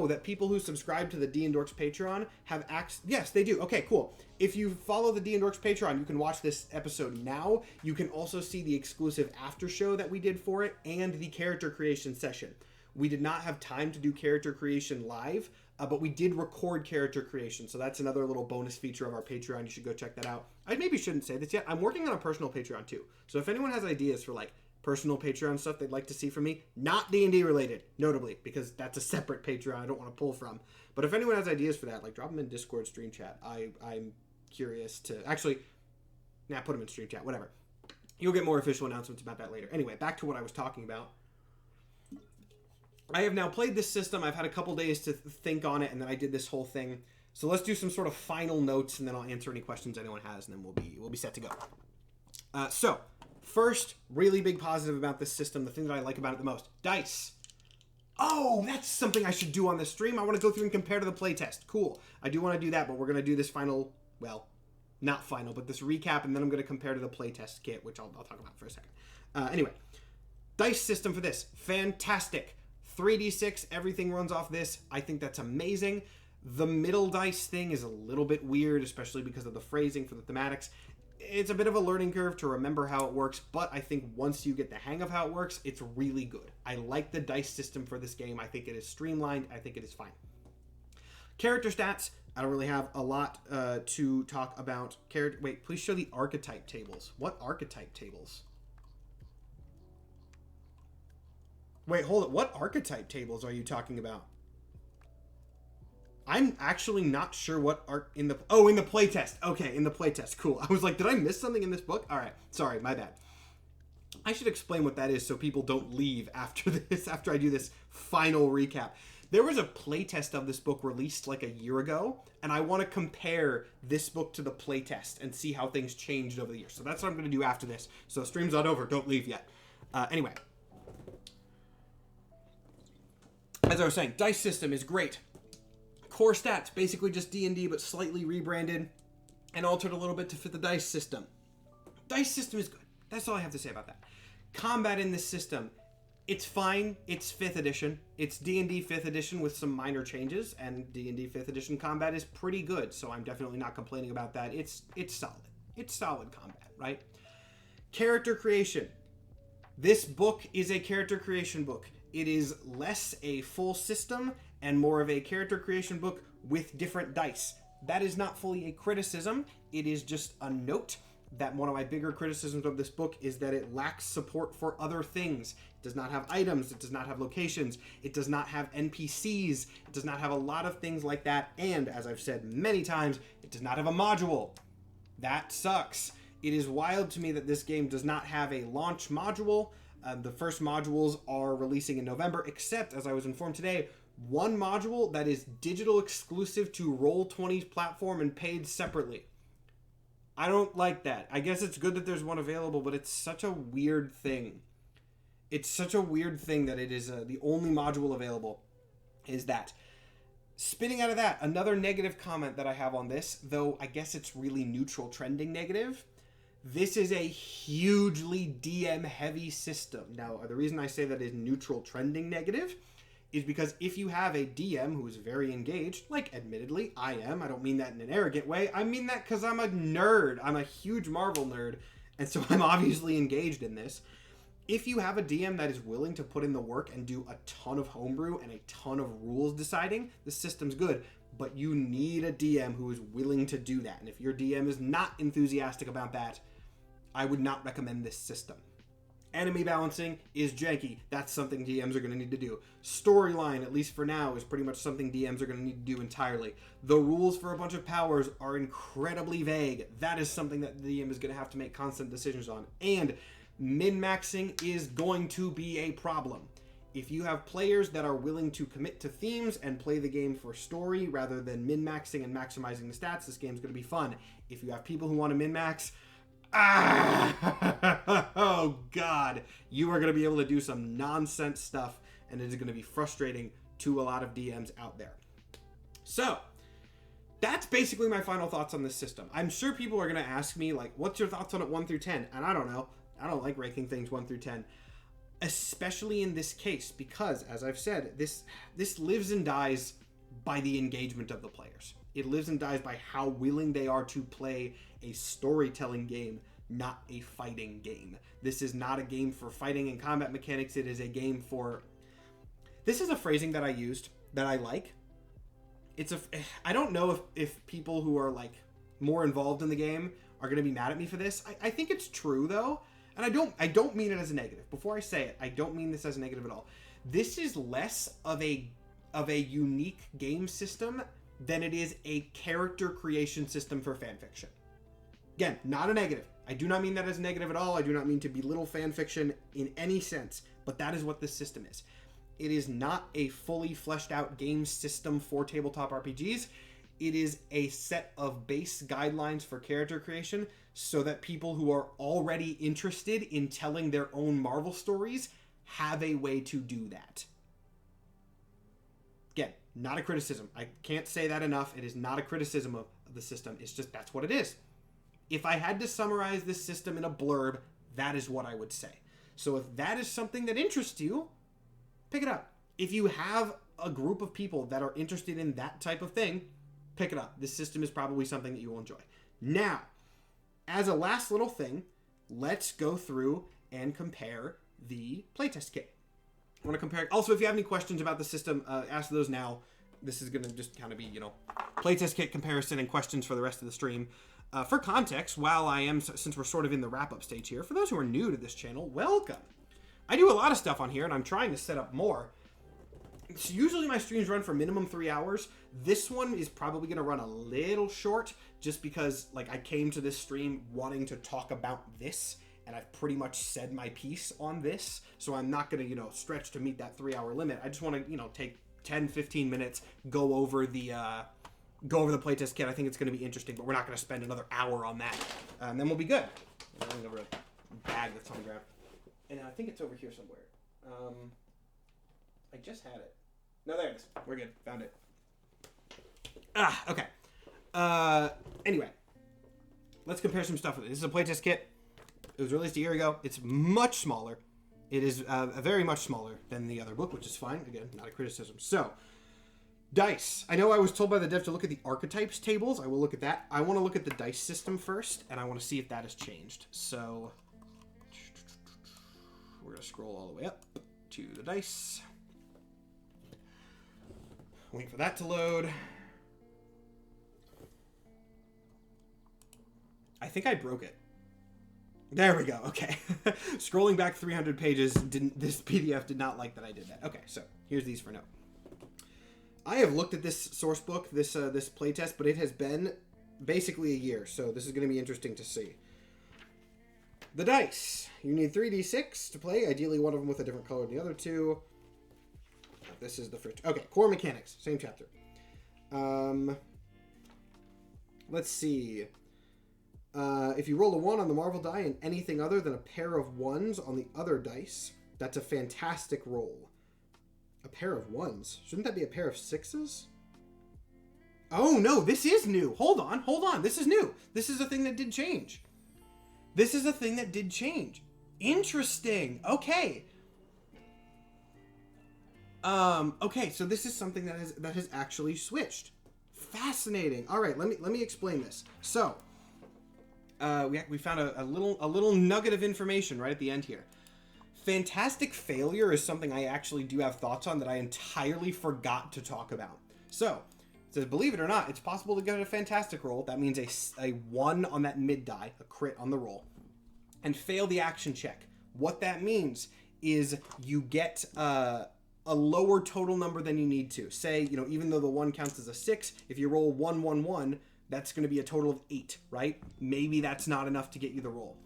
that people who subscribe to the DnDorks Patreon have access. Yes, they do. Okay, cool. If you follow the DnDorks Patreon, you can watch this episode now. You can also see the exclusive after show that we did for it and the character creation session. We did not have time to do character creation live, but we did record character creation, so that's another little bonus feature of our Patreon. You should go check that out. I maybe shouldn't say this yet. I'm working on a personal Patreon too, so if anyone has ideas for like personal Patreon stuff they'd like to see from me, not D&D related, notably, because that's a separate Patreon I don't want to pull from. But if anyone has ideas for that, like drop them in Discord stream chat. I'm curious to actually, put them in stream chat, whatever. You'll get more official announcements about that later. Anyway, back to what I was talking about. I have now played this system. I've had a couple days to think on it, and then I did this whole thing. So let's do some sort of final notes, and then I'll answer any questions anyone has, and then we'll be set to go. So, first, really big positive about this system, the thing that I like about it the most, dice. Oh, that's something I should do on this stream. I want to go through and compare to the playtest. Cool. I do want to do that, but we're going to do this final, well, not final, but this recap, and then I'm going to compare to the playtest kit, which I'll talk about for a second. Anyway, dice system for this, fantastic. 3d6, everything runs off this. I think that's amazing. The middle dice thing is a little bit weird, especially because of the phrasing for the thematics. It's a bit of a learning curve to remember how it works, but I think once you get the hang of how it works, it's really good. I like the dice system for this game. I think it is streamlined. I think it is fine. Character stats. I don't really have a lot to talk about. Wait, please show the archetype tables. What archetype tables? Wait, hold it. What archetype tables are you talking about? I'm actually not sure what in the playtest. Okay, in the playtest. Cool. I was like, did I miss something in this book? All right. Sorry, my bad. I should explain what that is so people don't leave after this, after I do this final recap. There was a playtest of this book released like a year ago, and I want to compare this book to the playtest and see how things changed over the years. So that's what I'm going to do after this. So stream's not over. Don't leave yet. Anyway. As I was saying, dice system is great. Core stats, basically just D&D, but slightly rebranded and altered a little bit to fit the dice system. Dice system is good. That's all I have to say about that. Combat in this system, it's fine. It's 5th edition. It's D&D 5th edition with some minor changes, and D&D 5th edition combat is pretty good, so I'm definitely not complaining about that. It's solid. It's solid combat, right? Character creation. This book is a character creation book. It is less a full system and more of a character creation book with different dice. That is not fully a criticism. It is just a note that one of my bigger criticisms of this book is that it lacks support for other things. It does not have items. It does not have locations. It does not have NPCs. It does not have a lot of things like that. And as I've said many times, it does not have a module. That sucks. It is wild to me that this game does not have a launch module. The first modules are releasing in November, except, as I was informed today, one module that is digital exclusive to Roll20's platform and paid separately. I don't like that. I guess it's good that there's one available, but it's such a weird thing. It's such a weird thing that it is the only module available is that. Spinning out of that, another negative comment that I have on this, though I guess it's really neutral trending negative. This is a hugely DM-heavy system. Now, the reason I say that is neutral trending negative is because if you have a DM who is very engaged, like admittedly I am, I don't mean that in an arrogant way, I mean that because I'm a nerd. I'm a huge Marvel nerd, and so I'm obviously engaged in this. If you have a DM that is willing to put in the work and do a ton of homebrew and a ton of rules deciding, the system's good. But you need a DM who is willing to do that. And if your DM is not enthusiastic about that, I would not recommend this system. Enemy balancing is janky. That's something DMs are going to need to do. Storyline, at least for now, is pretty much something DMs are going to need to do entirely. The rules for a bunch of powers are incredibly vague. That is something that the DM is going to have to make constant decisions on. And min-maxing is going to be a problem. If you have players that are willing to commit to themes and play the game for story rather than min-maxing and maximizing the stats, this game's going to be fun. If you have people who want to min-max, oh god, you are going to be able to do some nonsense stuff, and it is going to be frustrating to a lot of DMs out there. So, that's basically my final thoughts on this system. I'm sure people are going to ask me, like, what's your thoughts on it 1 through 10? And I don't know. I don't like ranking things 1 through 10. Especially in this case, because, as I've said, this lives and dies by the engagement of the players. It lives and dies by how willing they are to play a storytelling game, not a fighting game. This is not a game for fighting and combat mechanics. It is a game for... This is a phrasing that I used that I like. I don't know if people who are, like, more involved in the game are going to be mad at me for this. I think it's true, though. And I don't mean it as a negative. Before I say it, I don't mean this as a negative at all. This is less of a unique game system than it is a character creation system for fanfiction. Again, not a negative. I do not mean that as a negative at all. I do not mean to belittle fanfiction in any sense, but that is what this system is. It is not a fully fleshed out game system for tabletop RPGs. It is a set of base guidelines for character creation so that people who are already interested in telling their own Marvel stories have a way to do that. Again, not a criticism. I can't say that enough. It is not a criticism of the system. It's just that's what it is. If I had to summarize this system in a blurb, that is what I would say. So if that is something that interests you, pick it up. If you have a group of people that are interested in that type of thing, pick it up. This system is probably something that you will enjoy. Now, as a last little thing, let's go through and compare the playtest kit. I want to compare. Also, if you have any questions about the system, ask those now. This is going to just kind of be, playtest kit comparison and questions for the rest of the stream. For context, since we're sort of in the wrap-up stage here, for those who are new to this channel, welcome. I do a lot of stuff on here, and I'm trying to set up more. Usually my streams run for minimum 3 hours. This one is probably going to run a little short, just because, I came to this stream wanting to talk about this, and I've pretty much said my piece on this, so I'm not going to, stretch to meet that 3 hour limit. I just want to, take 10, 15 minutes, go over the playtest kit. I think it's going to be interesting, but we're not going to spend another hour on that. And then we'll be good. I'm going over a bag that's on the ground. And I think it's over here somewhere. I just had it. No, there it is. We're good. Found it. Okay. Anyway. Let's compare some stuff with it. This is a playtest kit. It was released a year ago. It's much smaller. It is very much smaller than the other book, which is fine. Again, not a criticism. So, dice. I know I was told by the dev to look at the archetypes tables. I will look at that. I want to look at the dice system first, and I want to see if that has changed. So, we're going to scroll all the way up to the dice. Wait for that to load. I think I broke it. There we go. Okay. Scrolling back 300 pages, this PDF did not like that I did that. Okay, so here's these for note. I have looked at this source book, this playtest, but it has been basically a year, so this is going to be interesting to see. The dice. You need 3d6 to play, ideally one of them with a different color than the other two. This is the first. Okay, core mechanics, same chapter. Let's see. If you roll a 1 on the Marvel die and anything other than a pair of 1s on the other dice, that's a fantastic roll. A pair of 1s? Shouldn't that be a pair of 6s? Oh, no, this is new. Hold on. This is new. This is a thing that did change. Interesting. Okay. Okay, so this is something that has actually switched. Fascinating. All right, let me explain this. So, we found a little nugget of information right at the end here. Fantastic failure is something I actually do have thoughts on that I entirely forgot to talk about. So, it says, believe it or not, it's possible to get a fantastic roll. That means a 1 on that mid die, a crit on the roll, and fail the action check. What that means is you get a lower total number than you need to. Say, even though the 1 counts as a 6, if you roll 1, 1, 1, that's going to be a total of 8, right? Maybe that's not enough to get you the roll.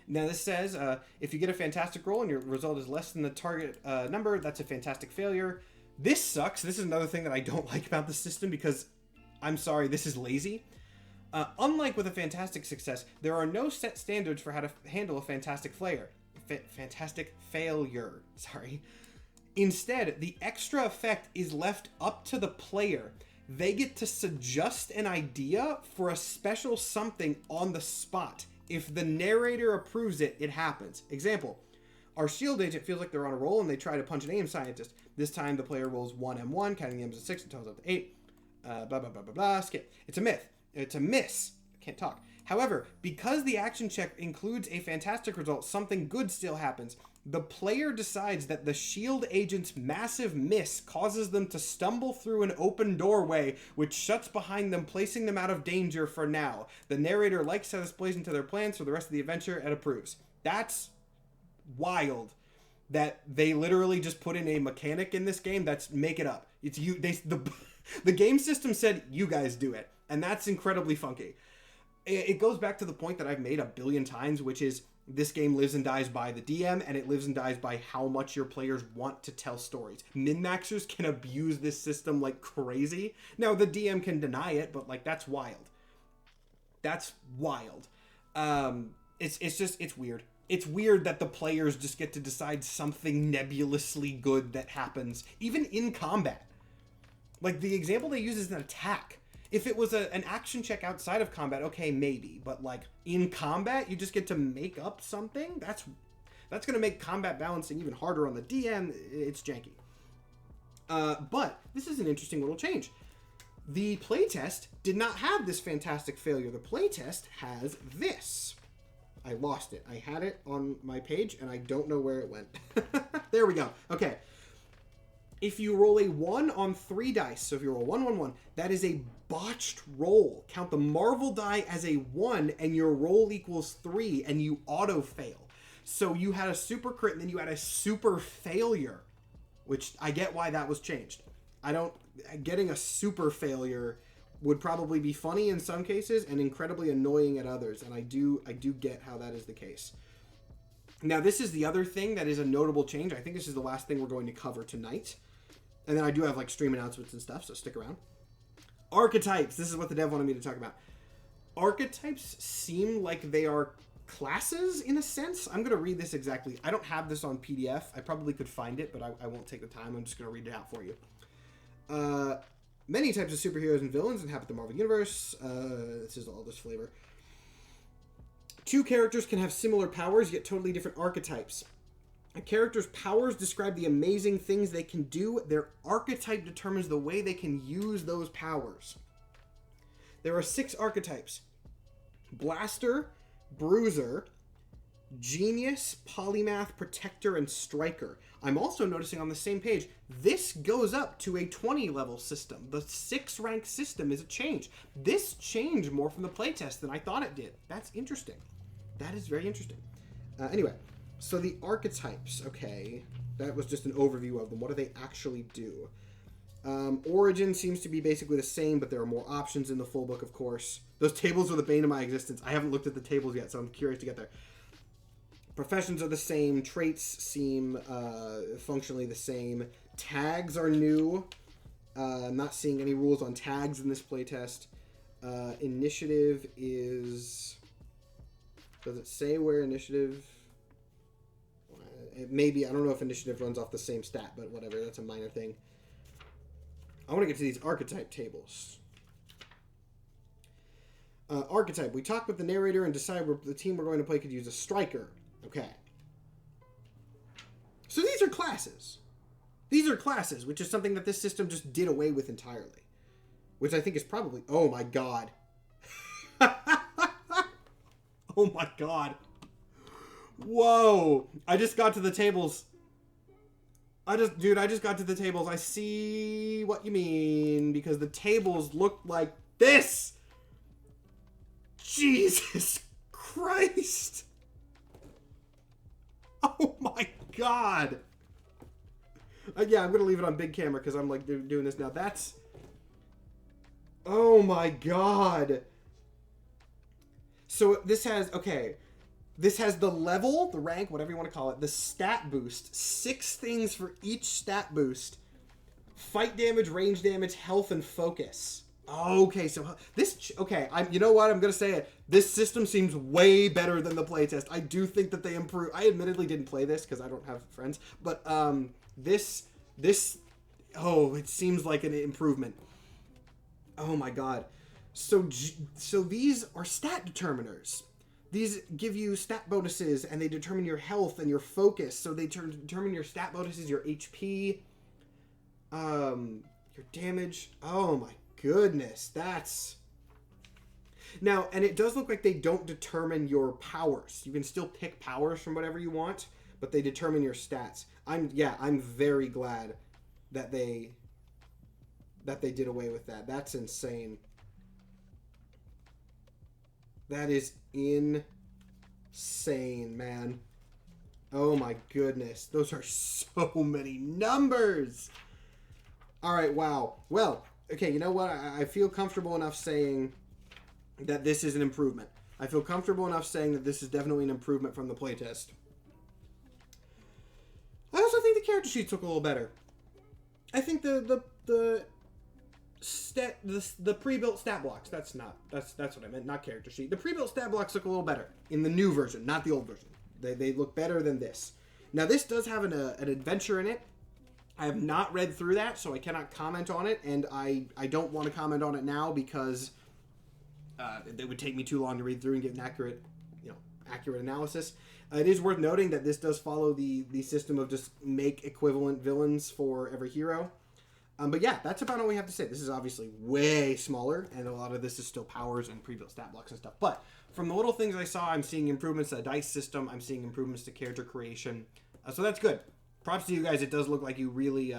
Now this says, if you get a fantastic roll and your result is less than the target number, that's a fantastic failure. This sucks. This is another thing that I don't like about the system because, I'm sorry, this is lazy. Unlike with a fantastic success, there are no set standards for how to handle a fantastic failure. Instead, the extra effect is left up to the player. They get to suggest an idea for a special something on the spot. If the narrator approves it, it happens. Example, our shield agent feels like they're on a roll and they try to punch an aim scientist. This time the player rolls 1m1, counting the m's as 6 and totals up to 8. Blah, blah, blah, blah, blah, skip. It's a myth. It's a miss. I can't talk. However, because the action check includes a fantastic result, something good still happens. The player decides that the shield agent's massive miss causes them to stumble through an open doorway, which shuts behind them, placing them out of danger for now. The narrator likes how this plays into their plans for the rest of the adventure and approves. That's wild. That they literally just put in a mechanic in this game that's make it up. It's you. The game system said you guys do it, and that's incredibly funky. It goes back to the point that I've made a billion times, which is this game lives and dies by the DM, and it lives and dies by how much your players want to tell stories. Min-maxers can abuse this system like crazy. Now, the DM can deny it, but, that's wild. That's wild. It's weird. It's weird that the players just get to decide something nebulously good that happens, even in combat. The example they use is an attack. If it was an action check outside of combat, okay, maybe. But, in combat, you just get to make up something? That's going to make combat balancing even harder on the DM. It's janky. But this is an interesting little change. The playtest did not have this fantastic failure. The playtest has this. I lost it. I had it on my page, and I don't know where it went. There we go. Okay. If you roll a 1 on 3 dice, so if you roll 1, 1, 1, that is a botched roll. Count the Marvel die as a 1, and your roll equals 3, and you auto-fail. So you had a super crit, and then you had a super failure, which I get why that was changed. Getting a super failure would probably be funny in some cases and incredibly annoying at others, and I do get how that is the case. Now, this is the other thing that is a notable change. I think this is the last thing we're going to cover tonight. And then I do have like stream announcements and stuff, so stick around. Archetypes. This is what the dev wanted me to talk about. Archetypes seem like they are classes in a sense. I'm going to read this exactly. I don't have this on PDF. I probably could find it, but I won't take the time. I'm just going to read it out for you. Many types of superheroes and villains inhabit the Marvel Universe. This is all this flavor. Two characters can have similar powers, yet totally different archetypes. A character's powers describe the amazing things they can do. Their archetype determines the way they can use those powers. There are 6 archetypes. Blaster, Bruiser, Genius, Polymath, Protector, and Striker. I'm also noticing on the same page, this goes up to a 20 level system. The 6 rank system is a change. This changed more from the playtest than I thought it did. That's interesting. That is very interesting. Anyway, so the archetypes, okay, that was just an overview of them. What do they actually do? Origin seems to be basically the same, but there are more options in the full book, of course. Those tables are the bane of my existence. I haven't looked at the tables yet, so I'm curious to get there. Professions are the same. Traits seem functionally the same. Tags are new. I'm not seeing any rules on tags in this playtest. Initiative is... Does it say where initiative... Maybe, I don't know if initiative runs off the same stat, but whatever, that's a minor thing. I want to get to these archetype tables. Archetype. We talked with the narrator and decided the team we're going to play could use a striker. Okay. So these are classes. These are classes, which is something that this system just did away with entirely. Which I think is probably... Oh my god. Oh my god. Whoa. I just got to the tables. I just got to the tables. I see what you mean, because the tables look like this. Jesus Christ. Oh my god. Yeah, I'm going to leave it on big camera because I'm like doing this now. That's... Oh my god. So this has... Okay. This has the level, the rank, whatever you want to call it, the stat boost. 6 things for each stat boost. Fight damage, range damage, health, and focus. Okay, so this... Okay, you know what? I'm going to say it. This system seems way better than the playtest. I do think that they improve. I admittedly didn't play this because I don't have friends. But this... Oh, it seems like an improvement. Oh my god. So these are stat determiners. These give you stat bonuses, and they determine your health and your focus. So they determine your stat bonuses, your HP, your damage. Oh my goodness, that's... Now, and it does look like they don't determine your powers. You can still pick powers from whatever you want, but they determine your stats. I'm very glad that they did away with that. That's insane. That is insane, man. Oh my goodness. Those are so many numbers. All right, wow. Well, okay, you know what? I feel comfortable enough saying that this is an improvement. I feel comfortable enough saying that this is definitely an improvement from the playtest. I also think the character sheets look a little better. I think the pre-built stat blocks. That's what I meant, not character sheet. The pre-built stat blocks look a little better in the new version, not the old version. They look better than this. Now this does have an adventure in it. I have not read through that, so I cannot comment on it, and I don't want to comment on it now because it would take me too long to read through and get an accurate analysis. It is worth noting that this does follow the system of just make equivalent villains for every hero. But yeah, that's about all we have to say. This is obviously way smaller, and a lot of this is still powers and pre-built stat blocks and stuff. But from the little things I saw, I'm seeing improvements to the dice system. I'm seeing improvements to character creation. So that's good. Props to you guys. It does look like you really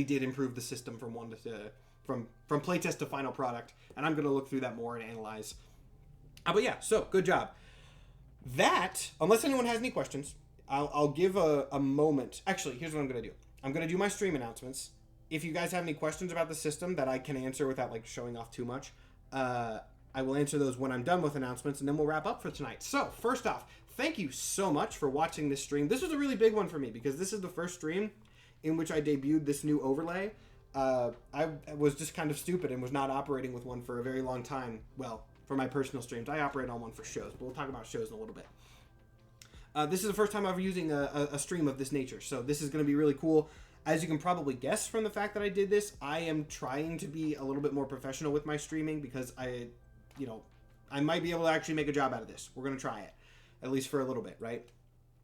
did improve the system from playtest to final product. And I'm going to look through that more and analyze. But yeah, so good job. That, unless anyone has any questions, I'll give a moment. Actually, here's what I'm going to do. I'm going to do my stream announcements. If you guys have any questions about the system that I can answer without like showing off too much, I will answer those when I'm done with announcements, and then we'll wrap up for tonight. So first off, thank you so much for watching this stream. This was a really big one for me because this is the first stream in which I debuted this new overlay. I was just kind of stupid and was not operating with one for a very long time. Well, for my personal streams, I operate on one for shows, but we'll talk about shows in a little bit. This is the first time I'm using a stream of this nature, so this is going to be really cool. As you can probably guess from the fact that I did this, I am trying to be a little bit more professional with my streaming because I might be able to actually make a job out of this. We're going to try it, at least for a little bit, right?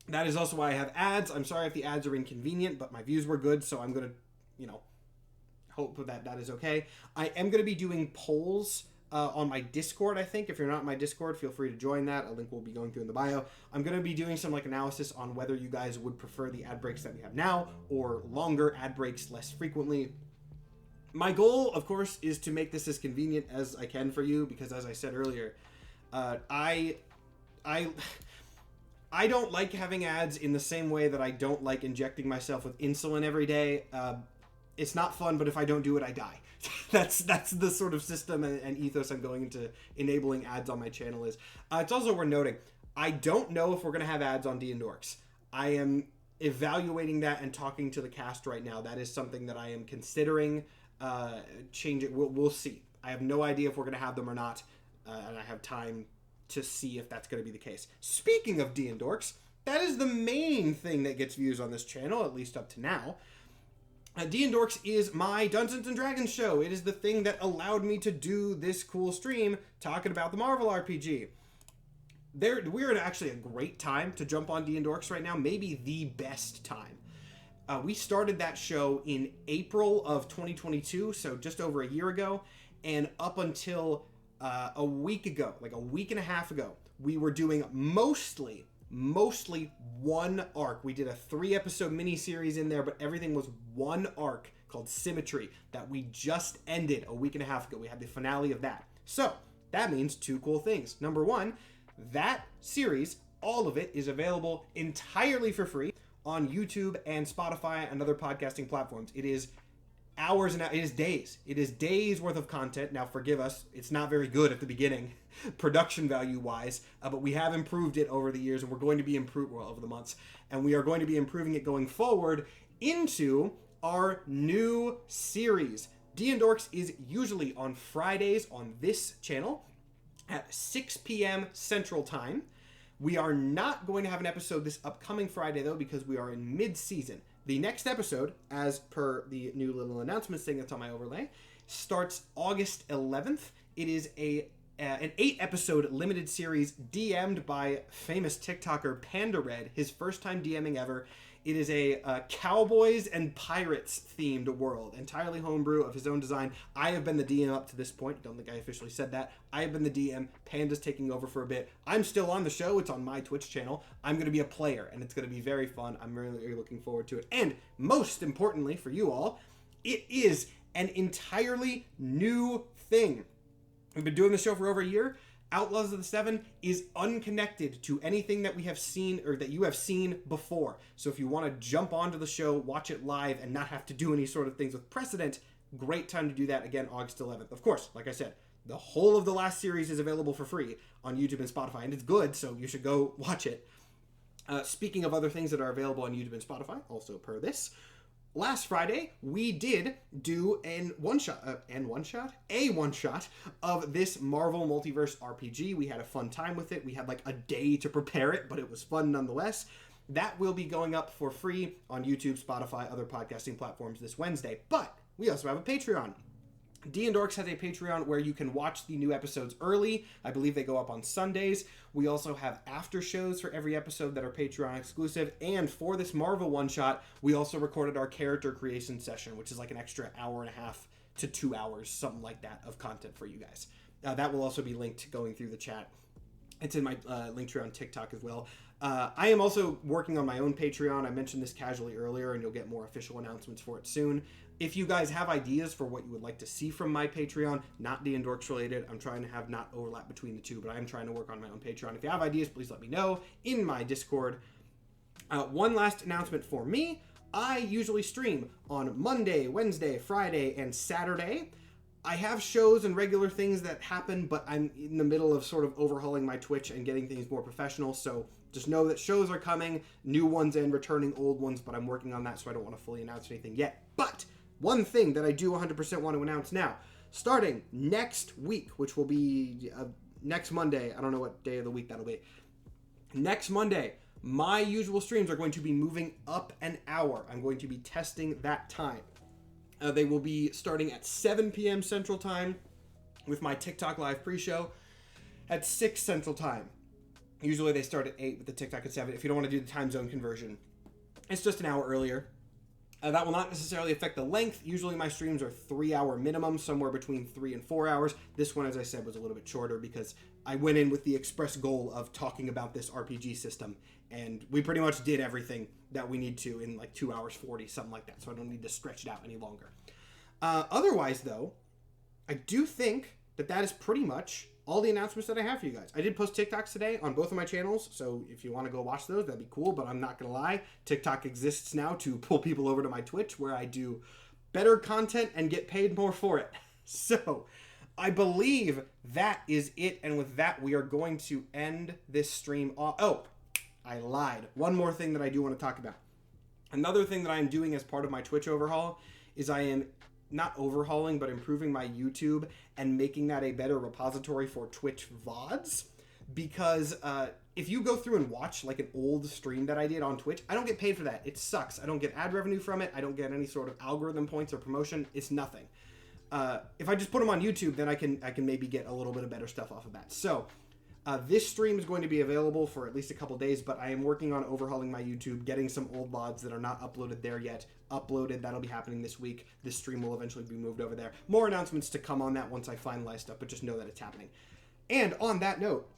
That is also why I have ads. I'm sorry if the ads are inconvenient, but my views were good, so I'm going to, hope that is okay. I am going to be doing polls on my Discord, I think. If you're not in my Discord, feel free to join that. A link will be going through in the bio. I'm going to be doing some analysis on whether you guys would prefer the ad breaks that we have now or longer ad breaks less frequently. My goal, of course, is to make this as convenient as I can for you because, as I said earlier, I don't like having ads in the same way that I don't like injecting myself with insulin every day. It's not fun, but if I don't do it, I die. That's the sort of system and ethos I'm going into enabling ads on my channel is. It's also worth noting, I don't know if we're going to have ads on DnDorks. I am evaluating that and talking to the cast right now. That is something that I am considering changing. We'll see. I have no idea if we're going to have them or not, and I have time to see if that's going to be the case. Speaking of DnDorks, that is the main thing that gets views on this channel, at least up to now. DnDorks is my Dungeons & Dragons show. It is the thing that allowed me to do this cool stream talking about the Marvel RPG. We're in actually a great time to jump on DnDorks right now, maybe the best time. We started that show in April of 2022, so just over a year ago, and up until a week ago, like a week and a half ago, we were doing mostly one arc. We did a 3-episode mini-series in there, but everything was one arc called Symmetry that we just ended a week and a half ago. We had the finale of that. So that means 2 cool things. Number 1, that series, all of it, is available entirely for free on YouTube and Spotify and other podcasting platforms. It is hours and hours, it is days. It is days worth of content. Now, forgive us, it's not very good at the beginning, production value wise, but we have improved it over the years, and we're going to be over the months, and we are going to be improving it going forward into our new series. DnDorks is usually on Fridays on this channel at 6 p.m. Central Time. We are not going to have an episode this upcoming Friday, though, because we are in mid-season. The next episode, as per the new little announcements thing that's on my overlay, starts August 11th. It is an 8-episode limited series DM'd by famous TikToker Panda Red, his first time DMing ever. It is a cowboys and pirates themed world, entirely homebrew of his own design. I have been the DM up to this point. Don't think I officially said that. I have been the DM. Panda's taking over for a bit. I'm still on the show. It's on my Twitch channel. I'm going to be a player, and it's going to be very fun. I'm really looking forward to it. And most importantly for you all, it is an entirely new thing. We've been doing the show for over a year. Outlaws of the Seven is unconnected to anything that we have seen or that you have seen before. So if you want to jump onto the show, watch it live, and not have to do any sort of things with precedent, great time to do that. Again, August 11th. Of course, like I said, the whole of the last series is available for free on YouTube and Spotify, and it's good, so you should go watch it. Speaking of other things that are available on YouTube and Spotify, also per this, last Friday, we did do a one-shot of this Marvel Multiverse RPG. We had a fun time with it. We had like a day to prepare it, but it was fun nonetheless. That will be going up for free on YouTube, Spotify, other podcasting platforms this Wednesday. But we also have a Patreon. DnDorks has a Patreon where you can watch the new episodes early. I believe they go up on Sundays. We also have after shows for every episode that are Patreon exclusive. And for this Marvel one-shot, we also recorded our character creation session, which is like an extra hour and a half to 2 hours, something like that, of content for you guys. That will also be linked going through the chat. It's in my link tree on TikTok as well. I am also working on my own Patreon. I mentioned this casually earlier, and you'll get more official announcements for it soon. If you guys have ideas for what you would like to see from my Patreon, not DnDorks related, I'm trying to have not overlap between the two, but I'm trying to work on my own Patreon. If you have ideas, please let me know in my Discord. One last announcement for me. I usually stream on Monday, Wednesday, Friday, and Saturday. I have shows and regular things that happen, but I'm in the middle of sort of overhauling my Twitch and getting things more professional, so just know that shows are coming, new ones and returning old ones, but I'm working on that, so I don't want to fully announce anything yet. But one thing that I do 100% want to announce now, starting next week, which will be next Monday, I don't know what day of the week that'll be. Next Monday, my usual streams are going to be moving up an hour. I'm going to be testing that time. They will be starting at 7 p.m. Central Time with my TikTok live pre-show at 6 Central Time. Usually they start at 8 with the TikTok at 7 if you don't want to do the time zone conversion. It's just an hour earlier. That will not necessarily affect the length. Usually my streams are 3-hour minimum, somewhere between 3 and 4 hours. This one, as I said, was a little bit shorter because I went in with the express goal of talking about this RPG system, and we pretty much did everything that we need to in like 2 hours 40, something like that, so I don't need to stretch it out any longer. Otherwise, though, I do think that is pretty much all the announcements that I have for you guys. I did post TikToks today on both of my channels, so if you want to go watch those, that'd be cool, but I'm not going to lie. TikTok exists now to pull people over to my Twitch, where I do better content and get paid more for it. So, I believe that is it, and with that, we are going to end this stream off. Oh, I lied. One more thing that I do want to talk about. Another thing that I am doing as part of my Twitch overhaul is I am not overhauling, but improving my YouTube and making that a better repository for Twitch VODs. Because if you go through and watch like an old stream that I did on Twitch, I don't get paid for that. It sucks. I don't get ad revenue from it. I don't get any sort of algorithm points or promotion. It's nothing. If I just put them on YouTube, then I can maybe get a little bit of better stuff off of that. So this stream is going to be available for at least a couple days, but I am working on overhauling my YouTube, getting some old VODs that are not uploaded there yet uploaded. That'll be happening this week. This stream will eventually be moved over there. More announcements to come on that once I finalize stuff, but just know that it's happening. And on that note,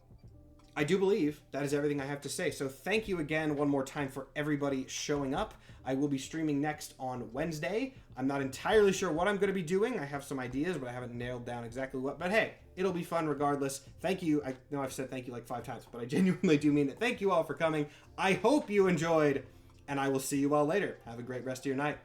I do believe that is everything I have to say. So thank you again one more time for everybody showing up. I will be streaming next on Wednesday. I'm not entirely sure what I'm going to be doing. I have some ideas, but I haven't nailed down exactly what. But hey, it'll be fun regardless. Thank you. I know I've said thank you like 5 times, but I genuinely do mean it. Thank you all for coming. I hope you enjoyed, and I will see you all later. Have a great rest of your night.